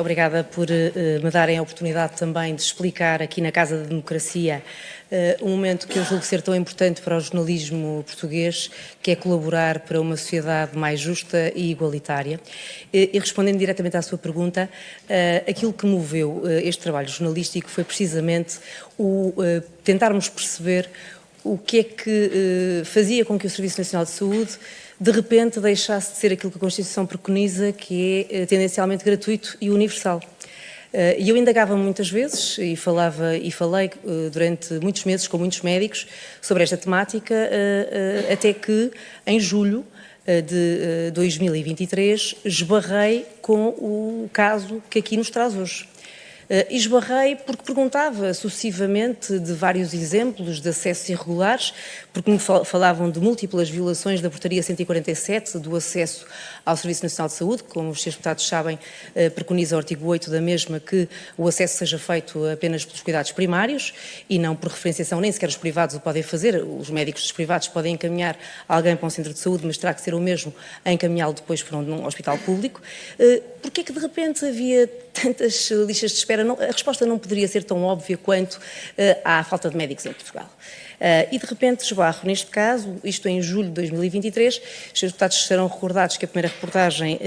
Obrigada por me darem a oportunidade também de explicar aqui na Casa da Democracia um momento que eu julgo ser tão importante para o jornalismo português, que é colaborar para uma sociedade mais justa e igualitária. E respondendo diretamente à sua pergunta, aquilo que moveu este trabalho jornalístico foi precisamente o tentarmos perceber o que é que fazia com que o Serviço Nacional de Saúde de repente deixasse de ser aquilo que a Constituição preconiza, que é tendencialmente gratuito e universal. E eu indagava muitas vezes e falei durante muitos meses com muitos médicos sobre esta temática, até que em julho de 2023 esbarrei com o caso que aqui nos traz hoje. Esbarrei porque perguntava sucessivamente de vários exemplos de acessos irregulares, porque me falavam de múltiplas violações da Portaria 147, do acesso ao Serviço Nacional de Saúde, como os senhores deputados sabem, preconiza o artigo 8 da mesma que o acesso seja feito apenas pelos cuidados primários e não por referenciação, nem sequer os privados o podem fazer, os médicos dos privados podem encaminhar alguém para um centro de saúde, mas terá que ser o mesmo a encaminhá-lo depois para um hospital público. Porquê é que de repente havia tantas listas de espera? A resposta não poderia ser tão óbvia quanto à falta de médicos em Portugal. E de repente esbarro neste caso, isto em julho de 2023, os senhores deputados serão recordados que a primeira reportagem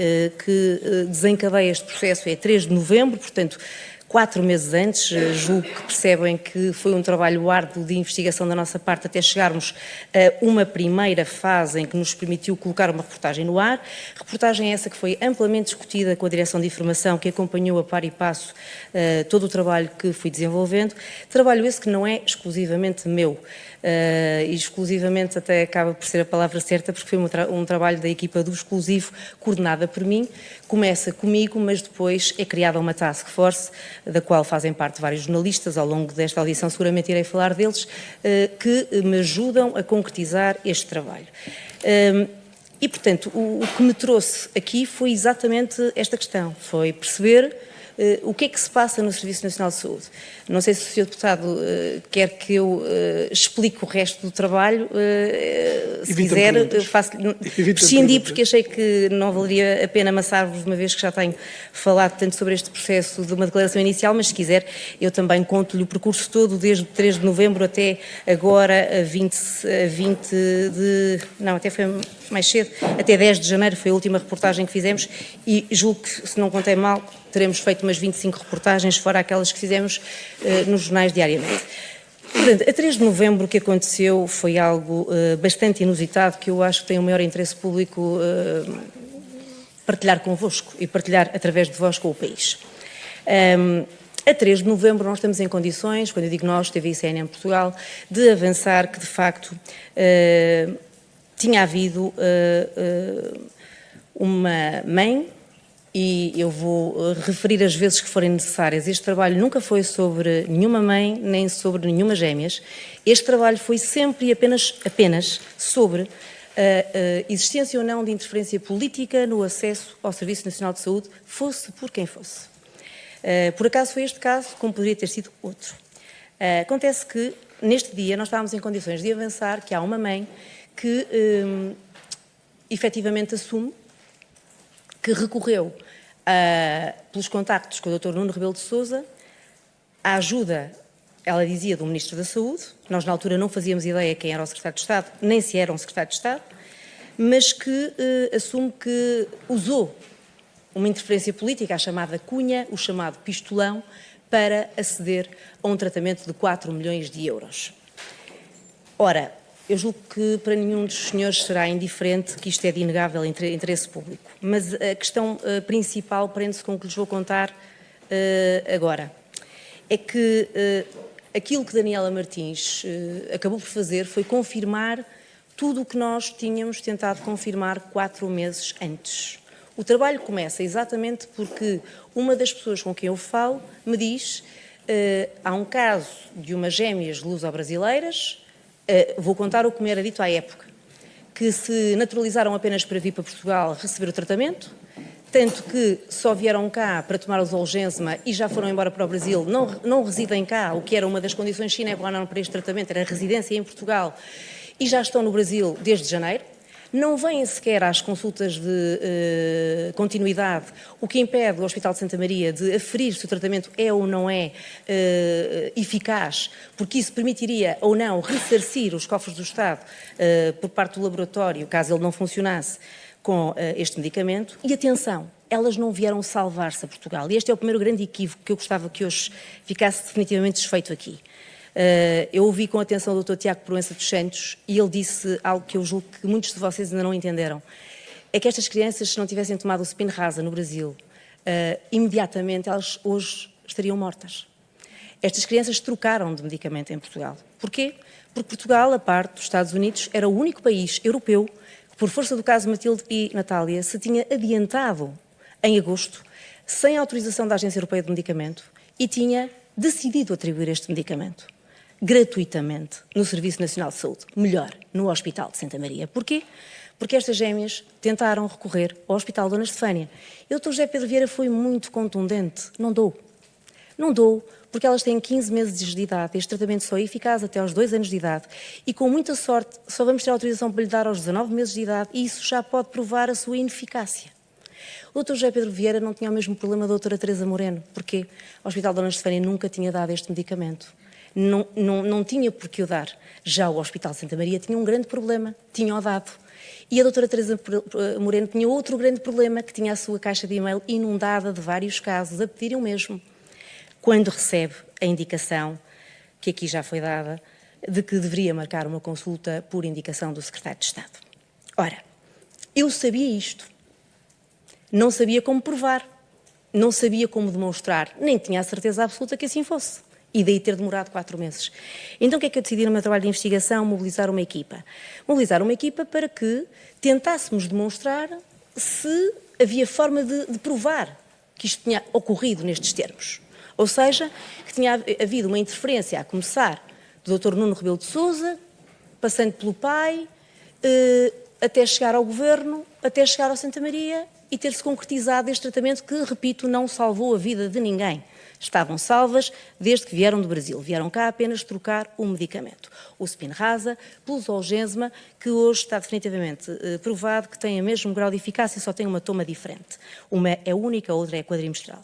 que desencadeia este processo é 3 de novembro, portanto 4 meses antes, julgo que percebem que foi um trabalho árduo de investigação da nossa parte até chegarmos a uma primeira fase em que nos permitiu colocar uma reportagem no ar. Reportagem essa que foi amplamente discutida com a Direção de Informação, que acompanhou a par e passo todo o trabalho que fui desenvolvendo. Trabalho esse que não é exclusivamente meu. E exclusivamente até acaba por ser a palavra certa, porque foi um trabalho da equipa do Exclusivo, coordenada por mim. Começa comigo, mas depois é criada uma task force, da qual fazem parte vários jornalistas. Ao longo desta audição seguramente irei falar deles, que me ajudam a concretizar este trabalho. E, portanto, o que me trouxe aqui foi exatamente esta questão, foi perceber o que é que se passa no Serviço Nacional de Saúde. Não sei se o Sr. Deputado quer que eu explique o resto do trabalho, se quiser, prescindi porque achei que não valeria a pena amassar-vos, uma vez que já tenho falado tanto sobre este processo de uma declaração inicial, mas se quiser eu também conto-lhe o percurso todo, desde 3 de novembro até agora, até foi mais cedo, até 10 de janeiro foi a última reportagem que fizemos e julgo que, se não contei mal, teremos feito umas 25 reportagens, fora aquelas que fizemos nos jornais diariamente. Portanto, a 3 de novembro o que aconteceu foi algo bastante inusitado, que eu acho que tem o maior interesse público partilhar convosco e partilhar através de vós com o país. A 3 de novembro nós estamos em condições, quando eu digo nós, TVI-CN em Portugal, de avançar que de facto tinha havido uma mãe, e eu vou referir as vezes que forem necessárias. Este trabalho nunca foi sobre nenhuma mãe, nem sobre nenhuma gêmeas. Este trabalho foi sempre e apenas sobre a existência ou não de interferência política no acesso ao Serviço Nacional de Saúde, fosse por quem fosse. Por acaso foi este caso, como poderia ter sido outro. Acontece que, neste dia, nós estávamos em condições de avançar que há uma mãe que efetivamente assume que recorreu pelos contactos com o Dr. Nuno Rebelo de Sousa à ajuda, ela dizia, do Ministro da Saúde. Nós na altura não fazíamos ideia quem era o Secretário de Estado, nem se era um Secretário de Estado, mas que assume que usou uma interferência política, a chamada cunha, o chamado pistolão, para aceder a um tratamento de 4 milhões de euros. Ora, eu julgo que para nenhum dos senhores será indiferente que isto é de inegável interesse público. Mas a questão principal prende-se com o que lhes vou contar agora. É que aquilo que Daniela Martins acabou por fazer foi confirmar tudo o que nós tínhamos tentado confirmar 4 meses antes. O trabalho começa exatamente porque uma das pessoas com quem eu falo me diz há um caso de umas gêmeas luso-brasileiras. Vou contar o que me era dito à época, que se naturalizaram apenas para vir para Portugal receber o tratamento, tanto que só vieram cá para tomar o Zolgensma e já foram embora para o Brasil, não residem cá, o que era uma das condições sine qua non para este tratamento, era a residência em Portugal, e já estão no Brasil desde janeiro. não vêm sequer às consultas de continuidade, o que impede o Hospital de Santa Maria de aferir se o tratamento é ou não é eficaz, porque isso permitiria ou não ressarcir os cofres do Estado por parte do laboratório, caso ele não funcionasse com este medicamento. E atenção, elas não vieram salvar-se a Portugal. E este é o primeiro grande equívoco que eu gostava que hoje ficasse definitivamente desfeito aqui. Eu ouvi com atenção o Dr. Tiago Proença dos Santos e ele disse algo que eu julgo que muitos de vocês ainda não entenderam. É que estas crianças, se não tivessem tomado o Spinraza no Brasil, imediatamente elas hoje estariam mortas. Estas crianças trocaram de medicamento em Portugal. Porquê? Porque Portugal, a parte dos Estados Unidos, era o único país europeu que, por força do caso Matilde e Natália, se tinha adiantado em agosto, sem autorização da Agência Europeia de Medicamento, e tinha decidido atribuir este medicamento gratuitamente no Serviço Nacional de Saúde, melhor, no Hospital de Santa Maria. Porquê? Porque estas gêmeas tentaram recorrer ao Hospital Dona Estefânia. E o Dr. José Pedro Vieira foi muito contundente. Não dou. Não dou, porque elas têm 15 meses de idade. Este tratamento só é eficaz até aos 2 anos de idade. E com muita sorte, só vamos ter autorização para lhe dar aos 19 meses de idade e isso já pode provar a sua ineficácia. O Dr. José Pedro Vieira não tinha o mesmo problema da doutora Teresa Moreno. Porquê? O Hospital Dona Estefânia nunca tinha dado este medicamento. Não tinha por que o dar. Já o Hospital de Santa Maria tinha um grande problema, tinha-o dado. E a doutora Teresa Moreno tinha outro grande problema, que tinha a sua caixa de e-mail inundada de vários casos, a pedirem o mesmo. Quando recebe a indicação, que aqui já foi dada, de que deveria marcar uma consulta por indicação do Secretário de Estado. Ora, eu sabia isto. Não sabia como provar. Não sabia como demonstrar. Nem tinha a certeza absoluta que assim fosse. E daí ter demorado 4 meses. Então o que é que eu decidi no meu trabalho de investigação? Mobilizar uma equipa. Mobilizar uma equipa para que tentássemos demonstrar se havia forma de provar que isto tinha ocorrido nestes termos. Ou seja, que tinha havido uma interferência, a começar do Dr. Nuno Rebelo de Sousa, passando pelo pai, até chegar ao Governo, até chegar ao Santa Maria e ter-se concretizado este tratamento que, repito, não salvou a vida de ninguém. Estavam salvas desde que vieram do Brasil. Vieram cá apenas trocar o medicamento. O Spinraza pelo Zolgensma, que hoje está definitivamente provado que tem o mesmo grau de eficácia, só tem uma toma diferente. Uma é única, a outra é quadrimestral.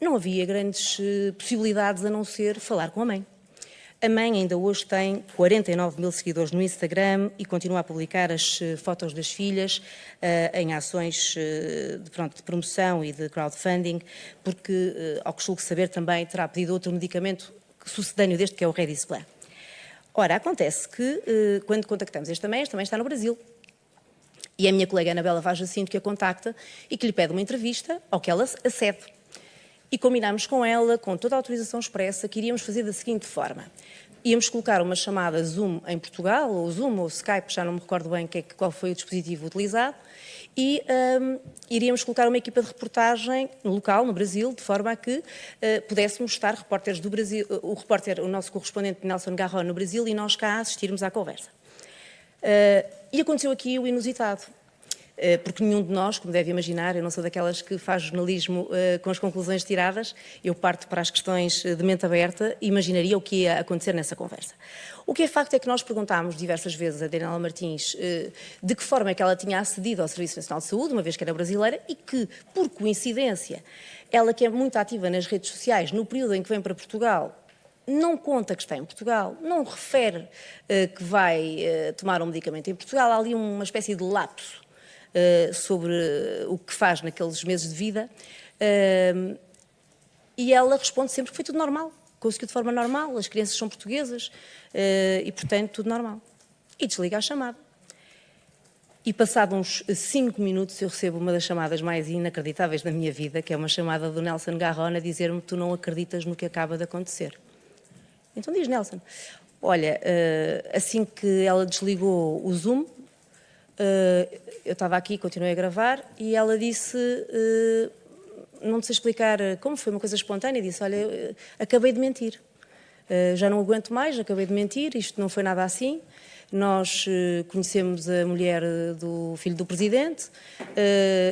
Não havia grandes possibilidades a não ser falar com a mãe. A mãe ainda hoje tem 49 mil seguidores no Instagram e continua a publicar as fotos das filhas em ações de promoção e de crowdfunding, porque, ao que julgo saber, também terá pedido outro medicamento sucedâneo deste, que é o Redisplatin. Ora, acontece que, quando contactamos esta mãe está no Brasil. E é a minha colega Anabela Vaz Jacinto que a contacta e que lhe pede uma entrevista, ao que ela acede. E combinámos com ela, com toda a autorização expressa, que iríamos fazer da seguinte forma. Íamos colocar uma chamada Zoom em Portugal, ou Zoom, ou Skype, já não me recordo bem qual foi o dispositivo utilizado, e iríamos colocar uma equipa de reportagem no local, no Brasil, de forma a que pudéssemos estar repórteres do Brasil, o nosso correspondente Nelson Garron no Brasil, e nós cá assistirmos à conversa. E aconteceu aqui o inusitado. Porque nenhum de nós, como deve imaginar, eu não sou daquelas que faz jornalismo com as conclusões tiradas, eu parto para as questões de mente aberta e imaginaria o que ia acontecer nessa conversa. O que é facto é que nós perguntámos diversas vezes a Daniela Martins de que forma é que ela tinha acedido ao Serviço Nacional de Saúde, uma vez que era brasileira, e que, por coincidência, ela que é muito ativa nas redes sociais, no período em que vem para Portugal, não conta que está em Portugal, não refere que vai tomar um medicamento em Portugal, há ali uma espécie de lapso sobre o que faz naqueles meses de vida, e ela responde sempre que foi tudo normal, conseguiu de forma normal, as crianças são portuguesas e, portanto, tudo normal. E desliga a chamada. E passados uns 5 minutos eu recebo uma das chamadas mais inacreditáveis da minha vida, que é uma chamada do Nelson Garron a dizer-me: tu não acreditas no que acaba de acontecer. Então diz: Nelson, olha, assim que ela desligou o Zoom, eu estava aqui, continuei a gravar, e ela disse, não sei explicar como, foi uma coisa espontânea, disse: olha, acabei de mentir, já não aguento mais, acabei de mentir, isto não foi nada assim, Nós conhecemos a mulher do filho do Presidente,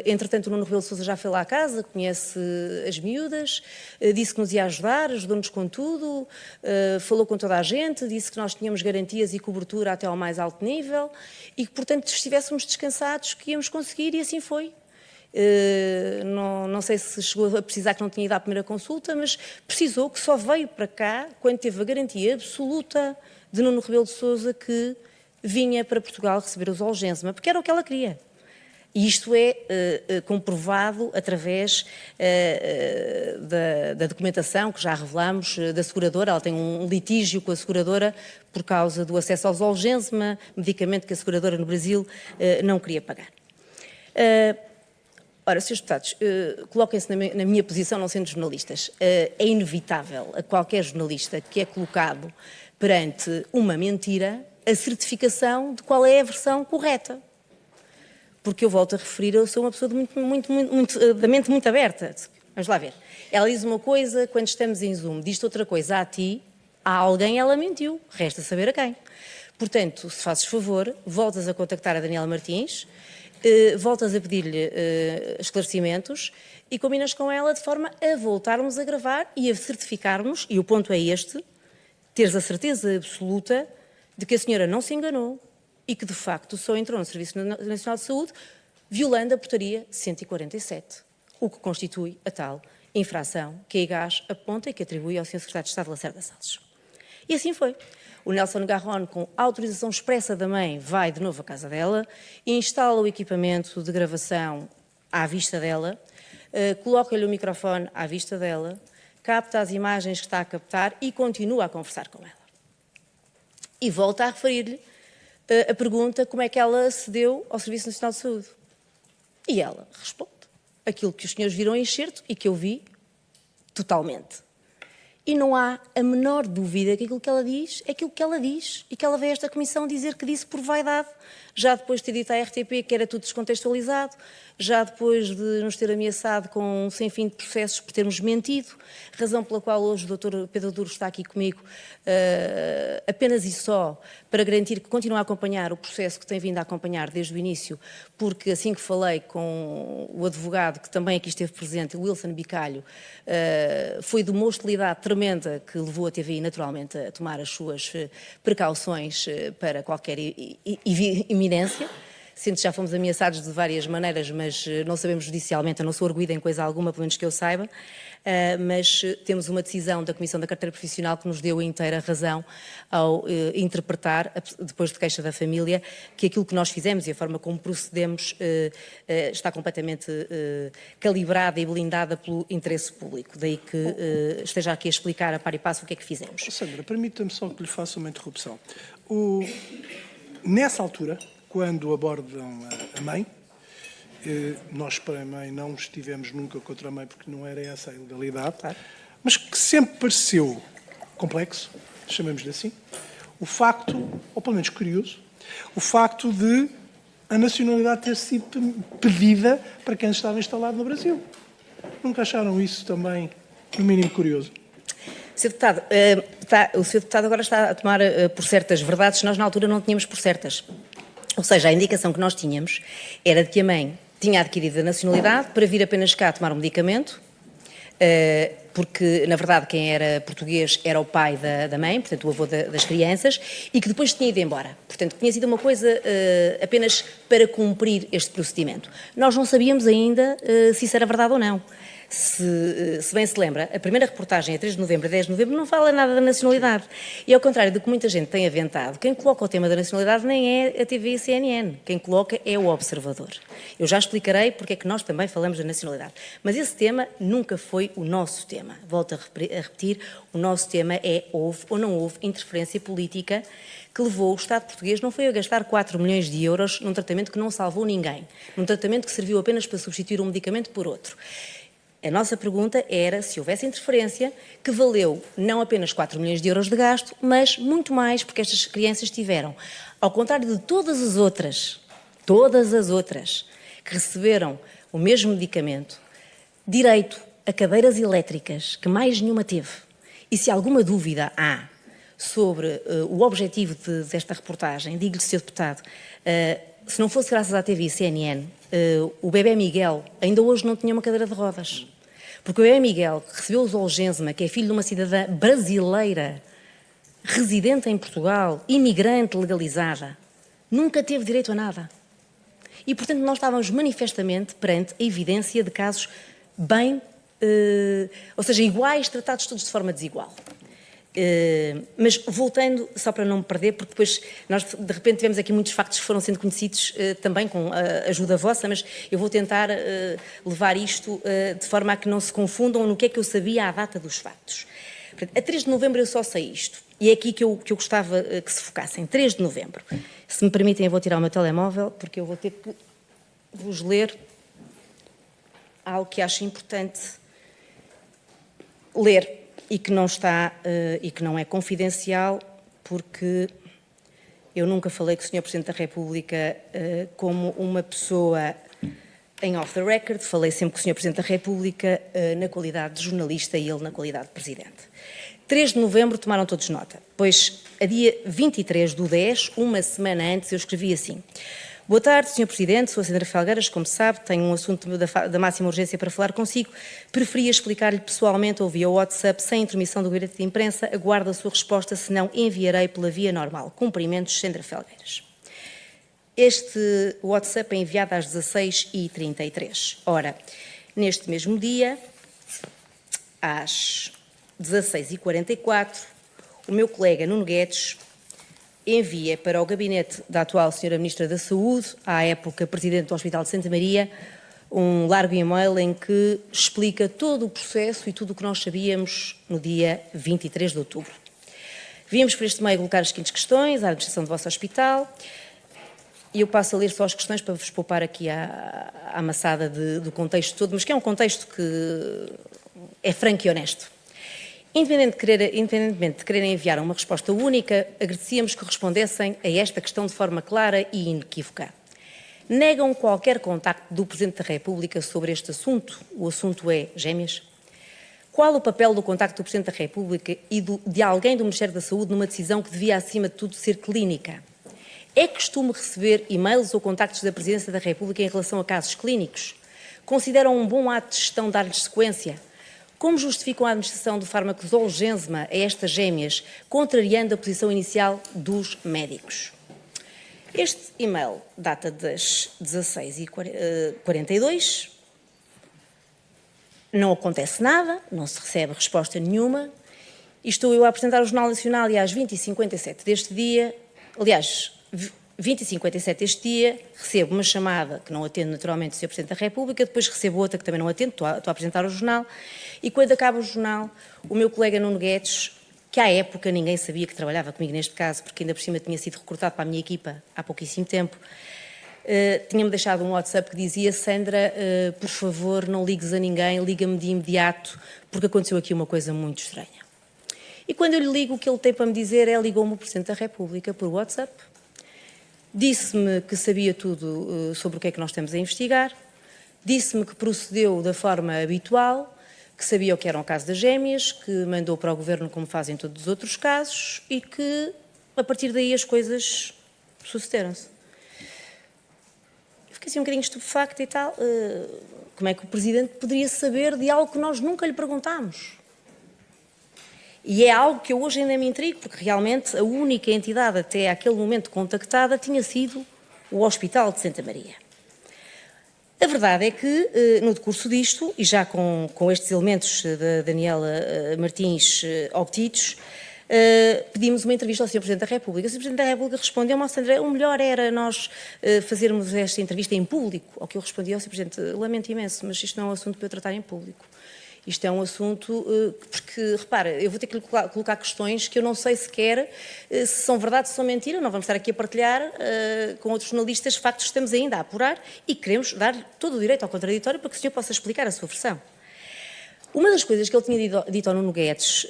entretanto o Nuno Rebelo de Sousa já foi lá à casa, conhece as miúdas, disse que nos ia ajudar, ajudou-nos com tudo, falou com toda a gente, disse que nós tínhamos garantias e cobertura até ao mais alto nível e que, portanto, se estivéssemos descansados que íamos conseguir, e assim foi. Não sei se chegou a precisar, que não tinha ido à primeira consulta, mas precisou, que só veio para cá quando teve a garantia absoluta de Nuno Rebelo de Sousa que vinha para Portugal receber o Zolgensma, porque era o que ela queria. E isto é comprovado através da documentação que já revelamos da seguradora. Ela tem um litígio com a seguradora por causa do acesso ao Zolgensma, medicamento que a seguradora no Brasil não queria pagar. Ora, Srs. Deputados, coloquem-se na minha posição, não sendo jornalistas. É inevitável a qualquer jornalista que é colocado perante uma mentira a certificação de qual é a versão correta. Porque eu volto a referir, eu sou uma pessoa da mente muito aberta. Vamos lá ver. Ela diz uma coisa quando estamos em Zoom, diz outra coisa a ti, a alguém ela mentiu, resta saber a quem. Portanto, se fazes favor, voltas a contactar a Daniela Martins, voltas a pedir-lhe esclarecimentos e combinas com ela de forma a voltarmos a gravar e a certificarmos, e o ponto é este, teres a certeza absoluta de que a senhora não se enganou e que, de facto, só entrou no Serviço Nacional de Saúde violando a portaria 147, o que constitui a tal infração que a IGAS aponta e que atribui ao Sr. Secretário de Estado Lacerda Salles. E assim foi. O Nelson Garron, com autorização expressa da mãe, vai de novo à casa dela, instala o equipamento de gravação à vista dela, coloca-lhe o microfone à vista dela, capta as imagens que está a captar e continua a conversar com ela. E volta a referir-lhe a pergunta como é que ela acedeu ao Serviço Nacional de Saúde. E ela responde aquilo que os senhores viram em excerto e que eu vi totalmente. E não há a menor dúvida que aquilo que ela diz é aquilo que ela diz e que ela veio a esta comissão dizer que disse por vaidade, já depois de ter dito à RTP que era tudo descontextualizado, já depois de nos ter ameaçado com um sem fim de processos por termos mentido, razão pela qual hoje o Dr. Pedro Duro está aqui comigo apenas e só para garantir que continua a acompanhar o processo que tem vindo a acompanhar desde o início, porque assim que falei com o advogado que também aqui esteve presente, o Wilson Bicalho, foi de uma hostilidade tremenda que levou a TVI naturalmente a tomar as suas precauções para qualquer iminência, sendo que já fomos ameaçados de várias maneiras, mas não sabemos judicialmente, eu não sou arguida em coisa alguma, pelo menos que eu saiba, mas temos uma decisão da Comissão da Carteira Profissional que nos deu a inteira razão ao interpretar, depois de queixa da família, que aquilo que nós fizemos e a forma como procedemos está completamente calibrada e blindada pelo interesse público. Daí que esteja aqui a explicar a par e passo o que é que fizemos. Sandra, permita-me só que lhe faça uma interrupção. Nessa altura, quando abordam a mãe, nós para a mãe não estivemos nunca contra a mãe porque não era essa a ilegalidade, claro, mas que sempre pareceu complexo, chamemos-lhe assim, o facto, ou pelo menos curioso, o facto de a nacionalidade ter sido pedida para quem estava instalado no Brasil. Nunca acharam isso também, no mínimo, curioso? Sr. Deputado, o Sr. Deputado agora está a tomar por certas verdades que nós na altura não tínhamos por certas. Ou seja, a indicação que nós tínhamos era de que a mãe tinha adquirido a nacionalidade para vir apenas cá tomar um medicamento, porque, na verdade, quem era português era o pai da mãe, portanto, o avô das crianças, e que depois tinha ido embora. Portanto, tinha sido uma coisa apenas para cumprir este procedimento. Nós não sabíamos ainda se isso era verdade ou não. Se bem se lembra, a primeira reportagem, a 3 de novembro e 10 de novembro, não fala nada da nacionalidade. E ao contrário do que muita gente tem aventado, quem coloca o tema da nacionalidade nem é a TV e a CNN. Quem coloca é o Observador. Eu já explicarei porque é que nós também falamos da nacionalidade. Mas esse tema nunca foi o nosso tema. Volto a repetir, o nosso tema é houve ou não houve interferência política que levou o Estado português, não foi a gastar 4 milhões de euros num tratamento que não salvou ninguém, num tratamento que serviu apenas para substituir um medicamento por outro. A nossa pergunta era se houvesse interferência que valeu não apenas 4 milhões de euros de gasto, mas muito mais, porque estas crianças tiveram, ao contrário de todas as outras que receberam o mesmo medicamento, direito a cadeiras elétricas, que mais nenhuma teve. E se alguma dúvida há sobre o objetivo desta reportagem, digo-lhe, Sr. Deputado, se não fosse graças à TV e CNN, o bebé Miguel ainda hoje não tinha uma cadeira de rodas. Porque o bebé Miguel, que recebeu o Zolgensma, que é filho de uma cidadã brasileira, residente em Portugal, imigrante legalizada, nunca teve direito a nada. E, portanto, nós estávamos manifestamente perante a evidência de casos ou seja, iguais, tratados todos de forma desigual. Mas voltando, só para não me perder, porque depois nós de repente tivemos aqui muitos factos que foram sendo conhecidos também com a ajuda vossa, mas eu vou tentar levar isto de forma a que não se confundam no que é que eu sabia à data dos factos. Portanto, a 3 de novembro eu só sei isto, e é aqui que eu gostava que se focassem. 3 de novembro. Se me permitem, eu vou tirar o meu telemóvel, porque eu vou ter que vos ler algo que acho importante ler. E que não está, e que não é confidencial, porque eu nunca falei com o Sr. Presidente da República como uma pessoa em off the record, falei sempre com o Sr. Presidente da República na qualidade de jornalista e ele na qualidade de Presidente. 3 de novembro tomaram todos nota, pois a dia 23/10, uma semana antes, eu escrevi assim: boa tarde, Sr. Presidente, sou a Sandra Felgueiras, como sabe, tenho um assunto da máxima urgência para falar consigo. Preferia explicar-lhe pessoalmente ou via WhatsApp, sem intermissão do gabinete de imprensa. Aguardo a sua resposta, senão enviarei pela via normal. Cumprimentos, Sandra Felgueiras. Este WhatsApp é enviado às 16h33. Ora, neste mesmo dia, às 16h44, o meu colega Nuno Guedes envia para o gabinete da atual Sra. Ministra da Saúde, à época Presidente do Hospital de Santa Maria, um largo e-mail em que explica todo o processo e tudo o que nós sabíamos no dia 23 de outubro. Víamos por este meio colocar as seguintes questões à administração do vosso hospital, e eu passo a ler só as questões para vos poupar aqui a amassada do contexto todo, mas que é um contexto que é franco e honesto. Independentemente de quererem enviar uma resposta única, agradecíamos que respondessem a esta questão de forma clara e inequívoca. Negam qualquer contacto do Presidente da República sobre este assunto? O assunto é gêmeas? Qual o papel do contacto do Presidente da República e de alguém do Ministério da Saúde numa decisão que devia, acima de tudo, ser clínica? É costume receber e-mails ou contactos da Presidência da República em relação a casos clínicos? Consideram um bom ato de gestão dar-lhes sequência? Como justificam a administração do fármaco Zolgensma a estas gêmeas, contrariando a posição inicial dos médicos? Este e-mail data das 16h42, não acontece nada, não se recebe resposta nenhuma, e estou eu a apresentar o Jornal Nacional e às 20h57 deste dia, aliás, 20h57 deste dia, recebo uma chamada que não atendo naturalmente o Sr. Presidente da República, depois recebo outra que também não atendo, estou a apresentar o jornal, e quando acaba o jornal, o meu colega Nuno Guedes, que à época ninguém sabia que trabalhava comigo neste caso, porque ainda por cima tinha sido recrutado para a minha equipa há pouquíssimo tempo, tinha-me deixado um WhatsApp que dizia: Sandra, por favor, não ligues a ninguém, liga-me de imediato, porque aconteceu aqui uma coisa muito estranha. E quando eu lhe ligo, o que ele tem para me dizer é: ligou-me o Presidente da República por WhatsApp, disse-me que sabia tudo sobre o que é que nós estamos a investigar, disse-me que procedeu da forma habitual, que sabia o que era o caso das gêmeas, que mandou para o Governo como fazem todos os outros casos e que, a partir daí, as coisas sucederam-se. Eu fiquei assim um bocadinho estupefacta e tal. Como é que o Presidente poderia saber de algo que nós nunca lhe perguntámos? E é algo que eu hoje ainda me intrigo, porque realmente a única entidade até aquele momento contactada tinha sido o Hospital de Santa Maria. A verdade é que, no decurso disto, e já com estes elementos da Daniela Martins obtidos, pedimos uma entrevista ao Sr. Presidente da República. O Sr. Presidente da República respondeu-me: Sandra, o melhor era nós fazermos esta entrevista em público. Ao que eu respondi ao Sr. Presidente: lamento imenso, mas isto não é um assunto para eu tratar em público. Isto é um assunto, porque, repara, eu vou ter que lhe colocar questões que eu não sei sequer se são verdade, se são mentira. Não vamos estar aqui a partilhar com outros jornalistas factos que estamos ainda a apurar e queremos dar todo o direito ao contraditório para que o senhor possa explicar a sua versão. Uma das coisas que ele tinha dito ao Nuno Guedes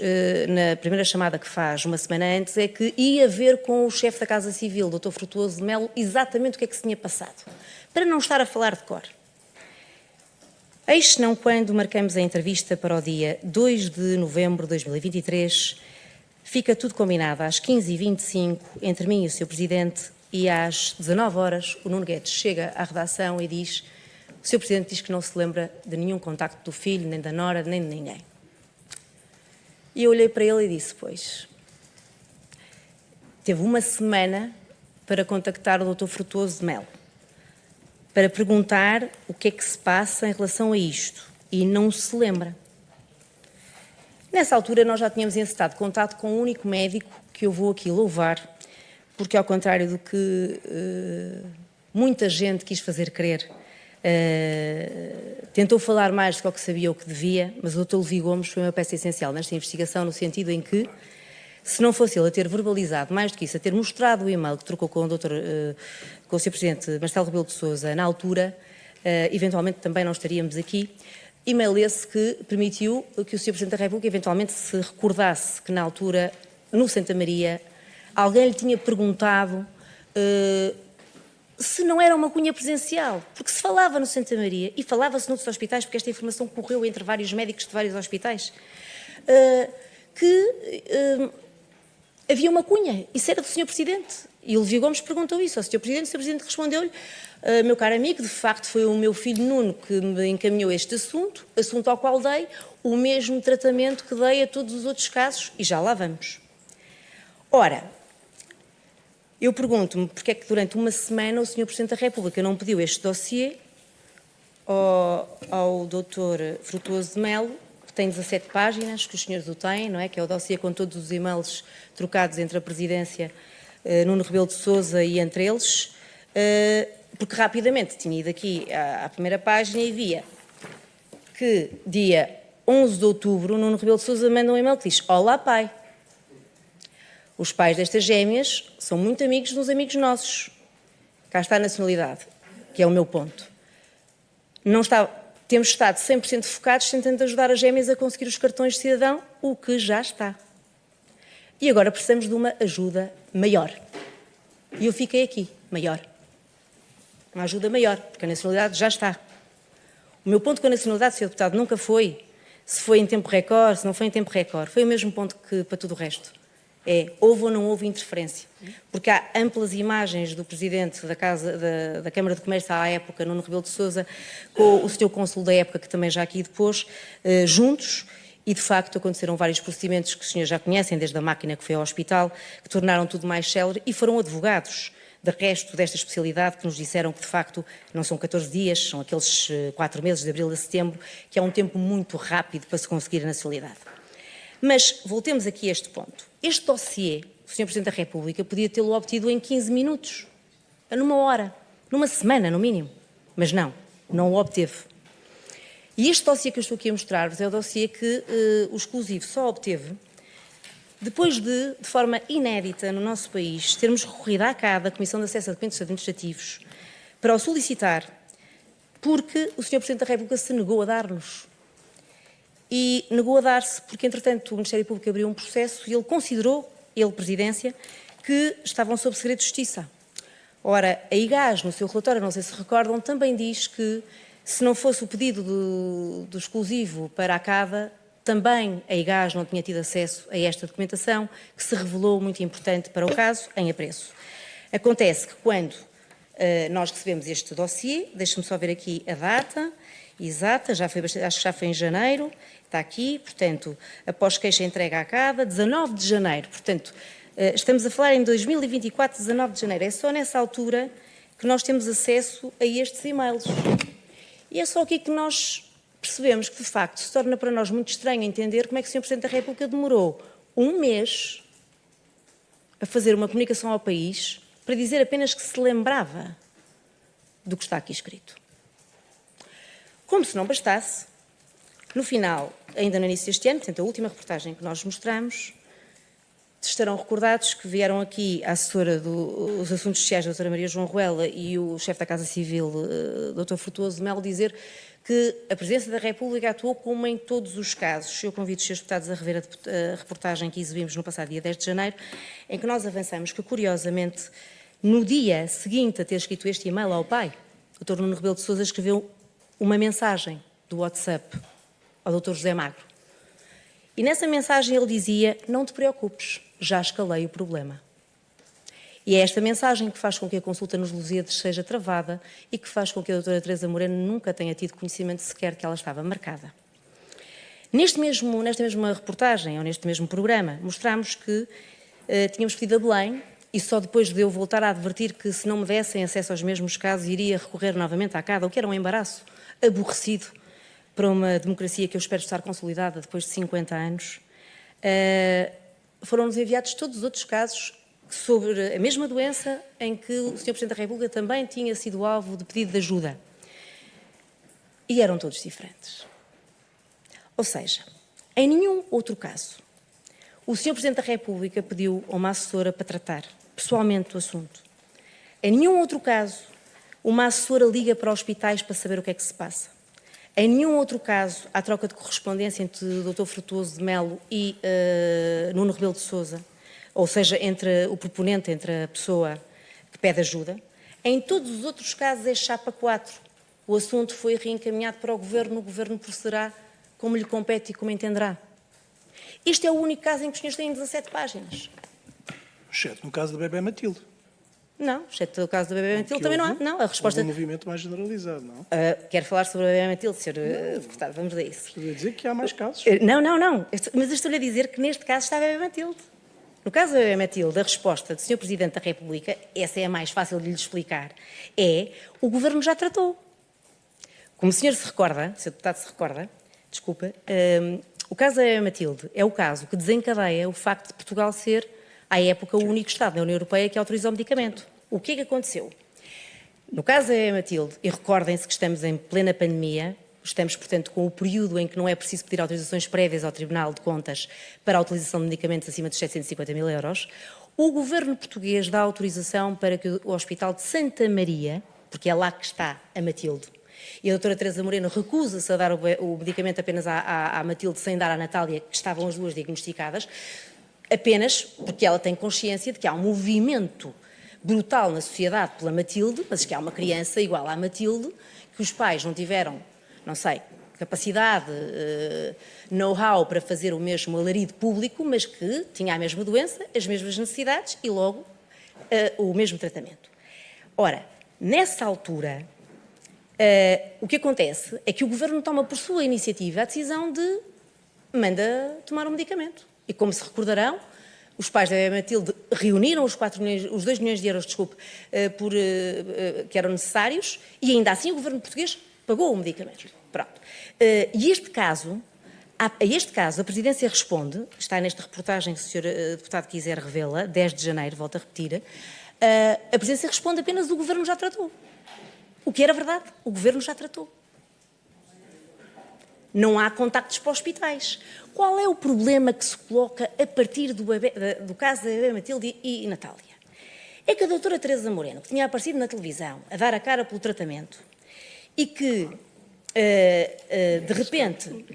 na primeira chamada que faz uma semana antes é que ia ver com o chefe da Casa Civil, Dr. Frutuoso de Melo, exatamente o que é que se tinha passado, para não estar a falar de cor. Eis não quando marcamos a entrevista para o dia 2 de novembro de 2023, Fica tudo combinado às 15h25 entre mim e o Sr. Presidente e às 19 horas o Nuno Guedes chega à redação e diz: o Sr. Presidente diz que não se lembra de nenhum contacto do filho, nem da nora, nem de ninguém. E eu olhei para ele e disse: pois, teve uma semana para contactar o Dr. Frutuoso de Melo, para perguntar o que é que se passa em relação a isto, e não se lembra. Nessa altura nós já tínhamos encetado contato com um único médico que eu vou aqui louvar, porque ao contrário do que muita gente quis fazer crer, tentou falar mais do que sabia ou que devia, mas o Dr. Levi Gomes foi uma peça essencial nesta investigação, no sentido em que, se não fosse ele a ter verbalizado mais do que isso, a ter mostrado o e-mail que trocou com o Sr. Presidente Marcelo Rebelo de Sousa na altura, eventualmente também não estaríamos aqui. E-mail esse que permitiu que o Sr. Presidente da República eventualmente se recordasse que na altura, no Santa Maria, alguém lhe tinha perguntado se não era uma cunha presencial, porque se falava no Santa Maria e falava-se noutros hospitais, porque esta informação correu entre vários médicos de vários hospitais, havia uma cunha, isso era do Sr. Presidente. E o Levi Gomes perguntou isso ao Sr. Presidente, o Sr. Presidente respondeu-lhe: meu caro amigo, de facto foi o meu filho Nuno que me encaminhou este assunto ao qual dei o mesmo tratamento que dei a todos os outros casos, e já lá vamos. Ora, eu pergunto-me porque é que durante uma semana o Sr. Presidente da República não pediu este dossiê ao Dr. Frutuoso de Melo, que tem 17 páginas, que os senhores o têm, não é? Que é o dossiê com todos os e-mails trocados entre a Presidência, Nuno Rebelo de Sousa e entre eles, porque rapidamente tinha ido aqui à primeira página e via que dia 11 de outubro Nuno Rebelo de Sousa manda um e-mail que diz: olá pai, os pais destas gêmeas são muito amigos dos amigos nossos. Cá está a nacionalidade, que é o meu ponto. Temos estado 100% focados tentando ajudar as gêmeas a conseguir os cartões de cidadão, o que já está. E agora precisamos de uma ajuda maior. E eu fiquei aqui, maior. Uma ajuda maior, porque a nacionalidade já está. O meu ponto com a nacionalidade, Sr. Deputado, nunca foi se foi em tempo recorde, se não foi em tempo recorde. Foi o mesmo ponto que para tudo o resto. Houve ou não houve interferência. Porque há amplas imagens do Presidente da Câmara de Comércio à época, Nuno Rebelo de Sousa, com o Sr. Cônsul da época, que também já aqui depôs, juntos, e de facto aconteceram vários procedimentos que os senhores já conhecem, desde a máquina que foi ao hospital, que tornaram tudo mais célere, e foram advogados de resto desta especialidade que nos disseram que de facto não são 14 dias, são aqueles 4 meses, de abril a setembro, que é um tempo muito rápido para se conseguir a nacionalidade. Mas voltemos aqui a este ponto. Este dossiê, o Sr. Presidente da República podia tê-lo obtido em 15 minutos, numa hora, numa semana no mínimo, mas não o obteve. E este dossiê que eu estou aqui a mostrar-vos é o dossiê que o exclusivo só obteve depois de forma inédita no nosso país, termos recorrido à CAD, a Comissão de Acesso a Documentos Administrativos, para o solicitar, porque o Sr. Presidente da República se negou a dar-nos. E negou a dar-se porque, entretanto, o Ministério Público abriu um processo e ele considerou, Presidência, que estavam sob segredo de justiça. Ora, a IGAS, no seu relatório, não sei se recordam, também diz que, se não fosse o pedido do exclusivo para a CADA, também a IGAS não tinha tido acesso a esta documentação, que se revelou muito importante para o caso, em apreço. Acontece que quando nós recebemos este dossiê, deixe-me só ver aqui a data exata, acho que já foi em janeiro, está aqui, portanto, após queixa entrega à CADA, 19 de janeiro, portanto, estamos a falar em 2024, 19 de janeiro, é só nessa altura que nós temos acesso a estes e-mails. E é só aqui que nós percebemos que, de facto, se torna para nós muito estranho entender como é que o Sr. Presidente da República demorou um mês a fazer uma comunicação ao país para dizer apenas que se lembrava do que está aqui escrito. Como se não bastasse, no final, ainda no início deste ano, portanto, a última reportagem que nós mostramos, estarão recordados que vieram aqui a assessora dos Assuntos Sociais, a doutora Maria João Ruela, e o chefe da Casa Civil, Dr. Frutuoso de Melo, dizer que a Presidência da República atuou como em todos os casos. Eu convido os senhores deputados a rever a reportagem que exibimos no passado dia 10 de janeiro, em que nós avançamos que, curiosamente, no dia seguinte a ter escrito este e-mail ao pai, o Dr. Nuno Rebelo de Sousa escreveu uma mensagem do WhatsApp ao Dr. José Magro. E nessa mensagem ele dizia: não te preocupes, já escalei o problema. E é esta mensagem que faz com que a consulta nos Lusíadas seja travada e que faz com que a doutora Teresa Moreno nunca tenha tido conhecimento sequer que ela estava marcada. Nesta mesma reportagem, ou neste mesmo programa, mostramos que tínhamos pedido a Belém, e só depois de eu voltar a advertir que, se não me dessem acesso aos mesmos casos, iria recorrer novamente à CADA, o que era um embaraço aborrecido para uma democracia que eu espero estar consolidada depois de 50 anos, foram-nos enviados todos os outros casos sobre a mesma doença em que o Sr. Presidente da República também tinha sido alvo de pedido de ajuda. E eram todos diferentes. Ou seja, em nenhum outro caso, o Sr. Presidente da República pediu a uma assessora para tratar pessoalmente o assunto. Em nenhum outro caso, uma assessora liga para hospitais para saber o que é que se passa. Em nenhum outro caso, há troca de correspondência entre o Dr. Frutuoso de Melo e Nuno Rebelo de Sousa, ou seja, entre o proponente, entre a pessoa que pede ajuda. Em todos os outros casos é chapa 4. O assunto foi reencaminhado para o Governo procederá como lhe compete e como entenderá. Este é o único caso em que os senhores têm 17 páginas. Exceto no caso da bebé Matilde. Não, exceto no caso da bebé Matilde também não há. Não, a resposta... Houve um movimento mais generalizado, não? Quero falar sobre a bebé Matilde, Sr. Deputado, vamos a isso. Estou a dizer que há mais casos. Não. Mas eu estou-lhe a dizer que neste caso está a bebé Matilde. No caso da bebé Matilde, a resposta do Sr. Presidente da República, essa é a mais fácil de lhe explicar, é: o Governo já tratou. Como o senhor se recorda, o Sr. Deputado se recorda, desculpa, o caso da bebé Matilde é o caso que desencadeia o facto de Portugal ser, à época, o único Estado da União Europeia que autorizou o medicamento. O que é que aconteceu? No caso da bebé Matilde, e recordem-se que estamos em plena pandemia, estamos, portanto, com o período em que não é preciso pedir autorizações prévias ao Tribunal de Contas para a utilização de medicamentos acima dos 750 mil euros, o Governo português dá autorização para que o Hospital de Santa Maria, porque é lá que está a Matilde, e a doutora Teresa Moreno recusa-se a dar o medicamento apenas à Matilde sem dar à Natália, que estavam as duas diagnosticadas, apenas porque ela tem consciência de que há um movimento brutal na sociedade pela Matilde, mas que há uma criança igual à Matilde, que os pais não tiveram, não sei, capacidade, know-how para fazer o mesmo alarido público, mas que tinha a mesma doença, as mesmas necessidades e logo o mesmo tratamento. Ora, nessa altura, o que acontece é que o Governo toma por sua iniciativa a decisão de manda tomar um medicamento. E como se recordarão, os pais da bebé Matilde reuniram os 2 milhões de euros, que eram necessários, e ainda assim o Governo português pagou o medicamento. Pronto. E a este caso, a Presidência responde, está nesta reportagem, se o Sr. Deputado quiser revê-la, 10 de janeiro, volto a repetir, a Presidência responde apenas: o Governo já tratou. O que era verdade, o Governo já tratou. Não há contactos para hospitais. Qual é o problema que se coloca a partir do caso da bebé Matilde e Natália? É que a doutora Teresa Moreno, que tinha aparecido na televisão a dar a cara pelo tratamento e que, de repente,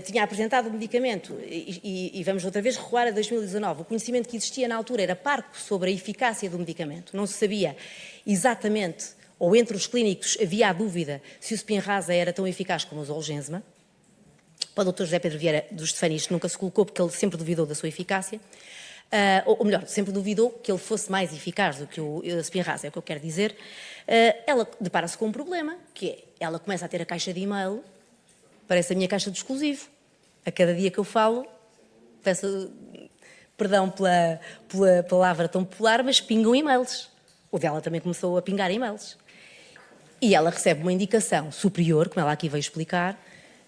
tinha apresentado o medicamento e vamos outra vez recuar a 2019, o conhecimento que existia na altura era parco sobre a eficácia do medicamento, não se sabia exatamente, ou entre os clínicos havia a dúvida se o Spinraza era tão eficaz como o Zolgensma. Para o Dr. José Pedro Vieira dos Stefani isto nunca se colocou, porque ele sempre duvidou da sua eficácia, ou melhor, sempre duvidou que ele fosse mais eficaz do que o Spinraza, é o que eu quero dizer. Ela depara-se com um problema, que é, ela começa a ter a caixa de e-mail, parece a minha caixa de exclusivo. A cada dia que eu falo, peço perdão pela palavra tão popular, mas pingam e-mails. O dela também começou a pingar e-mails. E ela recebe uma indicação superior, como ela aqui veio explicar,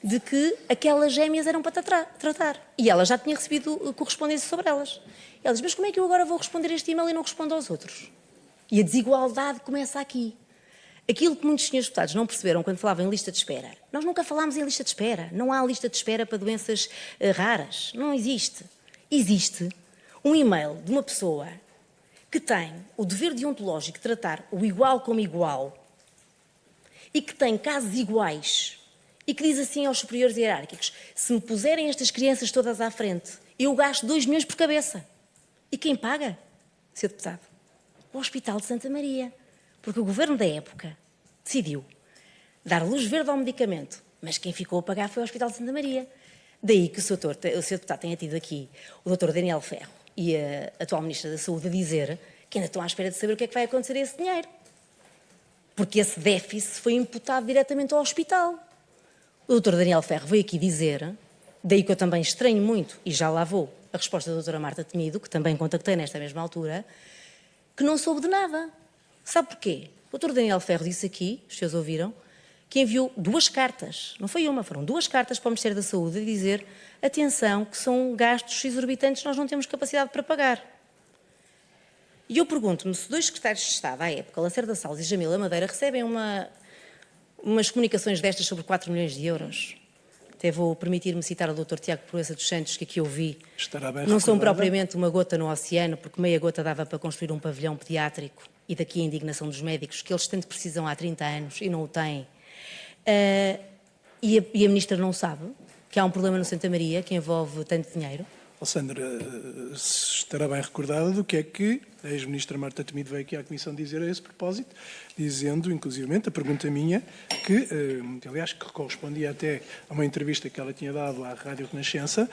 de que aquelas gêmeas eram para tratar. E ela já tinha recebido correspondência sobre elas. Ela diz: mas como é que eu agora vou responder este e-mail e não respondo aos outros? E a desigualdade começa aqui. Aquilo que muitos senhores deputados não perceberam quando falavam em lista de espera. Nós nunca falámos em lista de espera. Não há lista de espera para doenças raras. Não existe. Existe um e-mail de uma pessoa que tem o dever deontológico de tratar o igual como igual e que tem casos iguais e que diz assim aos superiores hierárquicos: se me puserem estas crianças todas à frente, eu gasto 2 milhões por cabeça. E quem paga, Sr. Deputado? O Hospital de Santa Maria. Porque o Governo da época decidiu dar luz verde ao medicamento, mas quem ficou a pagar foi o Hospital de Santa Maria. Daí que o Sr. Deputado tenha tido aqui o Dr. Daniel Ferro e a atual Ministra da Saúde a dizer que ainda estão à espera de saber o que é que vai acontecer a esse dinheiro. Porque esse déficit foi imputado diretamente ao hospital. O Dr. Daniel Ferro veio aqui dizer, daí que eu também estranho muito, e já lá vou, a resposta da Dra. Marta Temido, que também contactei nesta mesma altura, que não soube de nada. Sabe porquê? O Dr. Daniel Ferro disse aqui, os senhores ouviram, que enviou 2 cartas, não foi uma, foram 2 cartas para o Ministério da Saúde a dizer, atenção, que são gastos exorbitantes, nós não temos capacidade para pagar. E eu pergunto-me se 2 secretários de Estado, à época, Lacerda Salles e Jamila Madeira, recebem umas comunicações destas sobre 4 milhões de euros. Até vou permitir-me citar o Dr. Tiago Proença dos Santos, que aqui ouvi. Não são propriamente uma gota no oceano, porque meia gota dava para construir um pavilhão pediátrico, e daqui a indignação dos médicos, que eles tanto precisam há 30 anos e não o têm. E a Ministra não sabe que há um problema no Santa Maria que envolve tanto dinheiro? Alessandra, estará bem recordada do que é que a ex-ministra Marta Temido veio aqui à Comissão dizer a esse propósito, dizendo, inclusivamente, a pergunta minha, que, aliás, que correspondia até a uma entrevista que ela tinha dado à Rádio Renascença,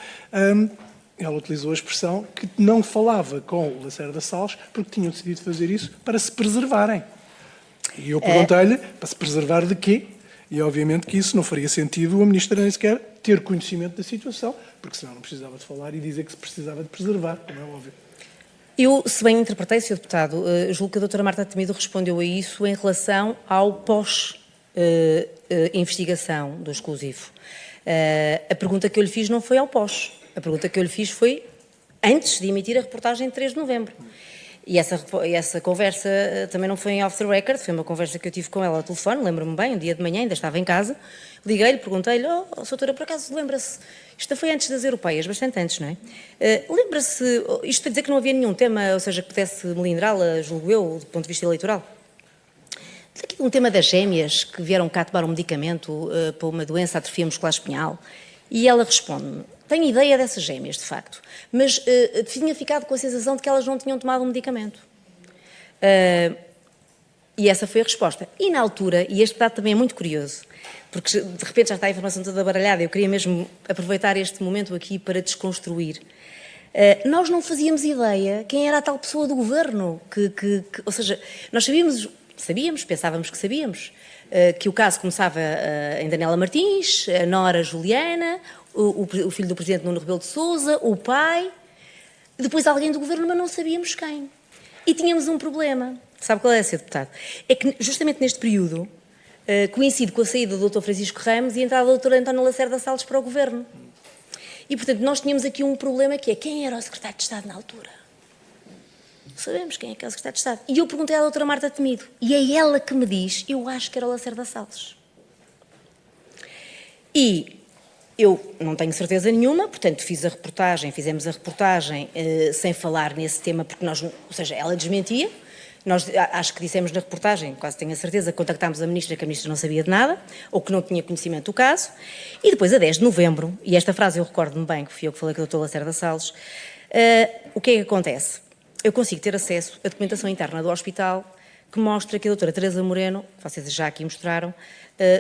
ela utilizou a expressão que não falava com o Lacerda Salles porque tinham decidido fazer isso para se preservarem. E eu perguntei-lhe, para se preservar de quê? E, obviamente, que isso não faria sentido a Ministra nem sequer ter conhecimento da situação, porque senão não precisava de falar e dizer que se precisava de preservar, como é óbvio. Eu, se bem interpretei, Sr. Deputado, julgo que a Dra. Marta Temido respondeu a isso em relação ao pós-investigação do exclusivo. A pergunta que eu lhe fiz não foi ao pós. A pergunta que eu lhe fiz foi antes de emitir a reportagem de 3 de novembro. E essa conversa também não foi em off the record, foi uma conversa que eu tive com ela ao telefone, lembro-me bem, um dia de manhã, ainda estava em casa, liguei-lhe, perguntei-lhe, doutora, por acaso lembra-se, isto foi antes das europeias, bastante antes, não é? Lembra-se, isto para dizer que não havia nenhum tema, ou seja, que pudesse melindrala, julgo eu, do ponto de vista eleitoral? Aqui um tema das gêmeas que vieram cá tomar um medicamento para uma doença, atrofia muscular espinhal, e ela responde-me, tenho ideia dessas gêmeas, de facto, mas tinha ficado com a sensação de que elas não tinham tomado um medicamento. E essa foi a resposta. E na altura, e este dado também é muito curioso, porque de repente já está a informação toda baralhada, eu queria mesmo aproveitar este momento aqui para desconstruir. Nós não fazíamos ideia quem era a tal pessoa do governo, ou seja, nós sabíamos, pensávamos que sabíamos, que o caso começava em Daniela Martins, a nora Juliana, o filho do Presidente Nuno Rebelo de Sousa, o pai, depois alguém do governo, mas não sabíamos quem. E tínhamos um problema. Sabe qual é, Sr. Deputado? É que justamente neste período coincide com a saída do Dr. Francisco Ramos e a entrada do Dr. António Lacerda Salles para o governo. E, portanto, nós tínhamos aqui um problema que é quem era o secretário de Estado na altura? Sabemos quem é que é o secretário de Estado. E eu perguntei à doutora Marta Temido. E é ela que me diz, eu acho que era o Lacerda Salles. E eu não tenho certeza nenhuma, portanto fizemos a reportagem sem falar nesse tema, porque nós, ou seja, ela desmentia. Nós, acho que dissemos na reportagem, quase tenho a certeza, que contactámos a Ministra, que a Ministra não sabia de nada, ou que não tinha conhecimento do caso, e depois a 10 de novembro, e esta frase eu recordo-me bem, que fui eu que falei com o Dr. Lacerda Salles, o que é que acontece? Eu consigo ter acesso à documentação interna do hospital que mostra que a doutora Teresa Moreno, que vocês já aqui mostraram,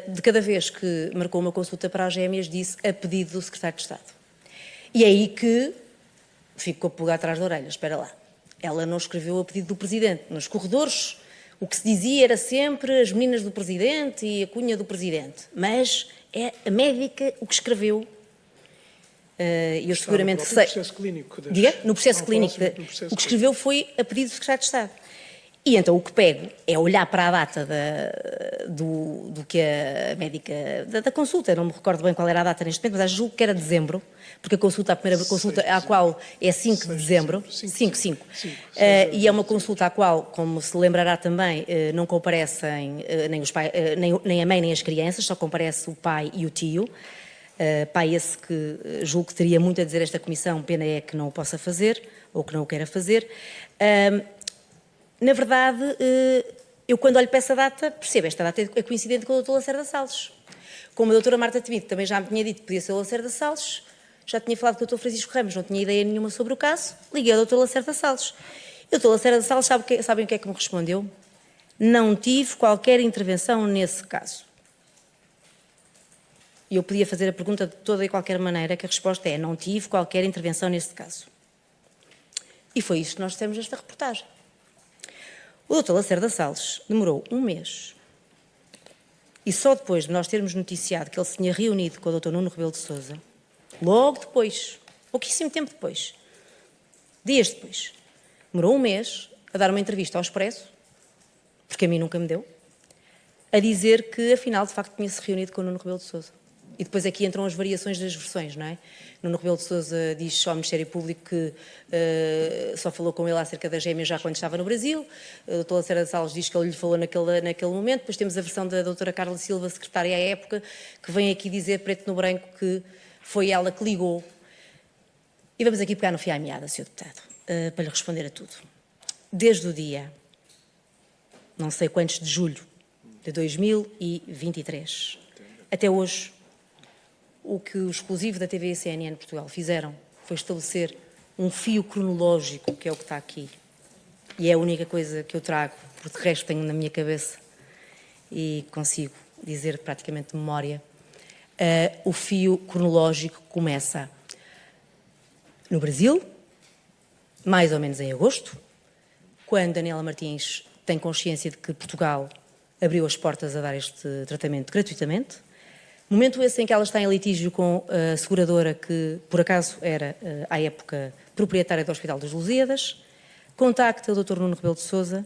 de cada vez que marcou uma consulta para as gêmeas, disse a pedido do Secretário de Estado. E é aí que fico com a pulga atrás da orelha, espera lá. Ela não escreveu a pedido do Presidente. Nos corredores, o que se dizia era sempre as meninas do Presidente e a cunha do Presidente. Mas é a médica o que escreveu. E eu seguramente sei. No processo clínico. Diga? No processo clínico. O que escreveu foi a pedido do Secretário de Estado. E então o que pego é olhar para a data do que a médica, da consulta, não me recordo bem qual era a data neste momento, mas julgo que era dezembro, porque a primeira consulta à qual é 5 de dezembro, 5. E é uma consulta à qual, como se lembrará também, não comparecem nem os pais, nem a mãe nem as crianças, só comparece o pai e o tio. Pai esse que julgo que teria muito a dizer esta comissão, pena é que não o possa fazer, ou que não o queira fazer. Na verdade, eu quando olho para essa data, percebo, esta data é coincidente com o Dr. Lacerda Salles. Como a doutora Marta Temido também já me tinha dito que podia ser o Lacerda Salles, já tinha falado com o Dr. Francisco Ramos, não tinha ideia nenhuma sobre o caso, liguei ao Dr. Lacerda Salles. E o Dr. Lacerda Salles, sabem o que é que me respondeu? Não tive qualquer intervenção nesse caso. E eu podia fazer a pergunta de toda e qualquer maneira, que a resposta é: não tive qualquer intervenção neste caso. E foi isto que nós dissemos nesta reportagem. O Dr. Lacerda Salles demorou um mês, e só depois de nós termos noticiado que ele se tinha reunido com o Dr. Nuno Rebelo de Sousa, logo depois, pouquíssimo tempo depois, dias depois, demorou um mês a dar uma entrevista ao Expresso, porque a mim nunca me deu, a dizer que afinal de facto tinha-se reunido com o Nuno Rebelo de Sousa. E depois aqui entram as variações das versões, não é? Nuno Rebelo de Sousa diz ao Ministério Público que só falou com ele acerca das gêmeas já quando estava no Brasil. A doutora Lacerda Salles diz que ele lhe falou naquele momento. Depois temos a versão da doutora Carla Silva, secretária à época, que vem aqui dizer preto no branco que foi ela que ligou. E vamos aqui pegar no fio à meada, Sr. Deputado, para lhe responder a tudo. Desde o dia, não sei quantos de julho de 2023, até hoje, o que o exclusivo da TV e CNN Portugal fizeram foi estabelecer um fio cronológico, que é o que está aqui. E é a única coisa que eu trago, porque de resto tenho na minha cabeça e consigo dizer praticamente de memória. O fio cronológico começa no Brasil, mais ou menos em agosto, quando Daniela Martins tem consciência de que Portugal abriu as portas a dar este tratamento gratuitamente. Momento esse em que ela está em litígio com a seguradora que, por acaso, era, à época, proprietária do Hospital das Lusíadas, contacta o Dr. Nuno Rebelo de Sousa,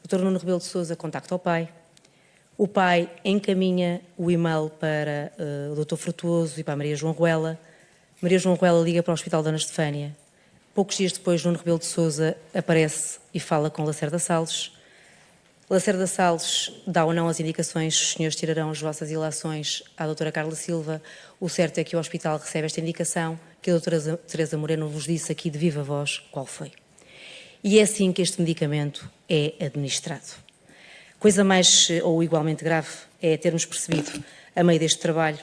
o Dr. Nuno Rebelo de Sousa contacta o pai encaminha o e-mail para o Dr. Frutuoso e para a Maria João Ruela liga para o Hospital Dona Estefânia. Poucos dias depois, Nuno Rebelo de Sousa aparece e fala com Lacerda Salles. Lacerda Salles dá ou não as indicações, os senhores tirarão as vossas ilações à doutora Carla Silva. O certo é que o hospital recebe esta indicação, que a doutora Teresa Moreno vos disse aqui de viva voz qual foi. E é assim que este medicamento é administrado. Coisa mais ou igualmente grave é termos percebido, a meio deste trabalho,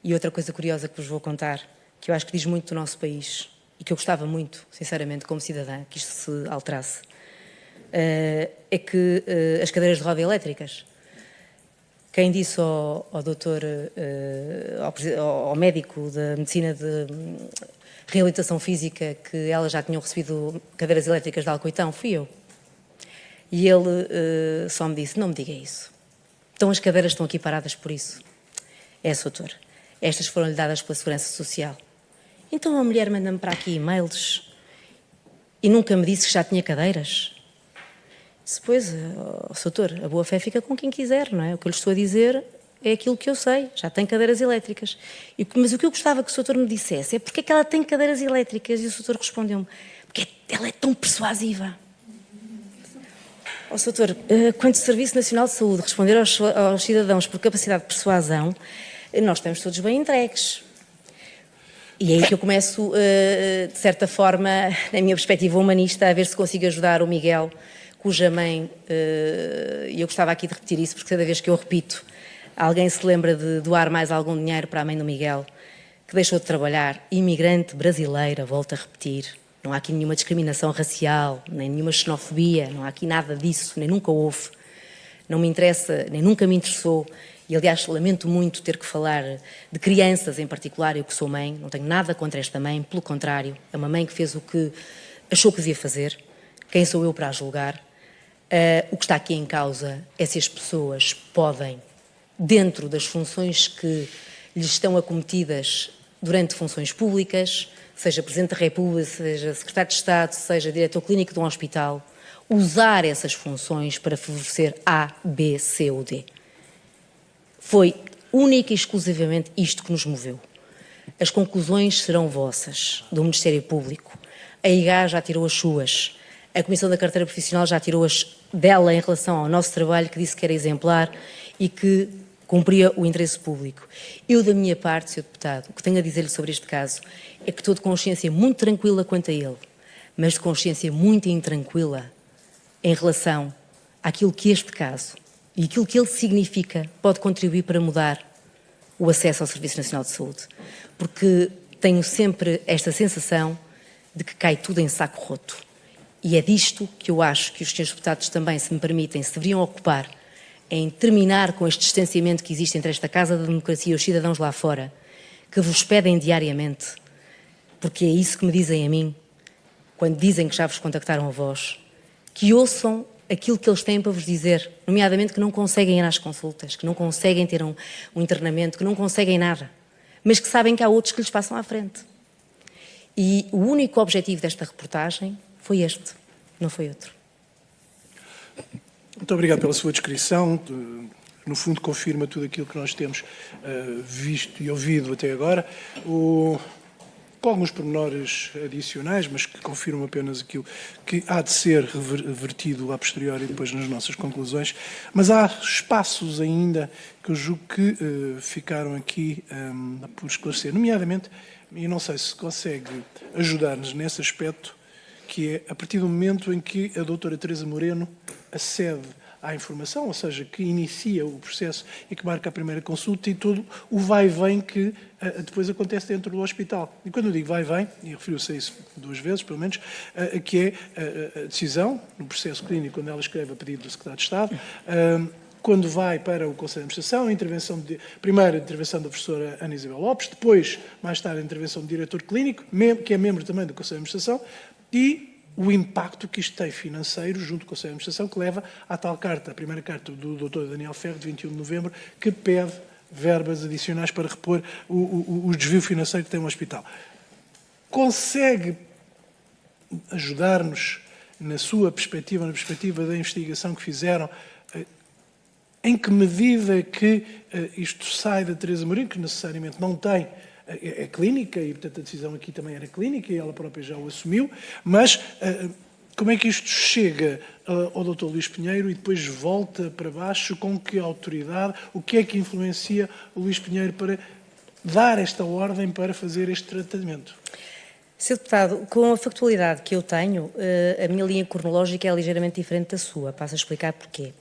e outra coisa curiosa que vos vou contar, que eu acho que diz muito do nosso país, e que eu gostava muito, sinceramente, como cidadã, que isto se alterasse, é que as cadeiras de roda elétricas, quem disse ao doutor, ao médico da medicina de reabilitação física que elas já tinham recebido cadeiras elétricas de Alcoitão, fui eu. E ele só me disse: não me diga isso. Então as cadeiras estão aqui paradas por isso. É, doutor. Estas foram-lhe dadas pela Segurança Social. Então a mulher manda-me para aqui e-mails e nunca me disse que já tinha cadeiras. Pois, doutor, a boa fé fica com quem quiser, não é? O que eu lhe estou a dizer é aquilo que eu sei, já tem cadeiras elétricas. Mas o que eu gostava que o doutor me dissesse é porque é que ela tem cadeiras elétricas. E o doutor respondeu-me: porque ela é tão persuasiva. Doutor, quanto o Serviço Nacional de Saúde responder aos cidadãos por capacidade de persuasão, nós estamos todos bem entregues. E é aí que eu começo, de certa forma, na minha perspectiva humanista, a ver se consigo ajudar o Miguel, cuja mãe, e eu gostava aqui de repetir isso, porque cada vez que eu repito, alguém se lembra de doar mais algum dinheiro para a mãe do Miguel, que deixou de trabalhar, imigrante brasileira, volto a repetir, não há aqui nenhuma discriminação racial, nem nenhuma xenofobia, não há aqui nada disso, nem nunca houve, não me interessa, nem nunca me interessou, e aliás lamento muito ter que falar de crianças em particular, eu que sou mãe, não tenho nada contra esta mãe, pelo contrário, é uma mãe que fez o que achou que devia fazer, quem sou eu para a julgar? O que está aqui em causa é se as pessoas podem, dentro das funções que lhes estão acometidas durante funções públicas, seja Presidente da República, seja Secretário de Estado, seja Diretor Clínico de um hospital, usar essas funções para favorecer A, B, C ou D. Foi única e exclusivamente isto que nos moveu. As conclusões serão vossas, do Ministério Público. A IGA já tirou as suas. A Comissão da Carteira Profissional já tirou as dela em relação ao nosso trabalho, que disse que era exemplar e que cumpria o interesse público. Eu, da minha parte, Sr. Deputado, o que tenho a dizer-lhe sobre este caso é que estou de consciência muito tranquila quanto a ele, mas de consciência muito intranquila em relação àquilo que este caso e aquilo que ele significa pode contribuir para mudar o acesso ao Serviço Nacional de Saúde. Porque tenho sempre esta sensação de que cai tudo em saco roto. E é disto que eu acho que os senhores deputados também, se me permitem, se deveriam ocupar em terminar com este distanciamento que existe entre esta Casa da Democracia e os cidadãos lá fora, que vos pedem diariamente, porque é isso que me dizem a mim, quando dizem que já vos contactaram a vós, que ouçam aquilo que eles têm para vos dizer, nomeadamente que não conseguem ir às consultas, que não conseguem ter um internamento, que não conseguem nada, mas que sabem que há outros que lhes passam à frente. E o único objetivo desta reportagem foi este, não foi outro. Muito obrigado pela sua descrição. No fundo, confirma tudo aquilo que nós temos visto e ouvido até agora. Com alguns pormenores adicionais, mas que confirmam apenas aquilo que há de ser revertido a posteriori depois nas nossas conclusões. Mas há espaços ainda que eu julgo que ficaram aqui por esclarecer, nomeadamente, e não sei se consegue ajudar-nos nesse aspecto, que é a partir do momento em que a doutora Teresa Moreno acede à informação, ou seja, que inicia o processo e que marca a primeira consulta e todo o vai e vem que depois acontece dentro do hospital. E quando eu digo vai e vem, e referiu-se a isso 2 vezes, pelo menos, que é a decisão, no processo clínico, quando ela escreve a pedido do Secretário de Estado, quando vai para o Conselho de Administração, primeiro a intervenção da professora Ana Isabel Lopes, depois, mais tarde, a intervenção do diretor clínico, que é membro também do Conselho de Administração, e o impacto que isto tem financeiro junto com o Conselho de Administração, que leva à tal carta, a primeira carta do Dr. Daniel Ferro, de 21 de novembro, que pede verbas adicionais para repor o desvio financeiro que tem o hospital. Consegue ajudar-nos, na sua perspectiva, na perspectiva da investigação que fizeram, em que medida que isto sai da Teresa Moreno, que necessariamente não tem é clínica, e portanto a decisão aqui também era clínica, e ela própria já o assumiu, mas como é que isto chega ao Dr. Luís Pinheiro e depois volta para baixo, com que autoridade, o que é que influencia o Luís Pinheiro para dar esta ordem para fazer este tratamento? Sr. Deputado, com a factualidade que eu tenho, a minha linha cronológica é ligeiramente diferente da sua. Passo a explicar porquê.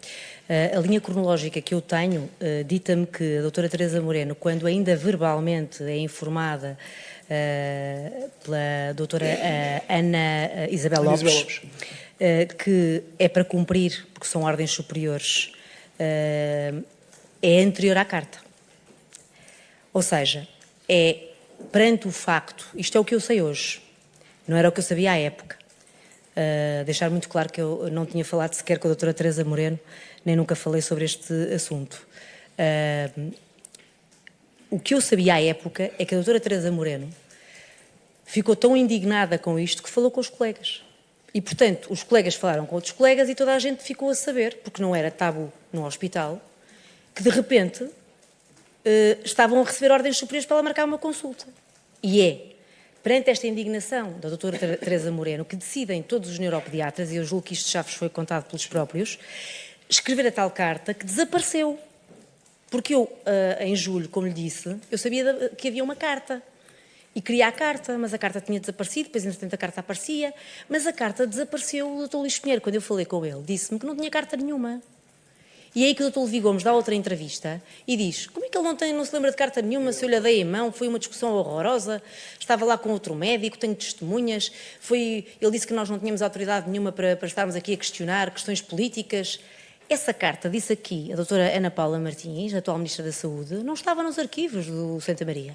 A linha cronológica que eu tenho dita-me que a doutora Teresa Moreno, quando ainda verbalmente é informada pela doutora Ana Isabel Lopes, que é para cumprir, porque são ordens superiores, é anterior à carta. Ou seja, é perante o facto, isto é o que eu sei hoje, não era o que eu sabia à época. Deixar muito claro que eu não tinha falado sequer com a doutora Teresa Moreno, nem nunca falei sobre este assunto. O que eu sabia à época é que a doutora Teresa Moreno ficou tão indignada com isto que falou com os colegas. E, portanto, os colegas falaram com outros colegas e toda a gente ficou a saber, porque não era tabu no hospital, que de repente estavam a receber ordens superiores para ela marcar uma consulta. E é perante esta indignação da doutora Teresa Moreno, que decidem todos os neuropediatras, e eu julgo que isto já vos foi contado pelos próprios, escrever a tal carta que desapareceu. Porque eu, em julho, como lhe disse, eu sabia que havia uma carta. E queria a carta, mas a carta tinha desaparecido, depois, entretanto, a carta aparecia, mas a carta desapareceu. O Dr. Luís Pinheiro, quando eu falei com ele, disse-me que não tinha carta nenhuma. E é aí que o Dr. Levi Gomes dá outra entrevista e diz: como é que ele não se lembra de carta nenhuma, se eu lhe dei em mão, foi uma discussão horrorosa, estava lá com outro médico, tenho testemunhas, ele disse que nós não tínhamos autoridade nenhuma para estarmos aqui a questionar questões políticas. Essa carta, disse aqui a doutora Ana Paula Martins, atual Ministra da Saúde, não estava nos arquivos do Santa Maria.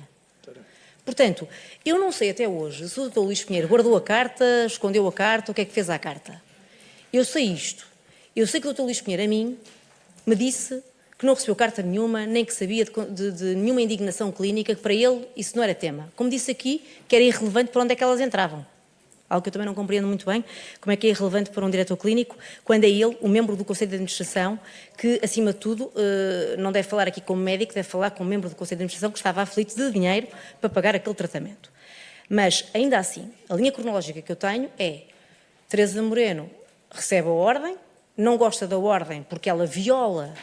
Portanto, eu não sei até hoje se o Dr. Luís Pinheiro guardou a carta, escondeu a carta, o que é que fez à carta. Eu sei isto. Eu sei que o Dr. Luís Pinheiro, a mim, me disse que não recebeu carta nenhuma, nem que sabia de nenhuma indignação clínica, que para ele isso não era tema. Como disse aqui, que era irrelevante para onde é que elas entravam. Algo que eu também não compreendo muito bem, como é que é irrelevante para um diretor clínico, quando é ele, o membro do Conselho de Administração, que, acima de tudo, não deve falar aqui como médico, deve falar como membro do Conselho de Administração, que estava aflito de dinheiro para pagar aquele tratamento. Mas, ainda assim, a linha cronológica que eu tenho é: Teresa Moreno recebe a ordem, não gosta da ordem porque ela viola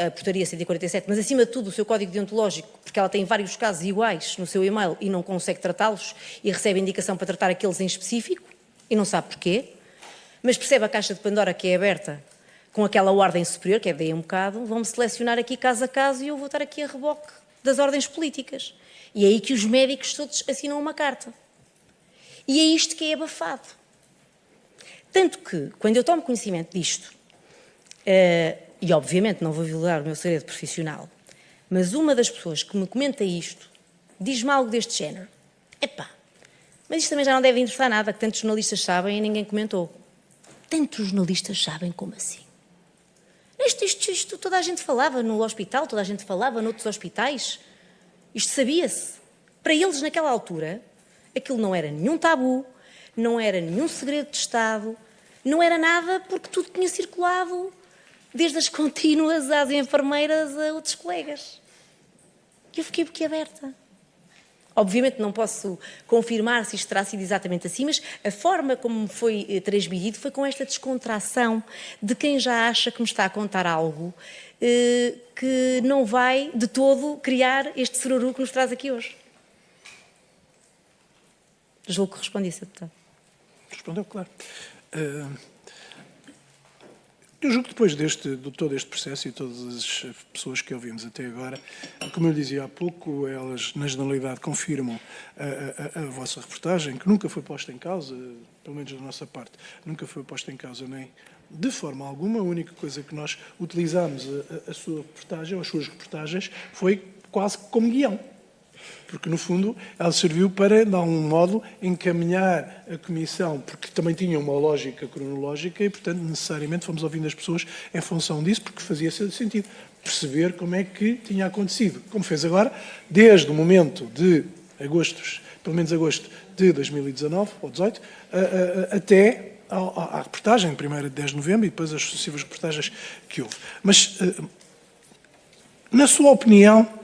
a portaria 147, mas acima de tudo o seu código deontológico, porque ela tem vários casos iguais no seu e-mail e não consegue tratá-los e recebe indicação para tratar aqueles em específico e não sabe porquê, mas percebe a caixa de Pandora que é aberta com aquela ordem superior, que é daí um bocado, vão-me selecionar aqui caso a caso e eu vou estar aqui a reboque das ordens políticas. E é aí que os médicos todos assinam uma carta. E é isto que é abafado. Tanto que, quando eu tomo conhecimento disto, e obviamente não vou divulgar o meu segredo profissional, mas uma das pessoas que me comenta isto diz-me algo deste género. Epá, mas isto também já não deve interessar nada, que tantos jornalistas sabem e ninguém comentou. Tantos jornalistas sabem como assim? Isto toda a gente falava no hospital, toda a gente falava noutros hospitais. Isto sabia-se. Para eles, naquela altura, aquilo não era nenhum tabu, não era nenhum segredo de Estado, não era nada porque tudo tinha circulado, desde as contínuas às enfermeiras a outros colegas. E eu fiquei boquiaberta. Obviamente não posso confirmar se isto terá sido exatamente assim, mas a forma como me foi transmitido foi com esta descontração de quem já acha que me está a contar algo que não vai de todo criar este sururu que nos traz aqui hoje. Julgo que respondi, Sr. Deputado. Respondeu, claro. Eu julgo que depois de todo este processo e todas as pessoas que ouvimos até agora, como eu dizia há pouco, elas na generalidade confirmam a vossa reportagem, que nunca foi posta em causa, pelo menos da nossa parte, nunca foi posta em causa nem de forma alguma. A única coisa que nós utilizámos a sua reportagem, ou as suas reportagens, foi quase como guião. Porque, no fundo, ela serviu para, de algum modo, encaminhar a Comissão, porque também tinha uma lógica cronológica e, portanto, necessariamente fomos ouvindo as pessoas em função disso, porque fazia sentido perceber como é que tinha acontecido. Como fez agora, desde o momento de agosto, pelo menos agosto de 2019, ou 18, até à reportagem, primeiro de 10 de novembro e depois as sucessivas reportagens que houve. Mas, na sua opinião,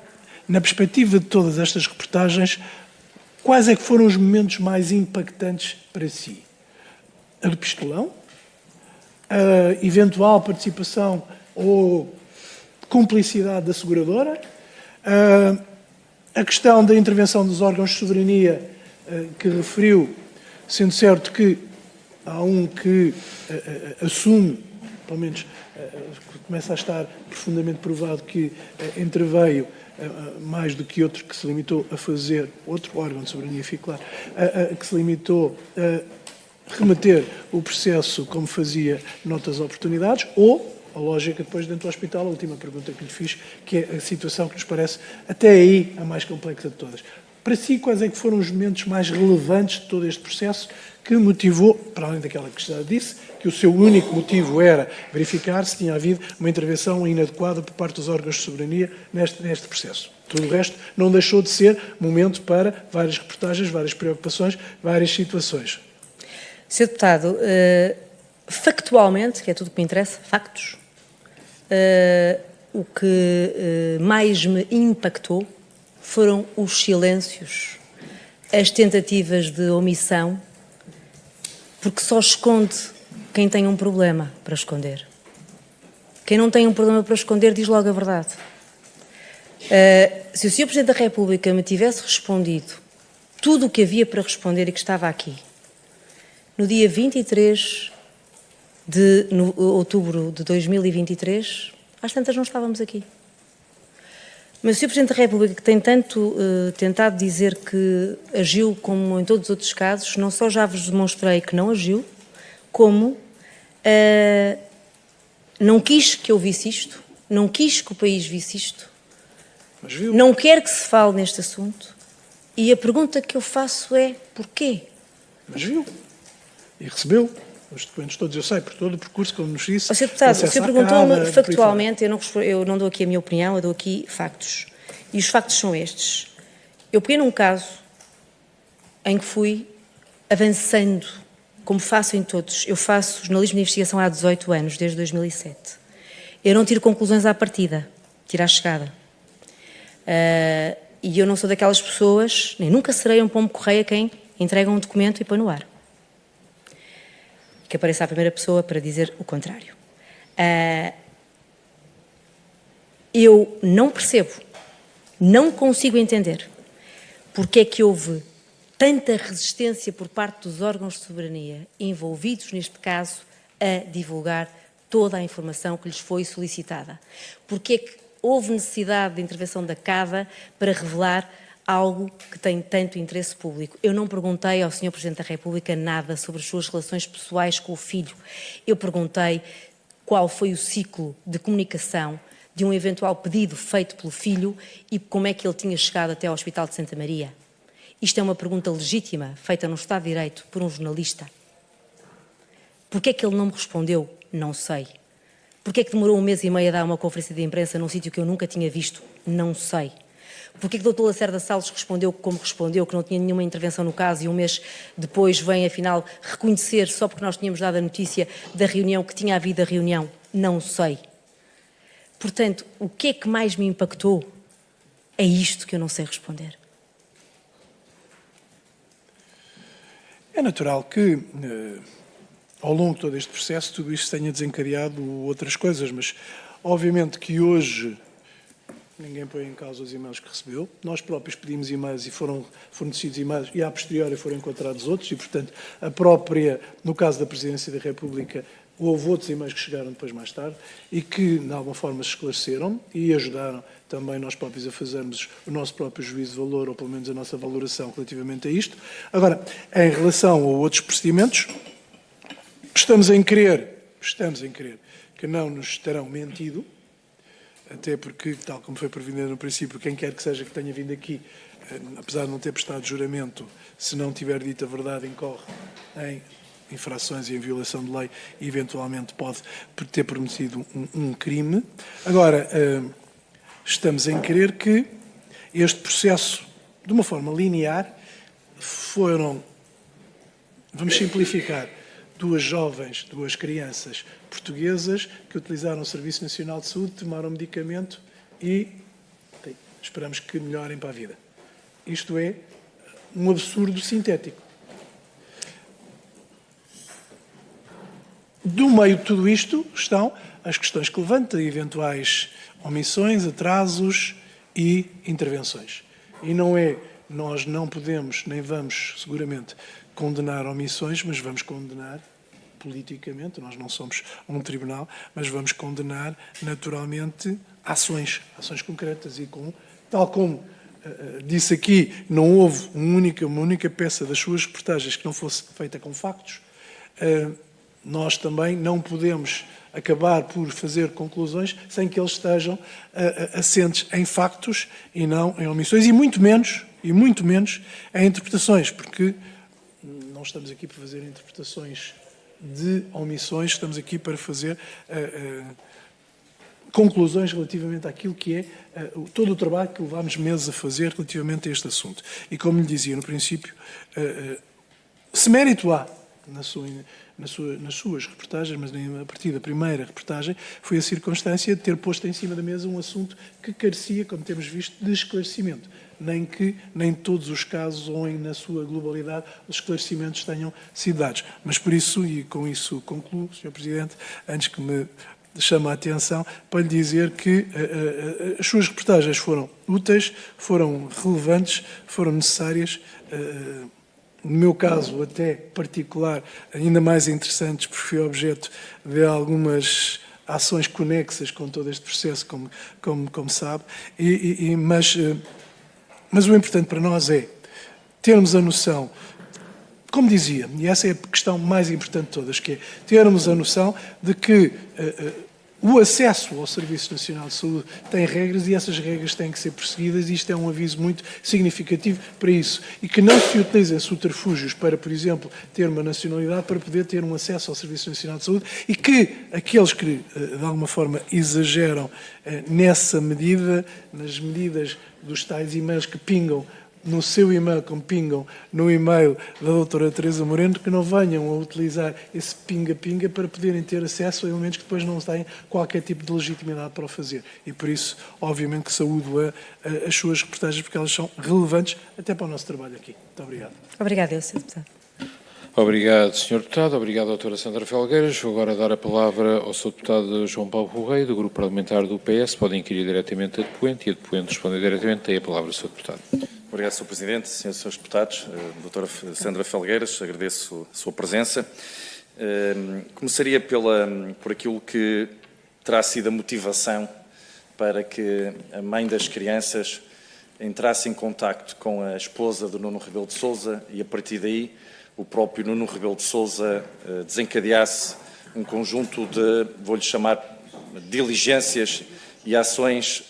na perspectiva de todas estas reportagens, quais é que foram os momentos mais impactantes para si? A do pistolão? A eventual participação ou cumplicidade da seguradora? A questão da intervenção dos órgãos de soberania que referiu, sendo certo que há um que assume, pelo menos começa a estar profundamente provado que interveio mais do que outro que se limitou a fazer, outro órgão de soberania, fique claro, que se limitou a remeter o processo como fazia noutras oportunidades, ou a lógica depois dentro do hospital, a última pergunta que lhe fiz, que é a situação que nos parece até aí a mais complexa de todas. Para si, quais é que foram os momentos mais relevantes de todo este processo que motivou, para além daquela que já disse, que o seu único motivo era verificar se tinha havido uma intervenção inadequada por parte dos órgãos de soberania neste processo? Tudo o resto não deixou de ser momento para várias reportagens, várias preocupações, várias situações. Sr. Deputado, factualmente, que é tudo o que me interessa, factos, o que mais me impactou foram os silêncios, as tentativas de omissão, porque só esconde quem tem um problema para esconder. Quem não tem um problema para esconder diz logo a verdade. Se o Sr. Presidente da República me tivesse respondido tudo o que havia para responder e que estava aqui, no dia 23 de outubro de 2023, às tantas não estávamos aqui. Mas o Sr. Presidente da República, que tem tanto tentado dizer que agiu como em todos os outros casos, não só já vos demonstrei que não agiu, como não quis que eu visse isto, não quis que o país visse isto, Mas viu? não quer que se fale neste assunto, e a pergunta que eu faço é porquê? Mas viu? E recebeu os documentos todos, eu sei, por todo o percurso, como nos disse. Sr. Deputado, o senhor perguntou-me Câmara, factualmente, eu não dou aqui a minha opinião, eu dou aqui factos. E os factos são estes. Eu peguei num caso em que fui avançando, como faço em todos. Eu faço jornalismo de investigação há 18 anos, desde 2007. Eu não tiro conclusões à partida, tiro à chegada. E eu não sou daquelas pessoas, nem nunca serei um pombo-correio a quem entrega um documento e põe no ar. Que apareça a primeira pessoa para dizer o contrário. Eu não percebo, não consigo entender porque é que houve tanta resistência por parte dos órgãos de soberania envolvidos neste caso a divulgar toda a informação que lhes foi solicitada. Porque é que houve necessidade de intervenção da CADA para revelar algo que tem tanto interesse público. Eu não perguntei ao Sr. Presidente da República nada sobre as suas relações pessoais com o filho. Eu perguntei qual foi o ciclo de comunicação de um eventual pedido feito pelo filho e como é que ele tinha chegado até ao Hospital de Santa Maria. Isto é uma pergunta legítima, feita no Estado de Direito por um jornalista. Porquê é que ele não me respondeu? Não sei. Porquê é que demorou 1 mês e meio a dar uma conferência de imprensa num sítio que eu nunca tinha visto? Não sei. Porquê é que o Dr. Lacerda Salles respondeu como respondeu, que não tinha nenhuma intervenção no caso e 1 mês depois vem, afinal, reconhecer, só porque nós tínhamos dado a notícia da reunião, que tinha havido a reunião? Não sei. Portanto, o que é que mais me impactou? É isto que eu não sei responder. É natural que, ao longo de todo este processo, tudo isto tenha desencadeado outras coisas, mas obviamente que hoje ninguém põe em causa os e-mails que recebeu. Nós próprios pedimos e-mails e foram fornecidos e-mails e, a posteriori, foram encontrados outros e, portanto, a própria, no caso da Presidência da República, houve outros e-mails que chegaram depois mais tarde e que, de alguma forma, se esclareceram e ajudaram também nós próprios a fazermos o nosso próprio juízo de valor, ou pelo menos a nossa valoração relativamente a isto. Agora, em relação a outros procedimentos, estamos em crer que não nos terão mentido, até porque, tal como foi previsto no princípio, quem quer que seja que tenha vindo aqui, apesar de não ter prestado juramento, se não tiver dito a verdade, incorre em infrações e em violação de lei e, eventualmente, pode ter prometido um crime. Agora, estamos em crer que este processo, de uma forma linear, foram, vamos simplificar, duas crianças portuguesas que utilizaram o Serviço Nacional de Saúde, tomaram medicamento e esperamos que melhorem para a vida. Isto é um absurdo sintético. Do meio de tudo isto estão as questões que levanta, eventuais omissões, atrasos e intervenções. E nós não podemos, nem vamos, seguramente, condenar omissões, mas vamos condenar politicamente, nós não somos um tribunal, mas vamos condenar naturalmente ações concretas e tal como disse aqui, não houve uma única peça das suas reportagens que não fosse feita com factos, nós também não podemos acabar por fazer conclusões sem que eles estejam assentes em factos e não em omissões, e muito menos em interpretações, porque não estamos aqui para fazer interpretações de omissões, estamos aqui para fazer conclusões relativamente àquilo que é todo o trabalho que levámos meses a fazer relativamente a este assunto. E como lhe dizia no princípio, se mérito há nas suas reportagens, mas a partir da primeira reportagem, foi a circunstância de ter posto em cima da mesa um assunto que carecia, como temos visto, de esclarecimento. Nem todos os casos, ou na sua globalidade, os esclarecimentos tenham sido dados. Mas por isso, e com isso concluo, Sr. Presidente, antes que me chame a atenção, para lhe dizer que as suas reportagens foram úteis, foram relevantes, foram necessárias, no meu caso, até particular, ainda mais interessantes, porque fui objeto de algumas ações conexas com todo este processo, como sabe, mas o importante para nós é termos a noção, como dizia, e essa é a questão mais importante de todas, que é termos a noção de que o acesso ao Serviço Nacional de Saúde tem regras e essas regras têm que ser perseguidas, e isto é um aviso muito significativo para isso. E que não se utilizem subterfúgios para, por exemplo, ter uma nacionalidade para poder ter um acesso ao Serviço Nacional de Saúde, e que aqueles que, de alguma forma, exageram nessa medida, nas medidas dos tais e-mails que pingam no seu e-mail, como pingam no e-mail da doutora Teresa Moreno, que não venham a utilizar esse pinga-pinga para poderem ter acesso a elementos que depois não têm qualquer tipo de legitimidade para o fazer. E por isso, obviamente, que saúdo as suas reportagens, porque elas são relevantes até para o nosso trabalho aqui. Muito obrigado. Obrigada, Sr. Deputado. Obrigado, Sr. Deputado. Obrigado, doutora Sandra Felgueiras. Vou agora dar a palavra ao Sr. Deputado João Paulo Correia, do Grupo Parlamentar do PS. Pode inquirir diretamente a depoente e a depoente responder diretamente. Tem a palavra, Sr. Deputado. Obrigado, Sr. Presidente, Srs. Deputados, doutora Sandra Felgueiras, agradeço a sua presença. Começaria por aquilo que terá sido a motivação para que a mãe das crianças entrasse em contacto com a esposa do Nuno Rebelo de Sousa e, a partir daí, o próprio Nuno Rebelo de Sousa desencadeasse um conjunto de, vou-lhe chamar, diligências e ações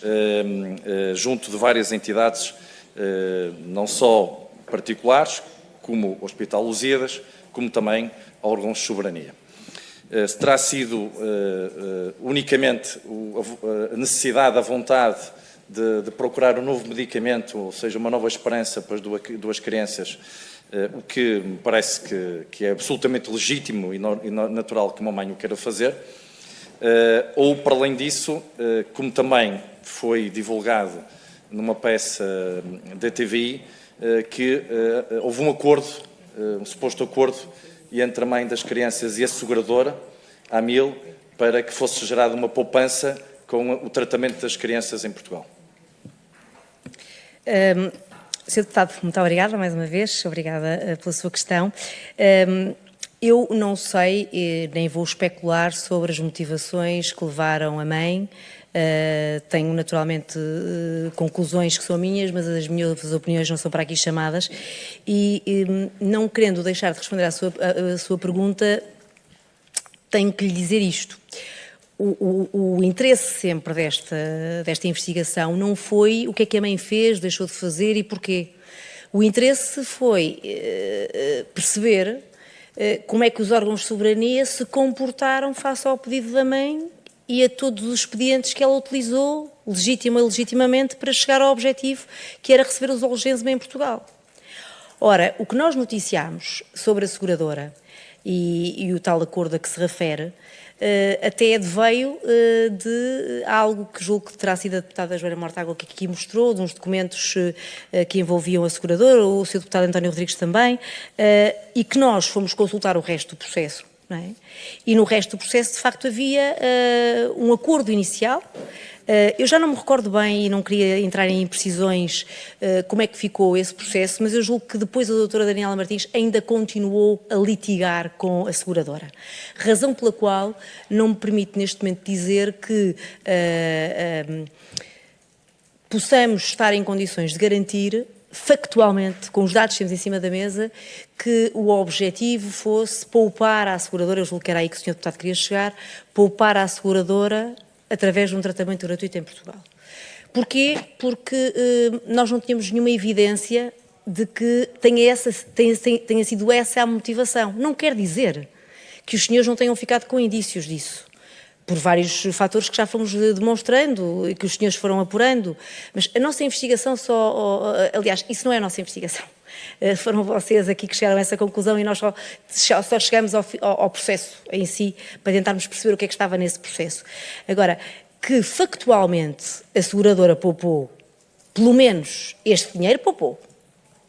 junto de várias entidades, não só particulares, como o Hospital Lusíadas, como também órgãos de soberania. Terá sido unicamente a necessidade, a vontade de procurar um novo medicamento, ou seja, uma nova esperança para as duas crianças, o que me parece que é absolutamente legítimo e natural que uma mãe o queira fazer, ou, para além disso, como também foi divulgado numa peça da TVI, que houve um acordo, um suposto acordo, entre a mãe das crianças e a seguradora, a AMIL, para que fosse gerada uma poupança com o tratamento das crianças em Portugal. Sr. Deputado, muito obrigada mais uma vez, obrigada pela sua questão. Eu não sei, nem vou especular sobre as motivações que levaram a mãe. Tenho naturalmente conclusões que são minhas, mas as minhas opiniões não são para aqui chamadas. E não querendo deixar de responder à sua pergunta, tenho que lhe dizer isto. O interesse sempre desta investigação não foi o que é que a mãe fez, deixou de fazer e porquê. O interesse foi perceber como é que os órgãos de soberania se comportaram face ao pedido da mãe e a todos os expedientes que ela utilizou, legítima e legitimamente, para chegar ao objetivo que era receber os Zolgensma em Portugal. Ora, o que nós noticiámos sobre a seguradora e o tal acordo a que se refere, até veio de algo que julgo que terá sido a deputada Joana Mortágua que aqui mostrou, de uns documentos que envolviam a seguradora, o Sr. Deputado António Rodrigues também, e que nós fomos consultar o resto do processo. Não é? E no resto do processo, de facto, havia um acordo inicial. Eu já não me recordo bem e não queria entrar em imprecisões como é que ficou esse processo, mas eu julgo que depois a doutora Daniela Martins ainda continuou a litigar com a seguradora. Razão pela qual não me permite neste momento dizer que possamos estar em condições de garantir factualmente, com os dados que temos em cima da mesa, que o objetivo fosse poupar à seguradora, eu julgo que era aí que o Sr. Deputado queria chegar, poupar à seguradora através de um tratamento gratuito em Portugal. Porquê? Porque nós não tínhamos nenhuma evidência de que tenha sido essa a motivação. Não quer dizer que os senhores não tenham ficado com indícios disso, por vários fatores que já fomos demonstrando e que os senhores foram apurando. Mas a nossa investigação aliás, isso não é a nossa investigação. Foram vocês aqui que chegaram a essa conclusão e nós só chegamos ao processo em si para tentarmos perceber o que é que estava nesse processo. Agora, que factualmente a seguradora poupou, pelo menos este dinheiro poupou.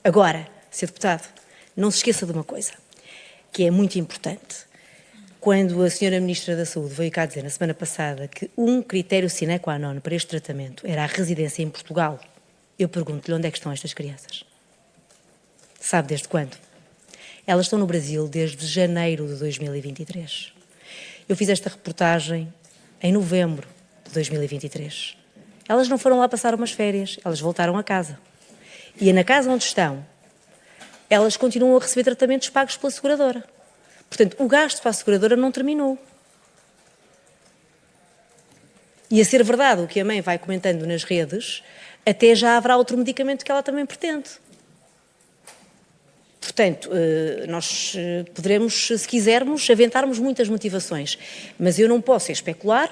Agora, Sr. Deputado, não se esqueça de uma coisa, que é muito importante. Quando a Sra. Ministra da Saúde veio cá dizer na semana passada que um critério sine qua non para este tratamento era a residência em Portugal, eu pergunto-lhe onde é que estão estas crianças? Sabe desde quando? Elas estão no Brasil desde janeiro de 2023. Eu fiz esta reportagem em novembro de 2023. Elas não foram lá passar umas férias, elas voltaram a casa. E na casa onde estão, elas continuam a receber tratamentos pagos pela seguradora. Portanto, o gasto para a seguradora não terminou. E a ser verdade o que a mãe vai comentando nas redes, até já haverá outro medicamento que ela também pretende. Portanto, nós poderemos, se quisermos, aventarmos muitas motivações, mas eu não posso especular,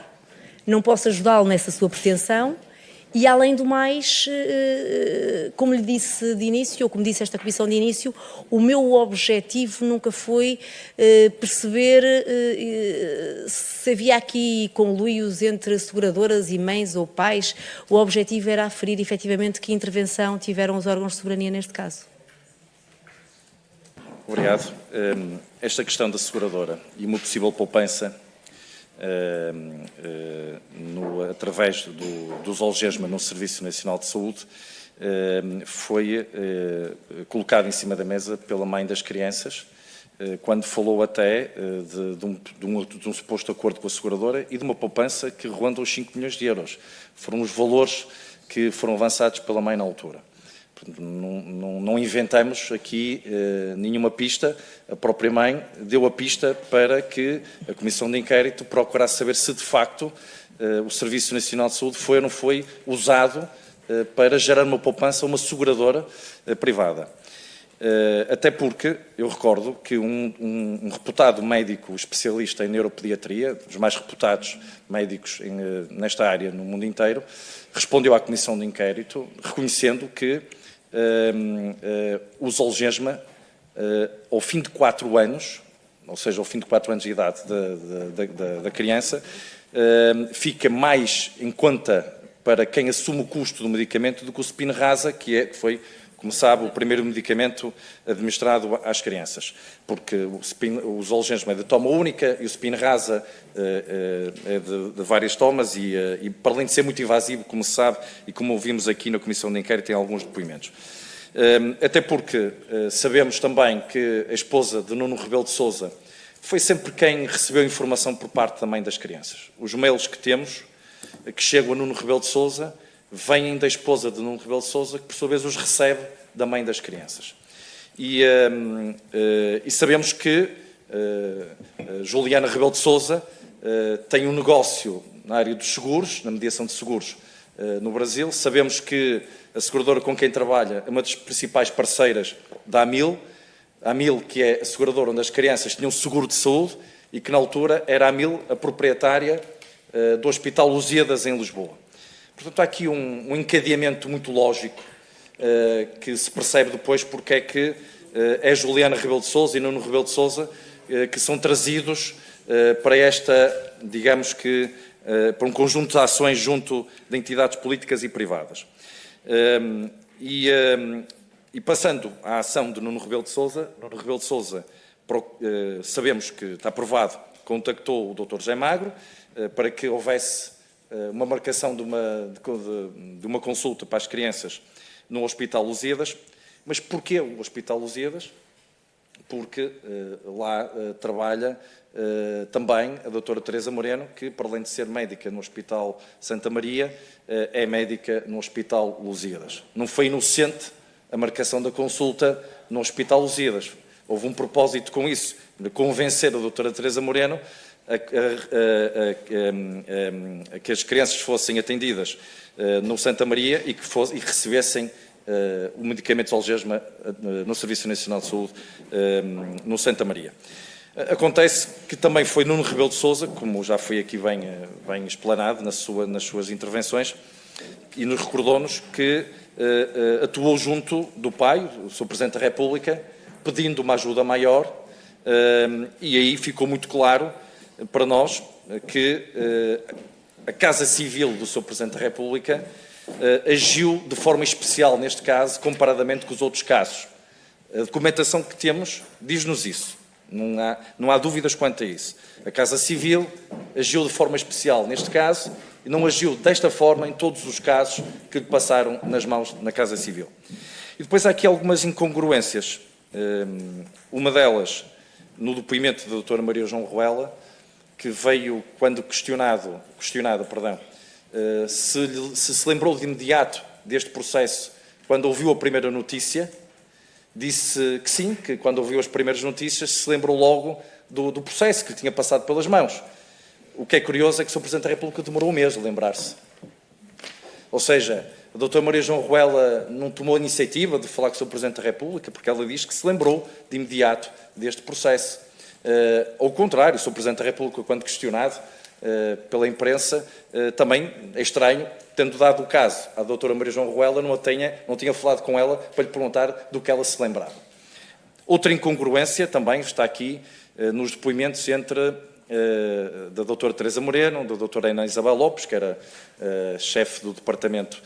não posso ajudá-lo nessa sua pretensão e, além do mais, como lhe disse de início, ou como disse esta comissão de início, o meu objetivo nunca foi perceber se havia aqui conluios entre seguradoras e mães ou pais. O objetivo era aferir efetivamente que intervenção tiveram os órgãos de soberania neste caso. Obrigado. Esta questão da seguradora e uma possível poupança através do Zolgensma no Serviço Nacional de Saúde foi colocado em cima da mesa pela mãe das crianças, quando falou até de um suposto acordo com a seguradora e de uma poupança que ronda os 5 milhões de euros. Foram os valores que foram avançados pela mãe na altura. Não inventamos aqui nenhuma pista. A própria mãe deu a pista para que a Comissão de Inquérito procurasse saber se, de facto, o Serviço Nacional de Saúde foi ou não foi usado para gerar uma poupança a uma seguradora privada. Até porque, eu recordo que um reputado médico especialista em neuropediatria, dos mais reputados médicos nesta área no mundo inteiro, respondeu à Comissão de Inquérito reconhecendo que o Zolgensma, ao fim de 4 anos, ou seja, ao fim de 4 anos de idade da criança, fica mais em conta para quem assume o custo do medicamento do que o Spinraza, que foi, como sabe, o primeiro medicamento administrado às crianças. Porque o Zolgensma é de toma única e o Spinraza é de várias tomas e, para além de ser muito invasivo, como se sabe, e como ouvimos aqui na Comissão de Inquérito, tem alguns depoimentos. Até porque sabemos também que a esposa de Nuno Rebelo de Sousa foi sempre quem recebeu informação por parte da mãe das crianças. Os mails que temos, que chegam a Nuno Rebelo de Sousa, vêm da esposa de Nuno Rebelo de Sousa, que por sua vez os recebe da mãe das crianças. E sabemos que Juliana Rebelo de Sousa tem um negócio na área dos seguros, na mediação de seguros no Brasil. Sabemos que a seguradora com quem trabalha é uma das principais parceiras da Amil. A Amil, que é a seguradora onde as crianças tinham seguro de saúde e que na altura era a Amil a proprietária do Hospital Lusíadas em Lisboa. Portanto, há aqui um encadeamento muito lógico que se percebe depois porque é que é Juliana Rebelo de Sousa e Nuno Rebelo de Sousa que são trazidos para esta, digamos que, para um conjunto de ações junto de entidades políticas e privadas. E passando à ação de Nuno Rebelo de Sousa, Nuno Rebelo de Sousa, sabemos que está provado, contactou o Dr. José Magro para que houvesse uma marcação de uma consulta para as crianças no Hospital Lusíadas. Mas porquê o Hospital Lusíadas? Porque lá trabalha também a doutora Teresa Moreno, que, para além de ser médica no Hospital Santa Maria, é médica no Hospital Lusíadas. Não foi inocente a marcação da consulta no Hospital Lusíadas. Houve um propósito com isso, de convencer a doutora Teresa Moreno a que as crianças fossem atendidas no Santa Maria e que recebessem o medicamento Zolgensma no Serviço Nacional de Saúde no Santa Maria. Acontece que também foi Nuno Rebelo de Sousa, como já foi aqui bem explanado nas suas intervenções, e nos recordou-nos que atuou junto do pai, o Sr. Presidente da República, pedindo uma ajuda maior, e aí ficou muito claro para nós que a Casa Civil do Sr. Presidente da República agiu de forma especial neste caso, comparadamente com os outros casos. A documentação que temos diz-nos isso. Não há dúvidas quanto a isso. A Casa Civil agiu de forma especial neste caso e não agiu desta forma em todos os casos que lhe passaram nas mãos na Casa Civil. E depois há aqui algumas incongruências. Uma delas, no depoimento da doutora Maria João Ruela, que veio, quando questionada, se lembrou de imediato deste processo quando ouviu a primeira notícia, disse que sim, que quando ouviu as primeiras notícias se lembrou logo do processo que lhe tinha passado pelas mãos. O que é curioso é que o Sr. Presidente da República demorou um mês a lembrar-se. Ou seja, a doutora Maria João Ruela não tomou a iniciativa de falar com o Sr. Presidente da República porque ela diz que se lembrou de imediato deste processo. Ao contrário, o Sr. Presidente da República, quando questionado pela imprensa, também é estranho, tendo dado o caso à doutora Maria João Ruela, não tinha falado com ela para lhe perguntar do que ela se lembrava. Outra incongruência também está aqui nos depoimentos entre da doutora Teresa Moreno, da doutora Ana Isabel Lopes, que era chefe do Departamento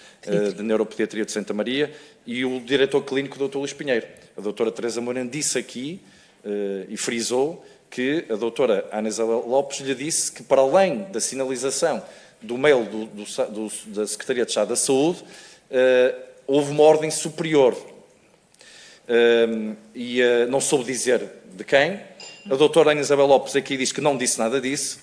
de Neuropediatria de Santa Maria, e o diretor clínico, o Dr. Luís Pinheiro. A doutora Teresa Moreno disse aqui e frisou que a doutora Ana Isabel Lopes lhe disse que, para além da sinalização do mail da Secretaria de Estado da Saúde, houve uma ordem superior. Não soube dizer de quem. A doutora Ana Isabel Lopes aqui diz que não disse nada disso.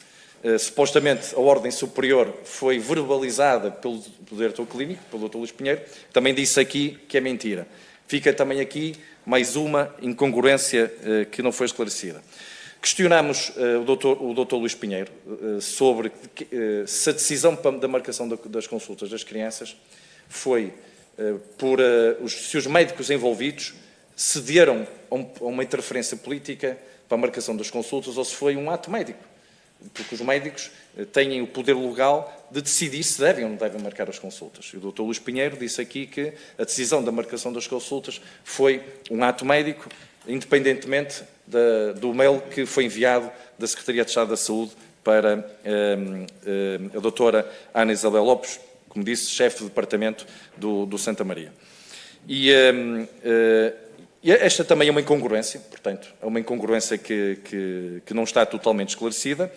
supostamente a ordem superior foi verbalizada pelo diretor clínico, pelo Dr. Luís Pinheiro, também disse aqui que é mentira. Fica também aqui mais uma incongruência que não foi esclarecida. Questionamos o Dr. Luís Pinheiro sobre se a decisão da marcação das consultas das crianças foi se os médicos envolvidos cederam a uma interferência política para a marcação das consultas ou se foi um ato médico. Porque os médicos têm o poder legal de decidir se devem ou não devem marcar as consultas. E o Dr. Luís Pinheiro disse aqui que a decisão da marcação das consultas foi um ato médico, independentemente do mail que foi enviado da Secretaria de Estado da Saúde para a doutora Ana Isabel Lopes, como disse, chefe de departamento do Santa Maria. E esta também é uma incongruência, portanto, é uma incongruência que não está totalmente esclarecida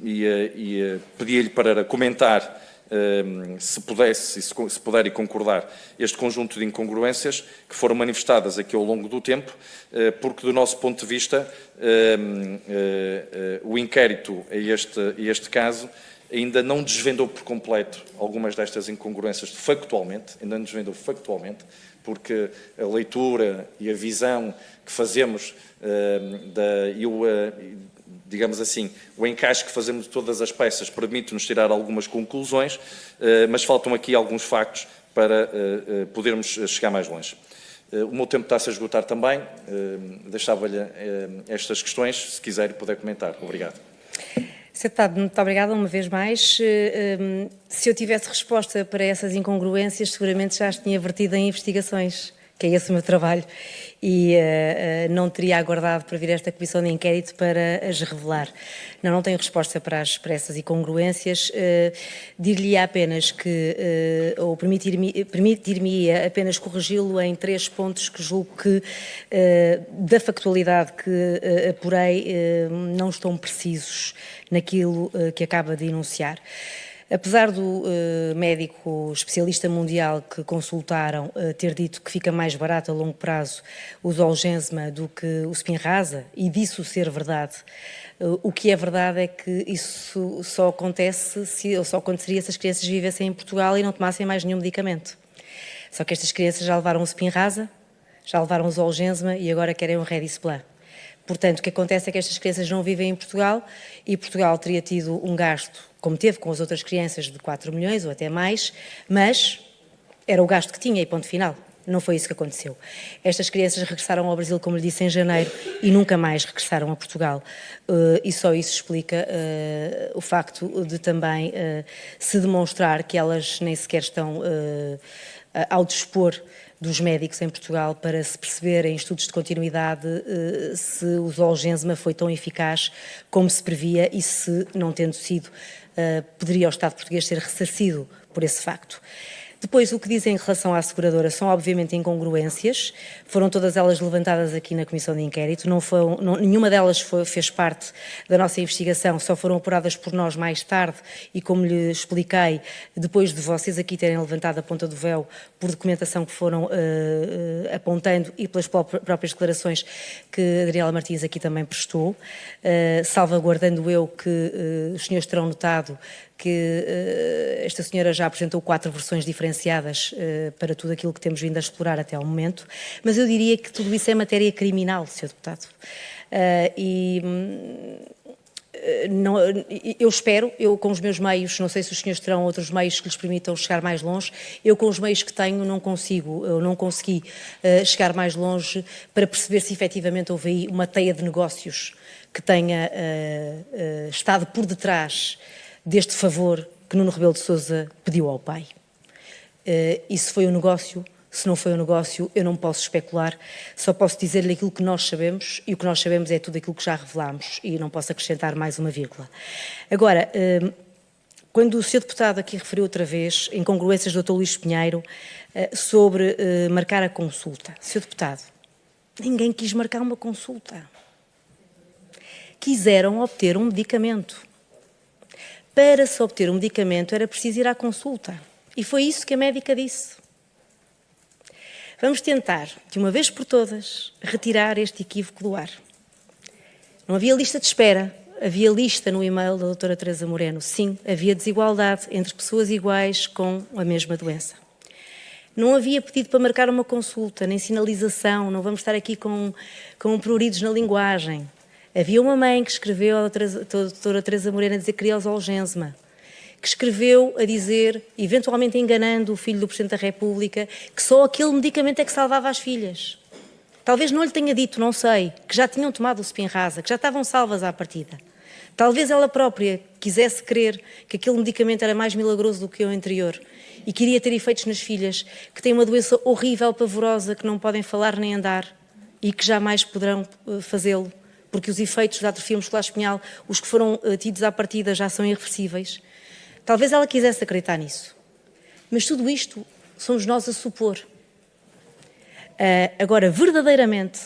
e pedi-lhe para comentar, se puder e concordar, este conjunto de incongruências que foram manifestadas aqui ao longo do tempo, porque do nosso ponto de vista o inquérito a este caso ainda não desvendou por completo algumas destas incongruências factualmente, porque a leitura e a visão que fazemos digamos assim, o encaixe que fazemos de todas as peças permite-nos tirar algumas conclusões, mas faltam aqui alguns factos para podermos chegar mais longe. O meu tempo está-se a esgotar também, deixava-lhe estas questões, se quiser e puder comentar. Obrigado. Sr. Deputado, muito obrigada uma vez mais. Se eu tivesse resposta para essas incongruências, seguramente já as tinha vertido em investigações, que é esse o meu trabalho, e não teria aguardado para vir esta comissão de inquérito para as revelar. Não tenho resposta para essas incongruências. Dir-lhe apenas que, ou permitir-me apenas corrigi-lo em 3 pontos que julgo que, da factualidade que apurei, não estão precisos naquilo que acaba de enunciar. Apesar do médico especialista mundial que consultaram ter dito que fica mais barato a longo prazo o Zolgensma do que o Spinraza, e disso ser verdade, o que é verdade é que isso só aconteceria se as crianças vivessem em Portugal e não tomassem mais nenhum medicamento. Só que estas crianças já levaram o Spinraza, já levaram o Zolgensma e agora querem o Redisplatin. Portanto, o que acontece é que estas crianças não vivem em Portugal e Portugal teria tido um gasto, como teve com as outras crianças, de 4 milhões ou até mais, mas era o gasto que tinha e ponto final. Não foi isso que aconteceu. Estas crianças regressaram ao Brasil, como lhe disse, em janeiro e nunca mais regressaram a Portugal. E só isso explica o facto de também se demonstrar que elas nem sequer estão ao dispor dos médicos em Portugal para se perceber em estudos de continuidade se o Zolgensma foi tão eficaz como se previa e se, não tendo sido, poderia o Estado português ser ressarcido por esse facto. Depois, o que dizem em relação à seguradora são obviamente incongruências, foram todas elas levantadas aqui na Comissão de Inquérito, nenhuma delas fez parte da nossa investigação, só foram apuradas por nós mais tarde e, como lhe expliquei, depois de vocês aqui terem levantado a ponta do véu por documentação que foram apontando e pelas próprias declarações que a Daniela Martins aqui também prestou, salvaguardando eu que os senhores terão notado que esta senhora já apresentou 4 versões diferenciadas para tudo aquilo que temos vindo a explorar até ao momento, mas eu diria que tudo isso é matéria criminal, Sr. Deputado. Eu espero, com os meus meios, não sei se os senhores terão outros meios que lhes permitam chegar mais longe, eu com os meios que tenho não consegui chegar mais longe para perceber se efetivamente houve aí uma teia de negócios que tenha estado por detrás deste favor que Nuno Rebelo de Sousa pediu ao pai. E se foi um negócio, se não foi um negócio, eu não posso especular, só posso dizer-lhe aquilo que nós sabemos, e o que nós sabemos é tudo aquilo que já revelámos, e não posso acrescentar mais uma vírgula. Agora, quando o Sr. Deputado aqui referiu outra vez incongruências do Dr. Luís Pinheiro sobre marcar a consulta. Sr. Deputado, ninguém quis marcar uma consulta. Quiseram obter um medicamento. Para se obter um medicamento era preciso ir à consulta. E foi isso que a médica disse. Vamos tentar, de uma vez por todas, retirar este equívoco do ar. Não havia lista de espera. havia lista no e-mail da doutora Teresa Moreno. Sim, havia desigualdade entre pessoas iguais com a mesma doença. Não havia pedido para marcar uma consulta, nem sinalização, não vamos estar aqui com pruridos na linguagem. Havia uma mãe que escreveu à doutora Teresa Moreno a dizer que queria Zolgensma, que escreveu a dizer, eventualmente enganando o filho do Presidente da República, que só aquele medicamento é que salvava as filhas. Talvez não lhe tenha dito, não sei, que já tinham tomado o Spinraza, que já estavam salvas à partida. Talvez ela própria quisesse crer que aquele medicamento era mais milagroso do que o anterior e queria ter efeitos nas filhas, que têm uma doença horrível, pavorosa, que não podem falar nem andar e que jamais poderão fazê-lo, porque os efeitos da atrofia muscular espinhal, os que foram tidos à partida, já são irreversíveis. Talvez ela quisesse acreditar nisso. Mas tudo isto somos nós a supor. Agora, verdadeiramente,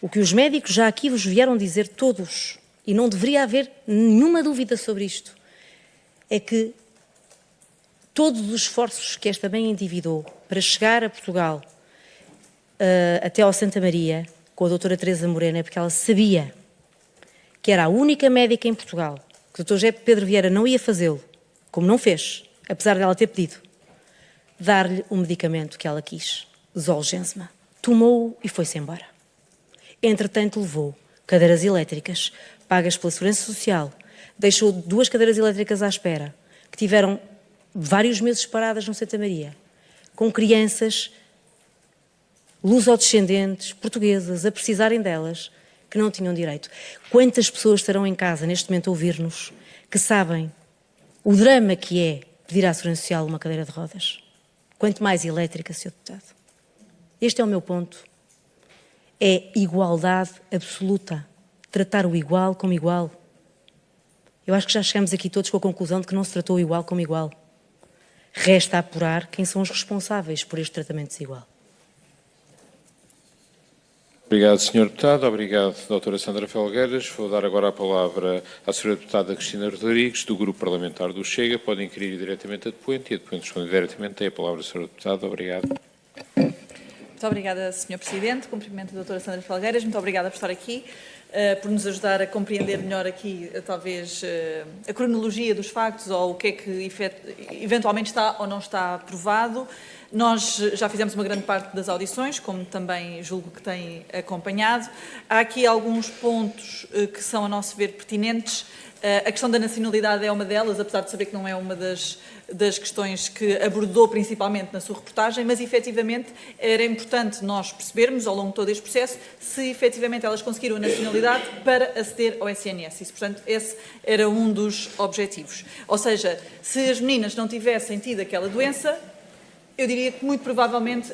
o que os médicos já aqui vos vieram dizer todos, e não deveria haver nenhuma dúvida sobre isto, é que todos os esforços que esta mãe endividou para chegar a Portugal, até ao Santa Maria, com a doutora Teresa Moreno, é porque ela sabia que era a única médica em Portugal, que o doutor José Pedro Vieira não ia fazê-lo, como não fez, apesar dela ter pedido, dar-lhe o medicamento que ela quis. Zolgensma. Tomou-o e foi-se embora. Entretanto, levou cadeiras elétricas, pagas pela Segurança Social, deixou 2 cadeiras elétricas à espera, que tiveram vários meses paradas no Santa Maria, com crianças lusodescendentes, portuguesas, a precisarem delas, que não tinham direito. Quantas pessoas estarão em casa, neste momento, a ouvir-nos, que sabem o drama que é pedir à Segurança Social uma cadeira de rodas? Quanto mais elétrica, Sr. Deputado. Este é o meu ponto. É igualdade absoluta. Tratar o igual como igual. Eu acho que já chegamos aqui todos com a conclusão de que não se tratou o igual como igual. Resta apurar quem são os responsáveis por este tratamento desigual. Obrigado, Sr. Deputado. Obrigado, Dra. Sandra Felgueiras. Vou dar agora a palavra à Sra. Deputada Cristina Rodrigues, do Grupo Parlamentar do Chega. Pode inquirir diretamente a depoente e a depoente responder diretamente. Tem a palavra, Sra. Deputada. Obrigado. Muito obrigada, Sr. Presidente. Cumprimento a Dra. Sandra Felgueiras. Muito obrigada por estar aqui, por nos ajudar a compreender melhor aqui, talvez, a cronologia dos factos ou o que é que eventualmente está ou não está provado. Nós já fizemos uma grande parte das audições, como também julgo que têm acompanhado. Há aqui alguns pontos que são, a nosso ver, pertinentes. A questão da nacionalidade é uma delas, apesar de saber que não é uma das questões que abordou principalmente na sua reportagem, mas efetivamente era importante nós percebermos ao longo de todo este processo se efetivamente elas conseguiram a nacionalidade para aceder ao SNS. Isso, portanto, esse era um dos objetivos. Ou seja, se as meninas não tivessem tido aquela doença, eu diria que muito provavelmente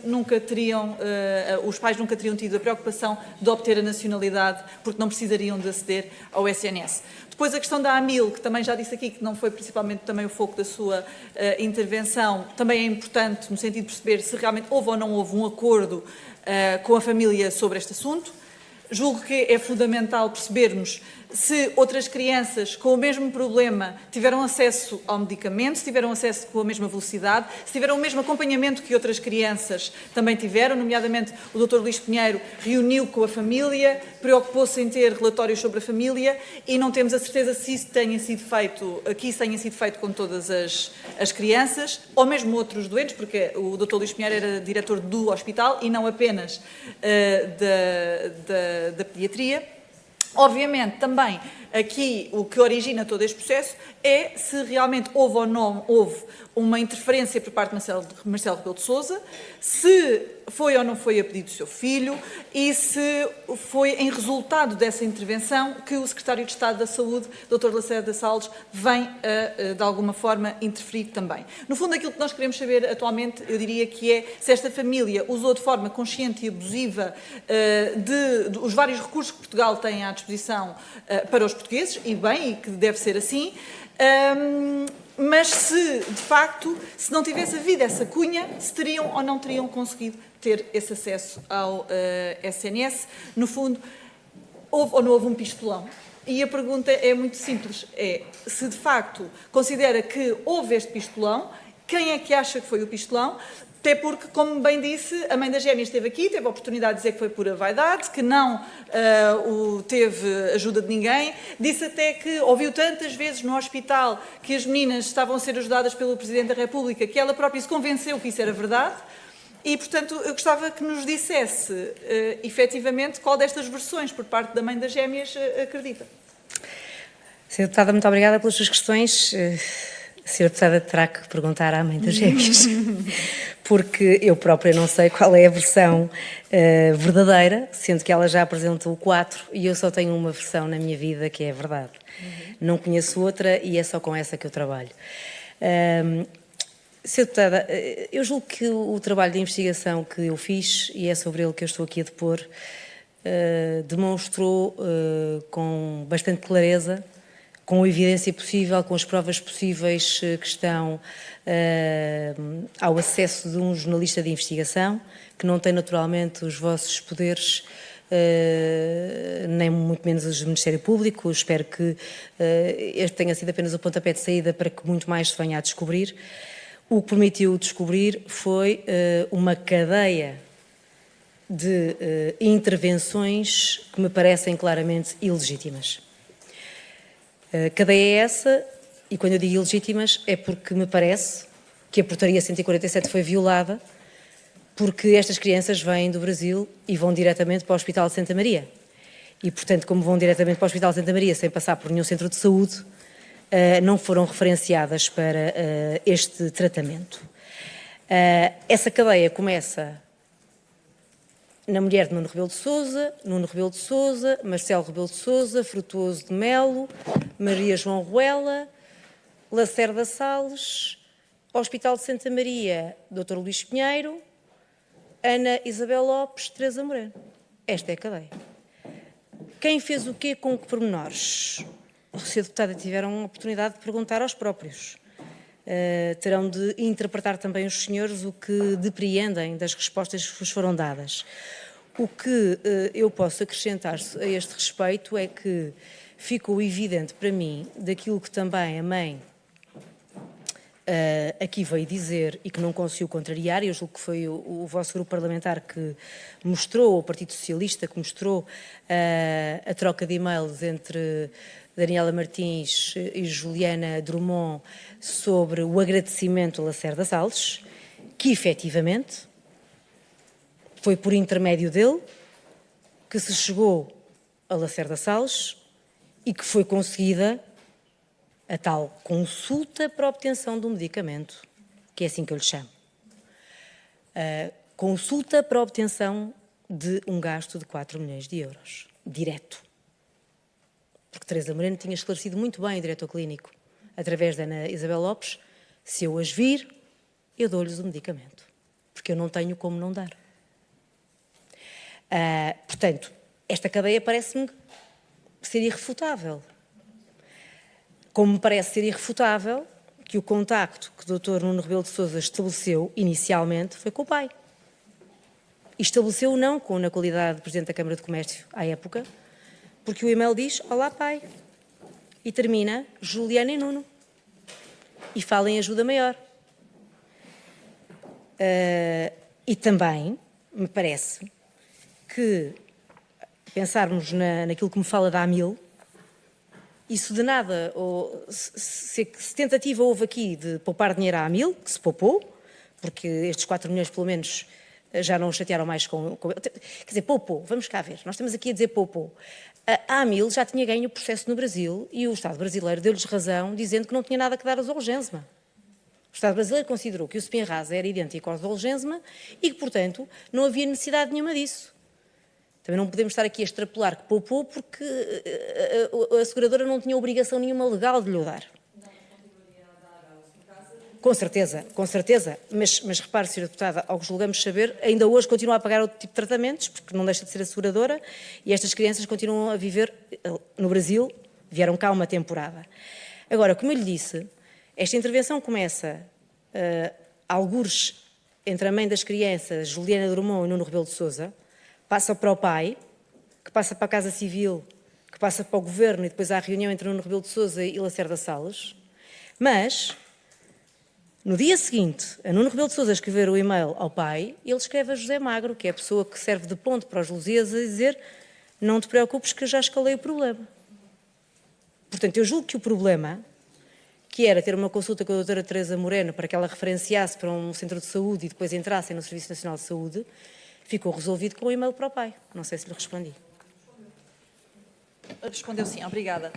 os pais nunca teriam tido a preocupação de obter a nacionalidade porque não precisariam de aceder ao SNS. Depois a questão da AMIL, que também já disse aqui que não foi principalmente também o foco da sua intervenção, também é importante no sentido de perceber se realmente houve ou não houve um acordo com a família sobre este assunto. Julgo que é fundamental percebermos se outras crianças com o mesmo problema tiveram acesso ao medicamento, se tiveram acesso com a mesma velocidade, se tiveram o mesmo acompanhamento que outras crianças também tiveram, nomeadamente o Dr. Luís Pinheiro reuniu com a família, preocupou-se em ter relatórios sobre a família e não temos a certeza se isso tenha sido feito com todas as crianças, ou mesmo outros doentes, porque o Dr. Luís Pinheiro era diretor do hospital e não apenas da pediatria. Obviamente, também, aqui o que origina todo este processo é se realmente houve ou não houve uma interferência por parte de Marcelo Rebelo de Sousa, se foi ou não foi a pedido do seu filho e se foi em resultado dessa intervenção que o Secretário de Estado da Saúde, Dr. Lacerda Salles, vem, de alguma forma, interferir também. No fundo, aquilo que nós queremos saber atualmente, eu diria que é se esta família usou de forma consciente e abusiva os vários recursos que Portugal tem à disposição para os portugueses, e bem, e que deve ser assim, mas se, de facto, se não tivesse havido essa cunha, se teriam ou não teriam conseguido ter esse acesso ao SNS. No fundo, houve ou não houve um pistolão? E a pergunta é muito simples, é se de facto considera que houve este pistolão, quem é que acha que foi o pistolão? Até porque, como bem disse, a mãe das gêmeas esteve aqui, teve a oportunidade de dizer que foi pura vaidade, que não teve ajuda de ninguém. Disse até que ouviu tantas vezes no hospital que as meninas estavam a ser ajudadas pelo Presidente da República, que ela própria se convenceu que isso era verdade. E, portanto, eu gostava que nos dissesse, efetivamente, qual destas versões, por parte da mãe das gêmeas, acredita. Sra. Deputada, muito obrigada pelas suas questões. A Sra. Deputada terá que perguntar à mãe das gêmeas, porque eu própria não sei qual é a versão verdadeira, sendo que ela já apresentou 4 e eu só tenho uma versão na minha vida que é a verdade. Não conheço outra e é só com essa que eu trabalho. Sra. Deputada, eu julgo que o trabalho de investigação que eu fiz, e é sobre ele que eu estou aqui a depor, demonstrou com bastante clareza, com a evidência possível, com as provas possíveis que estão ao acesso de um jornalista de investigação, que não tem naturalmente os vossos poderes, nem muito menos os do Ministério Público. Espero que este tenha sido apenas o pontapé de saída para que muito mais se venha a descobrir. O que permitiu descobrir foi uma cadeia de intervenções que me parecem claramente ilegítimas. Cadeia é essa, e quando eu digo ilegítimas, é porque me parece que a portaria 147 foi violada, porque estas crianças vêm do Brasil e vão diretamente para o Hospital de Santa Maria. E, portanto, como vão diretamente para o Hospital de Santa Maria sem passar por nenhum centro de saúde, não foram referenciadas para este tratamento. Essa cadeia começa na mulher de Nuno Rebelo de Sousa, Marcelo Rebelo de Sousa, Frutuoso de Melo, Maria João Ruela, Lacerda Salles, Hospital de Santa Maria, Dr. Luís Pinheiro, Ana Isabel Lopes, Teresa Moreno. Esta é a cadeia. Quem fez o quê com que pormenores? A Sra. Deputada tiveram a oportunidade de perguntar aos próprios. Terão de interpretar também os senhores o que depreendem das respostas que vos foram dadas. O que eu posso acrescentar a este respeito é que ficou evidente para mim, daquilo que também a mãe aqui veio dizer e que não conseguiu contrariar, e eu julgo que foi o vosso grupo parlamentar que mostrou, o Partido Socialista, que mostrou a troca de e-mails entre Daniela Martins e Juliana Drummond sobre o agradecimento a Lacerda Salles, que efetivamente foi por intermédio dele que se chegou a Lacerda Salles e que foi conseguida a tal consulta para a obtenção de um medicamento, que é assim que eu lhe chamo. Consulta para a obtenção de um gasto de 4 milhões de euros, direto. Porque Teresa Moreno tinha esclarecido muito bem o diretor clínico, através da Ana Isabel Lopes: se eu as vir, eu dou-lhes o medicamento, porque eu não tenho como não dar. Portanto, esta cadeia parece-me ser irrefutável. Como me parece ser irrefutável que o contacto que o Dr. Nuno Rebelo de Sousa estabeleceu inicialmente foi com o pai. E estabeleceu não na qualidade de Presidente da Câmara de Comércio à época, porque o e-mail diz: olá pai, e termina Juliana e Nuno, e fala em ajuda maior. E também me parece que pensarmos naquilo que me fala da AMIL, isso de nada, ou se tentativa houve aqui de poupar dinheiro à AMIL, que se poupou, porque estes 4 milhões pelo menos já não o chatearam mais com... Quer dizer, poupou, vamos cá ver, nós estamos aqui a dizer poupou. A AMIL já tinha ganho o processo no Brasil e o Estado brasileiro deu-lhes razão, dizendo que não tinha nada que dar a Zolgensma. O Estado brasileiro considerou que o Spinraza era idêntico ao Zolgensma e que, portanto, não havia necessidade nenhuma disso. Também não podemos estar aqui a extrapolar que poupou porque a seguradora não tinha obrigação nenhuma legal de lhe dar. Com certeza. Mas repare, Sra. Deputada, ao que julgamos saber, ainda hoje continua a pagar outro tipo de tratamentos, porque não deixa de ser a seguradora, e estas crianças continuam a viver no Brasil, vieram cá uma temporada. Agora, como eu lhe disse, esta intervenção começa algures entre a mãe das crianças, Juliana Drummond e Nuno Rebelo de Sousa, passa para o pai, que passa para a Casa Civil, que passa para o Governo, e depois há a reunião entre Nuno Rebelo de Sousa e Lacerda Salles, mas No dia seguinte, a Nuno Rebelo de Sousa escrever o e-mail ao pai, ele escreve a José Magro, que é a pessoa que serve de ponte para os Lusíadas, a dizer: não te preocupes que eu já escalei o problema. Portanto, eu julgo que o problema, que era ter uma consulta com a doutora Teresa Moreno para que ela referenciasse para um centro de saúde e depois entrassem no Serviço Nacional de Saúde, ficou resolvido com o e-mail para o pai. Não sei se lhe respondi. Respondeu sim, obrigada.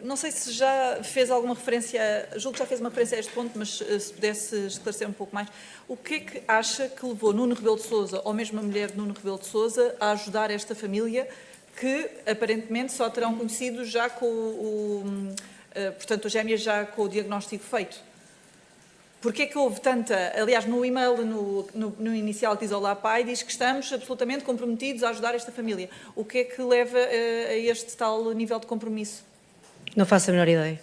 Não sei se já fez alguma referência, julgo que já fez uma referência a este ponto, mas se pudesse esclarecer um pouco mais. O que é que acha que levou Nuno Rebelo de Sousa, ou mesmo a mulher de Nuno Rebelo de Sousa, a ajudar esta família que, aparentemente, só terão conhecido já com portanto, as gêmeas já com o diagnóstico feito? Porquê é que houve tanta... Aliás, no e-mail, no inicial que diz Olá Pai, diz que estamos absolutamente comprometidos a ajudar esta família. O que é que leva a este tal nível de compromisso? Não faço a menor ideia.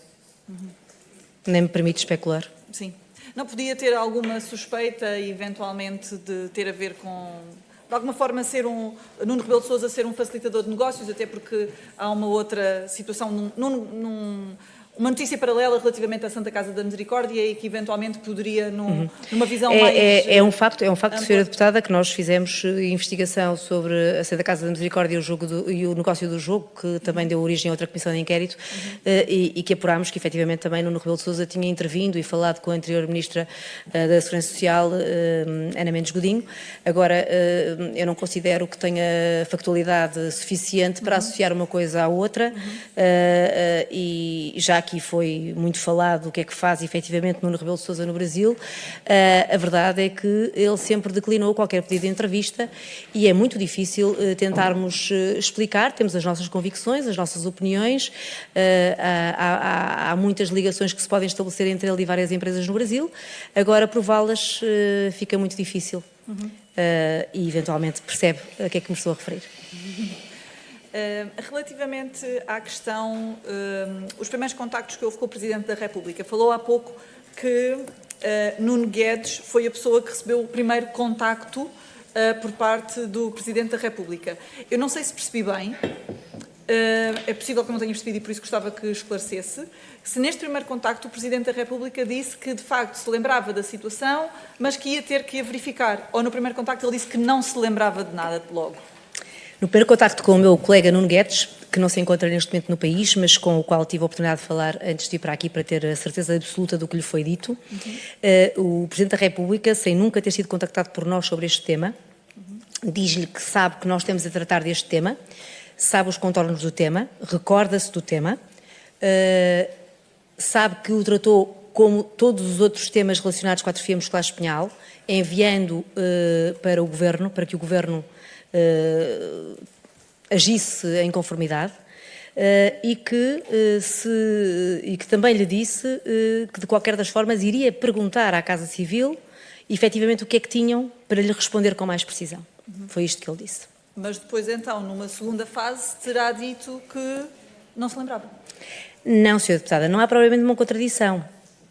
Nem me permite especular. Sim. Não podia ter alguma suspeita, eventualmente, de ter a ver com... De alguma forma, Nuno Rebelo de Sousa ser um facilitador de negócios, até porque há uma outra situação, uma notícia paralela relativamente à Santa Casa da Misericórdia e que eventualmente poderia, numa visão mais... É um facto, Sra. Deputada, que nós fizemos investigação sobre a Santa Casa da Misericórdia e o negócio do jogo, que também deu origem a outra comissão de inquérito, e que apurámos que efetivamente também Nuno Rebelo de Sousa tinha intervindo e falado com a anterior Ministra da Segurança Social, Ana Mendes Godinho. Agora, eu não considero que tenha factualidade suficiente para associar uma coisa à outra, e já aqui foi muito falado o que é que faz efetivamente Nuno Rebelo de Sousa no Brasil. A verdade é que ele sempre declinou qualquer pedido de entrevista e é muito difícil tentarmos explicar. Temos as nossas convicções, as nossas opiniões, há muitas ligações que se podem estabelecer entre ele e várias empresas no Brasil. Agora, prová-las fica muito difícil e eventualmente percebe a que é que me estou a referir. Relativamente à questão, os primeiros contactos que houve com o Presidente da República, falou há pouco que Nuno Guedes foi a pessoa que recebeu o primeiro contacto por parte do Presidente da República. Eu não sei se percebi bem, é possível que eu não tenha percebido e por isso gostava que esclarecesse, se neste primeiro contacto o Presidente da República disse que de facto se lembrava da situação, mas que ia ter que a verificar, ou no primeiro contacto ele disse que não se lembrava de nada logo. No primeiro contacto com o meu colega Nuno Guedes, que não se encontra neste momento no país, mas com o qual tive a oportunidade de falar antes de ir para aqui para ter a certeza absoluta do que lhe foi dito, o Presidente da República, sem nunca ter sido contactado por nós sobre este tema, diz-lhe que sabe que nós estamos a tratar deste tema, sabe os contornos do tema, recorda-se do tema, sabe que o tratou como todos os outros temas relacionados com a atrofia muscular espinhal, enviando para o Governo, para que o Governo agisse em conformidade, e que também lhe disse que de qualquer das formas iria perguntar à Casa Civil efetivamente o que é que tinham para lhe responder com mais precisão. Foi isto que ele disse. Mas depois então, numa segunda fase, terá dito que não se lembrava? Não, Sra. Deputada, não há provavelmente uma contradição.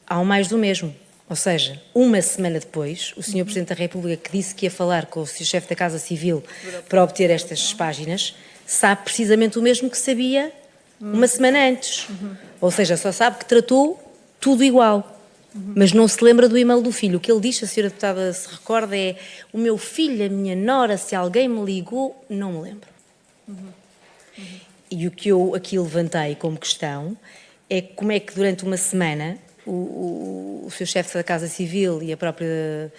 Há um mais do mesmo. Ou seja, uma semana depois, o Sr. Presidente da República, que disse que ia falar com o chefe da Casa Civil para obter estas páginas, sabe precisamente o mesmo que sabia uma semana antes. Ou seja, só sabe que tratou tudo igual, mas não se lembra do e-mail do filho. O que ele diz, se a Sra. Deputada se recorda, é: o meu filho, a minha nora, se alguém me ligou, não me lembro. E o que eu aqui levantei como questão é como é que durante uma semana o seu chefe da Casa Civil e a própria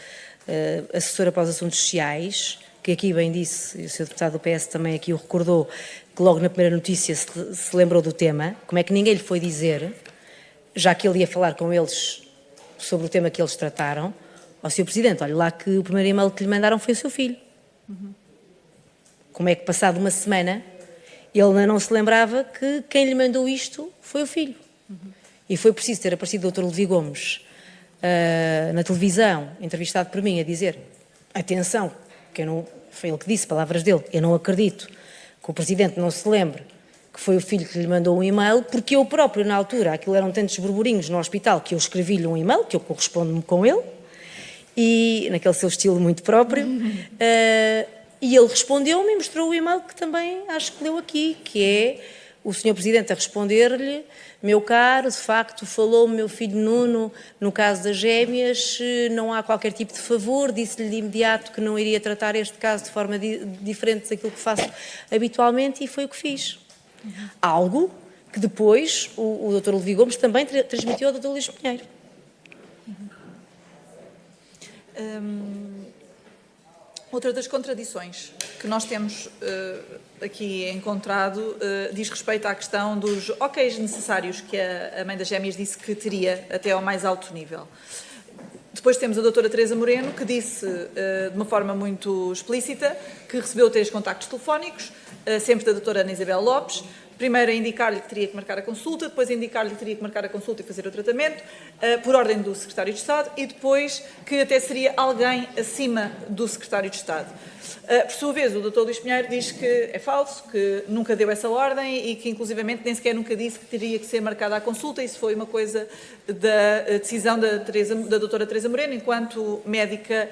assessora para os assuntos sociais, que aqui bem disse, e o Sr. Deputado do PS também aqui o recordou, que logo na primeira notícia se lembrou do tema, como é que ninguém lhe foi dizer, já que ele ia falar com eles sobre o tema que eles trataram, ao Sr. Presidente, olha lá que o primeiro e-mail que lhe mandaram foi o seu filho. Como é que passado uma semana ele ainda não se lembrava que quem lhe mandou isto foi o filho? E foi preciso ter aparecido o Dr. Levi Gomes na televisão, entrevistado por mim, a dizer: atenção, que eu não, foi ele que disse, palavras dele, eu não acredito que o Presidente não se lembre que foi o filho que lhe mandou um e-mail, porque eu próprio, na altura, aquilo eram tantos burburinhos no hospital que eu escrevi-lhe um e-mail, que eu correspondo-me com ele, e naquele seu estilo muito próprio, e ele respondeu-me e mostrou o e-mail que também acho que leu aqui, que é o Sr. Presidente a responder-lhe: meu caro, de facto, falou-me meu filho Nuno no caso das gêmeas, não há qualquer tipo de favor, disse-lhe de imediato que não iria tratar este caso de forma diferente daquilo que faço habitualmente e foi o que fiz. Algo que depois o Dr. Levi Gomes também transmitiu ao Dr. Luís Pinheiro. Outra das contradições que nós temos aqui encontrado diz respeito à questão dos OKs necessários que a mãe das gêmeas disse que teria até ao mais alto nível. Depois temos a doutora Teresa Moreno, que disse de uma forma muito explícita que recebeu 3 contactos telefónicos, sempre da doutora Ana Isabel Lopes. Primeiro a indicar-lhe que teria que marcar a consulta, depois a indicar-lhe que teria que marcar a consulta e fazer o tratamento, por ordem do Secretário de Estado, e depois que até seria alguém acima do Secretário de Estado. Por sua vez, o Dr. Luís Pinheiro diz que é falso, que nunca deu essa ordem e que, inclusivamente, nem sequer nunca disse que teria que ser marcada a consulta. Isso foi uma coisa da decisão da doutora Teresa Moreno, enquanto médica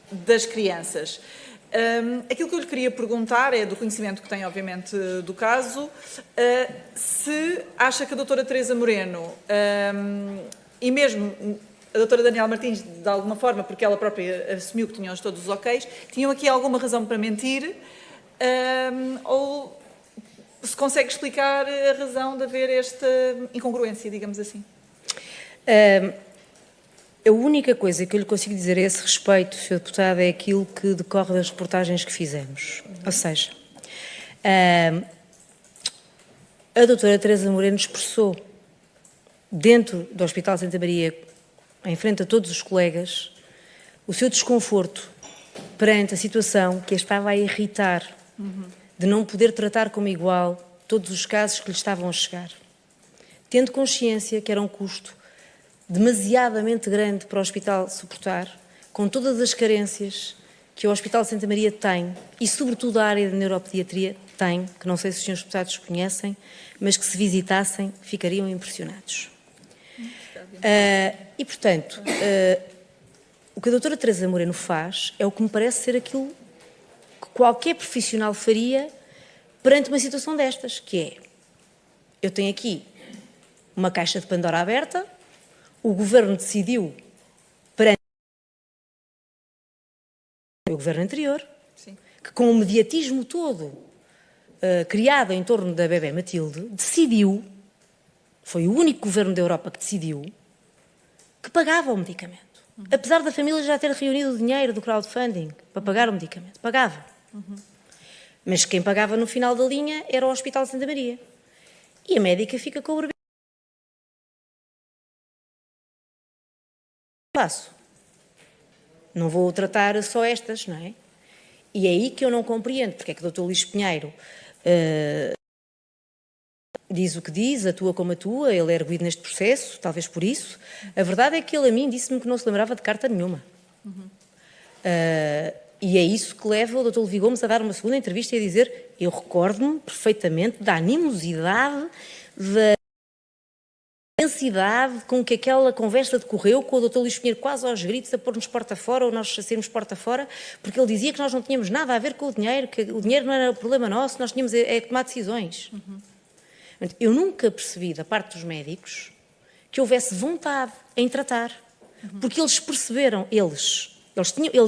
das crianças. Aquilo que eu lhe queria perguntar é, do conhecimento que tem, obviamente, do caso, se acha que a doutora Teresa Moreno e mesmo a doutora Daniela Martins, de alguma forma, porque ela própria assumiu que tinham todos os OKs, tinham aqui alguma razão para mentir, ou se consegue explicar a razão de haver esta incongruência, digamos assim? A única coisa que eu lhe consigo dizer a esse respeito, Sr. Deputado, é aquilo que decorre das reportagens que fizemos. Ou seja, a doutora Teresa Moreno expressou, dentro do Hospital Santa Maria, em frente a todos os colegas, o seu desconforto perante a situação que a estava a irritar, de não poder tratar como igual todos os casos que lhe estavam a chegar. Tendo consciência que era um custo demasiadamente grande para o hospital suportar, com todas as carências que o Hospital Santa Maria tem, e sobretudo a área de neuropediatria tem, que não sei se os senhores deputados conhecem, mas que se visitassem ficariam impressionados. E, portanto, o que a doutora Teresa Moreno faz é o que me parece ser aquilo que qualquer profissional faria perante uma situação destas, que é: eu tenho aqui uma caixa de Pandora aberta, o Governo decidiu, perante o Governo anterior, Sim. que com o mediatismo todo criado em torno da bebé Matilde, decidiu, foi o único Governo da Europa que decidiu, que pagava o medicamento. Apesar da família já ter reunido o dinheiro do crowdfunding para pagar o medicamento. Pagava. Mas quem pagava no final da linha era o Hospital Santa Maria. E a médica fica com o passo. Não vou tratar só estas, não é? E é aí que eu não compreendo porque é que o Dr. Luís Pinheiro diz o que diz, atua como atua, ele é erguido neste processo, talvez por isso. A verdade é que ele a mim disse-me que não se lembrava de carta nenhuma. E é isso que leva o Dr. Levi Gomes a dar uma segunda entrevista e a dizer: eu recordo-me perfeitamente da animosidade, da intensidade com que aquela conversa decorreu, com o Dr. Luís Pinheiro quase aos gritos a pôr-nos porta fora ou nós a sermos porta fora, porque ele dizia que nós não tínhamos nada a ver com o dinheiro, que o dinheiro não era o problema nosso, nós tínhamos é que tomar decisões. Eu nunca percebi da parte dos médicos que houvesse vontade em tratar, porque eles perceberam, eles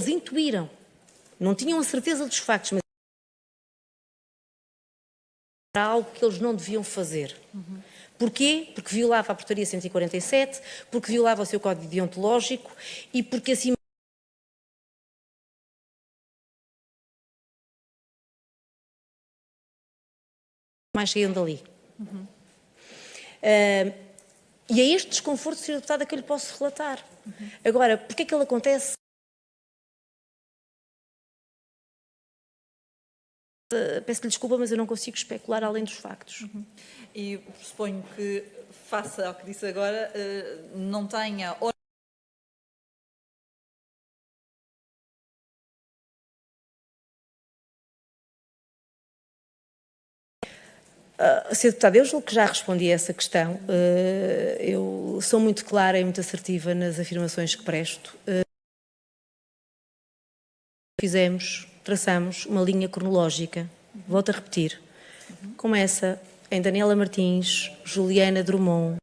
intuíram, não tinham a certeza dos factos, mas era algo que eles não deviam fazer. Porquê? Porque violava a portaria 147, porque violava o seu código deontológico e porque acima mais saíam dali. E é este desconforto, Sr. Deputada, que eu lhe posso relatar. Agora, porquê é que ele acontece? Peço-lhe desculpa, mas eu não consigo especular além dos factos. E suponho que, face ao que disse agora, não tenha... Sr. Deputado, eu julgo que já respondi a essa questão. Eu sou muito clara e muito assertiva nas afirmações que presto. Traçamos uma linha cronológica, volto a repetir, Começa em Daniela Martins, Juliana Drummond,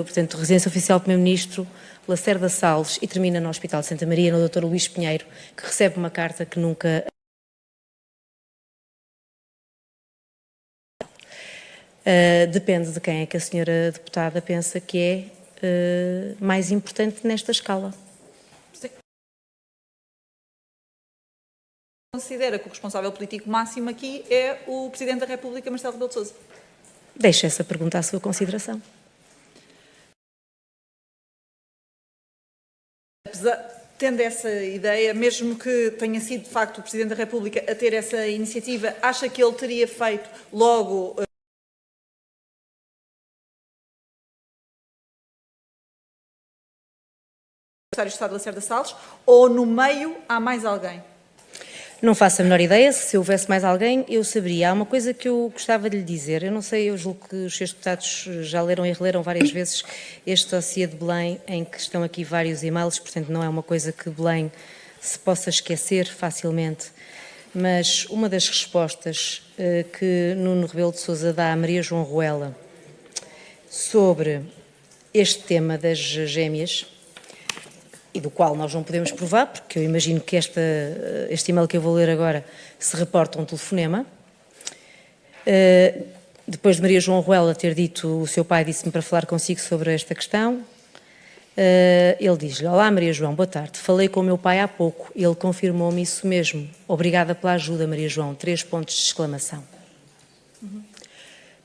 portanto, Residência Oficial do Primeiro-Ministro, Lacerda Salles, e termina no Hospital de Santa Maria, no Dr. Luís Pinheiro, que recebe uma carta que nunca... depende de quem é que a senhora deputada pensa que é mais importante nesta escala. Considera que o responsável político máximo aqui é o Presidente da República, Marcelo Rebelo de Sousa? Deixo essa pergunta à sua consideração. Tendo essa ideia, mesmo que tenha sido de facto o Presidente da República a ter essa iniciativa, acha que ele teria feito logo... Secretário de Estado Lacerda Salles, ou no meio há mais alguém? Não faço a menor ideia, se houvesse mais alguém, eu saberia. Há uma coisa que eu gostava de lhe dizer, eu não sei, eu julgo que os seus deputados já leram e releram várias vezes este dossiê de Belém, em que estão aqui vários e-mails, portanto não é uma coisa que Belém se possa esquecer facilmente, mas uma das respostas que Nuno Rebelo de Sousa dá a Maria João Ruela sobre este tema das gêmeas, e do qual nós não podemos provar, porque eu imagino que este e-mail que eu vou ler agora se reporta a um telefonema. Depois de Maria João Ruela ter dito, o seu pai disse-me para falar consigo sobre esta questão, ele diz-lhe: olá Maria João, boa tarde, falei com o meu pai há pouco, ele confirmou-me isso mesmo. Obrigada pela ajuda, Maria João, 3 pontos de exclamação.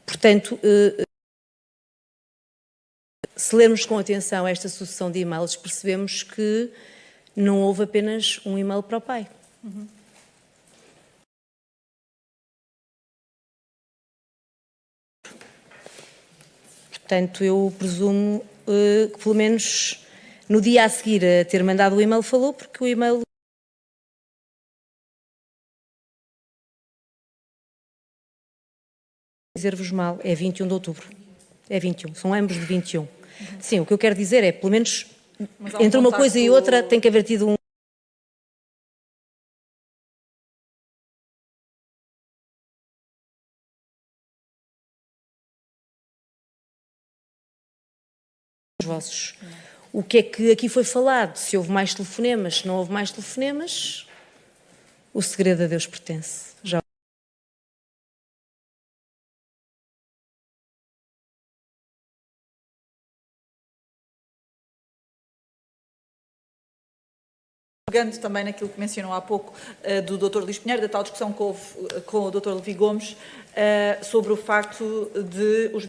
Portanto, se lermos com atenção esta sucessão de e-mails, percebemos que não houve apenas um e-mail para o pai. Portanto, eu presumo que pelo menos no dia a seguir a ter mandado o e-mail falou, porque o e-mail... Dizer-vos mal, é 21 de outubro. É 21, são ambos de 21. Sim, o que eu quero dizer é, pelo menos, entre uma coisa e outra, tem que haver tido um... Vossos. O que é que aqui foi falado? Se houve mais telefonemas, se não houve mais telefonemas, o segredo a Deus pertence. Já. Pegando também naquilo que mencionou há pouco do Dr. Luís Pinheiro, da tal discussão que houve com o Dr. Levi Gomes, sobre o facto de os...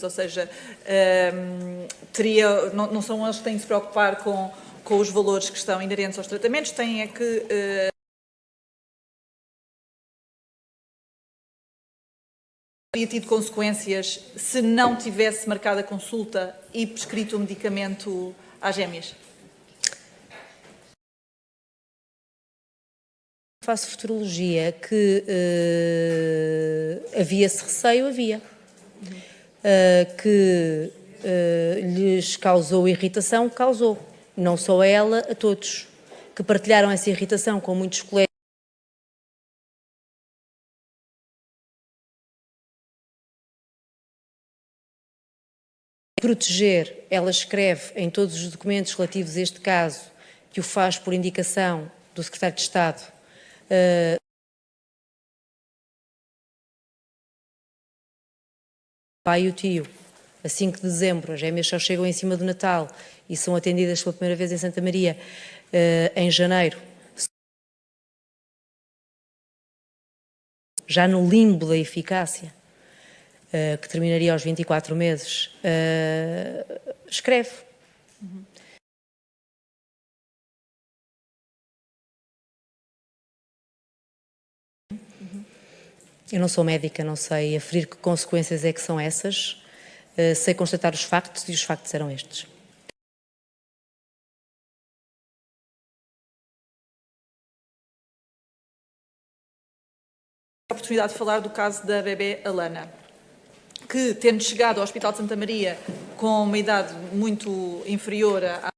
Ou seja, não são eles que têm de se preocupar com os valores que estão inerentes aos tratamentos, têm é que... teria tido consequências se não tivesse marcado a consulta e prescrito o medicamento às gêmeas? Faço futurologia, que havia esse receio, havia. Que lhes causou irritação, causou. Não só a ela, a todos. Que partilharam essa irritação com muitos colegas. Proteger, ela escreve em todos os documentos relativos a este caso, que o faz por indicação do Secretário de Estado, o pai e o tio. A 5 de dezembro, as gêmeas só chegam em cima do Natal e são atendidas pela primeira vez em Santa Maria em janeiro. Já no limbo da eficácia, que terminaria aos 24 meses, escreve. Eu não sou médica, não sei aferir que consequências é que são essas, sei constatar os factos e os factos eram estes. A oportunidade de falar do caso da bebê Alana. que, tendo chegado ao Hospital de Santa Maria com uma idade muito inferior à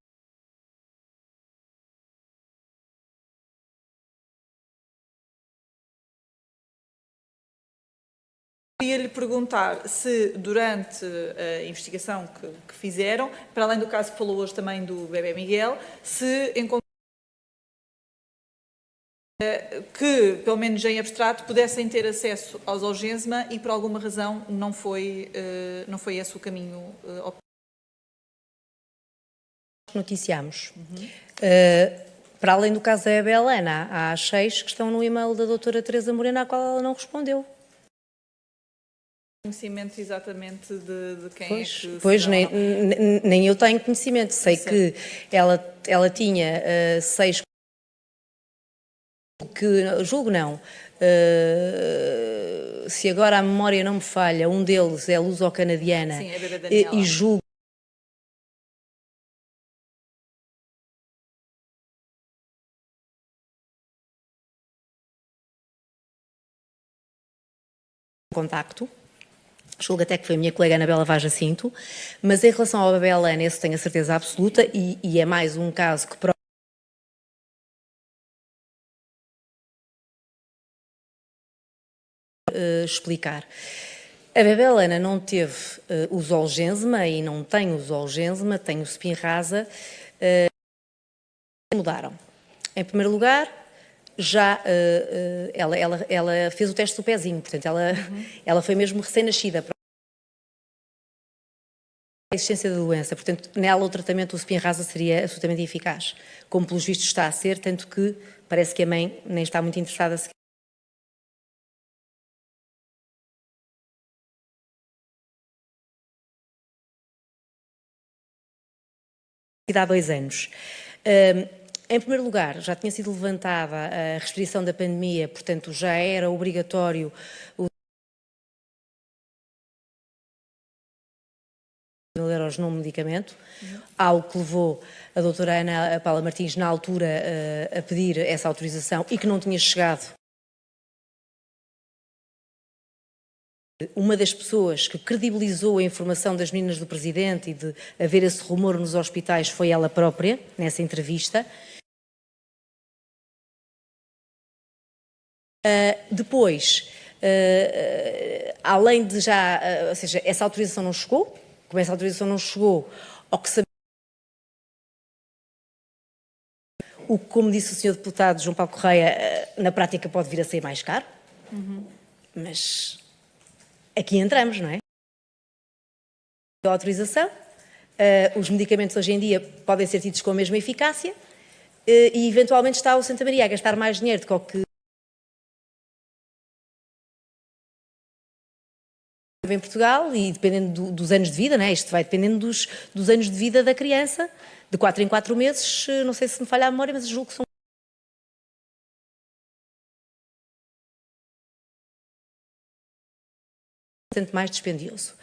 queria-lhe perguntar se, durante a investigação que fizeram, para além do caso que falou hoje também do bebé Miguel, se encontrou que, pelo menos em abstrato, pudessem ter acesso ao Zolgensma e, por alguma razão, não foi esse o caminho Noticiamos. Para além do caso da Bebé Helena, há 6 que estão no e-mail da doutora Teresa Moreno, à qual ela não respondeu. conhecimento exatamente de quem Pois, é que... pois será ou não. nem eu tenho conhecimento. Sei que ela tinha 6 que, julgo não, se agora a memória não me falha, um deles é luso-canadiana. Sim, é a bebé Daniela. E julgo contacto. Julgo até que foi a minha colega Anabela Vaz Jacinto, mas em relação ao bebé Helena, esse tenho a certeza absoluta e é mais um caso que explicar. A bebé Helena não teve o Zolgensma e não tem o Zolgensma, tem o Spinraza. Mudaram. Em primeiro lugar, já ela fez o teste do pezinho, portanto ela foi mesmo recém-nascida. A existência da doença, portanto nela o tratamento do Spinraza seria absolutamente eficaz, como pelos vistos está a ser, tanto que parece que a mãe nem está muito interessada a seguir. Há 2 anos. Em primeiro lugar, já tinha sido levantada a restrição da pandemia, portanto já era obrigatório o euros num medicamento, algo que levou a doutora Ana Paula Martins, na altura, a pedir essa autorização e que não tinha chegado. Uma das pessoas que credibilizou a informação das meninas do Presidente e de haver esse rumor nos hospitais foi ela própria, nessa entrevista. Depois, além de já, ou seja, essa autorização não chegou, como essa autorização não chegou, ao que sabemos, o que, como disse o Sr. Deputado João Paulo Correia, na prática pode vir a ser mais caro, mas aqui entramos, não é? A autorização, os medicamentos hoje em dia podem ser tidos com a mesma eficácia e eventualmente está o Santa Maria a gastar mais dinheiro do que o que em Portugal e dependendo dos anos de vida, não é? Isto vai dependendo dos anos de vida da criança, de 4 em 4 meses, não sei se me falha a memória, mas julgo que são bastante mais dispendioso.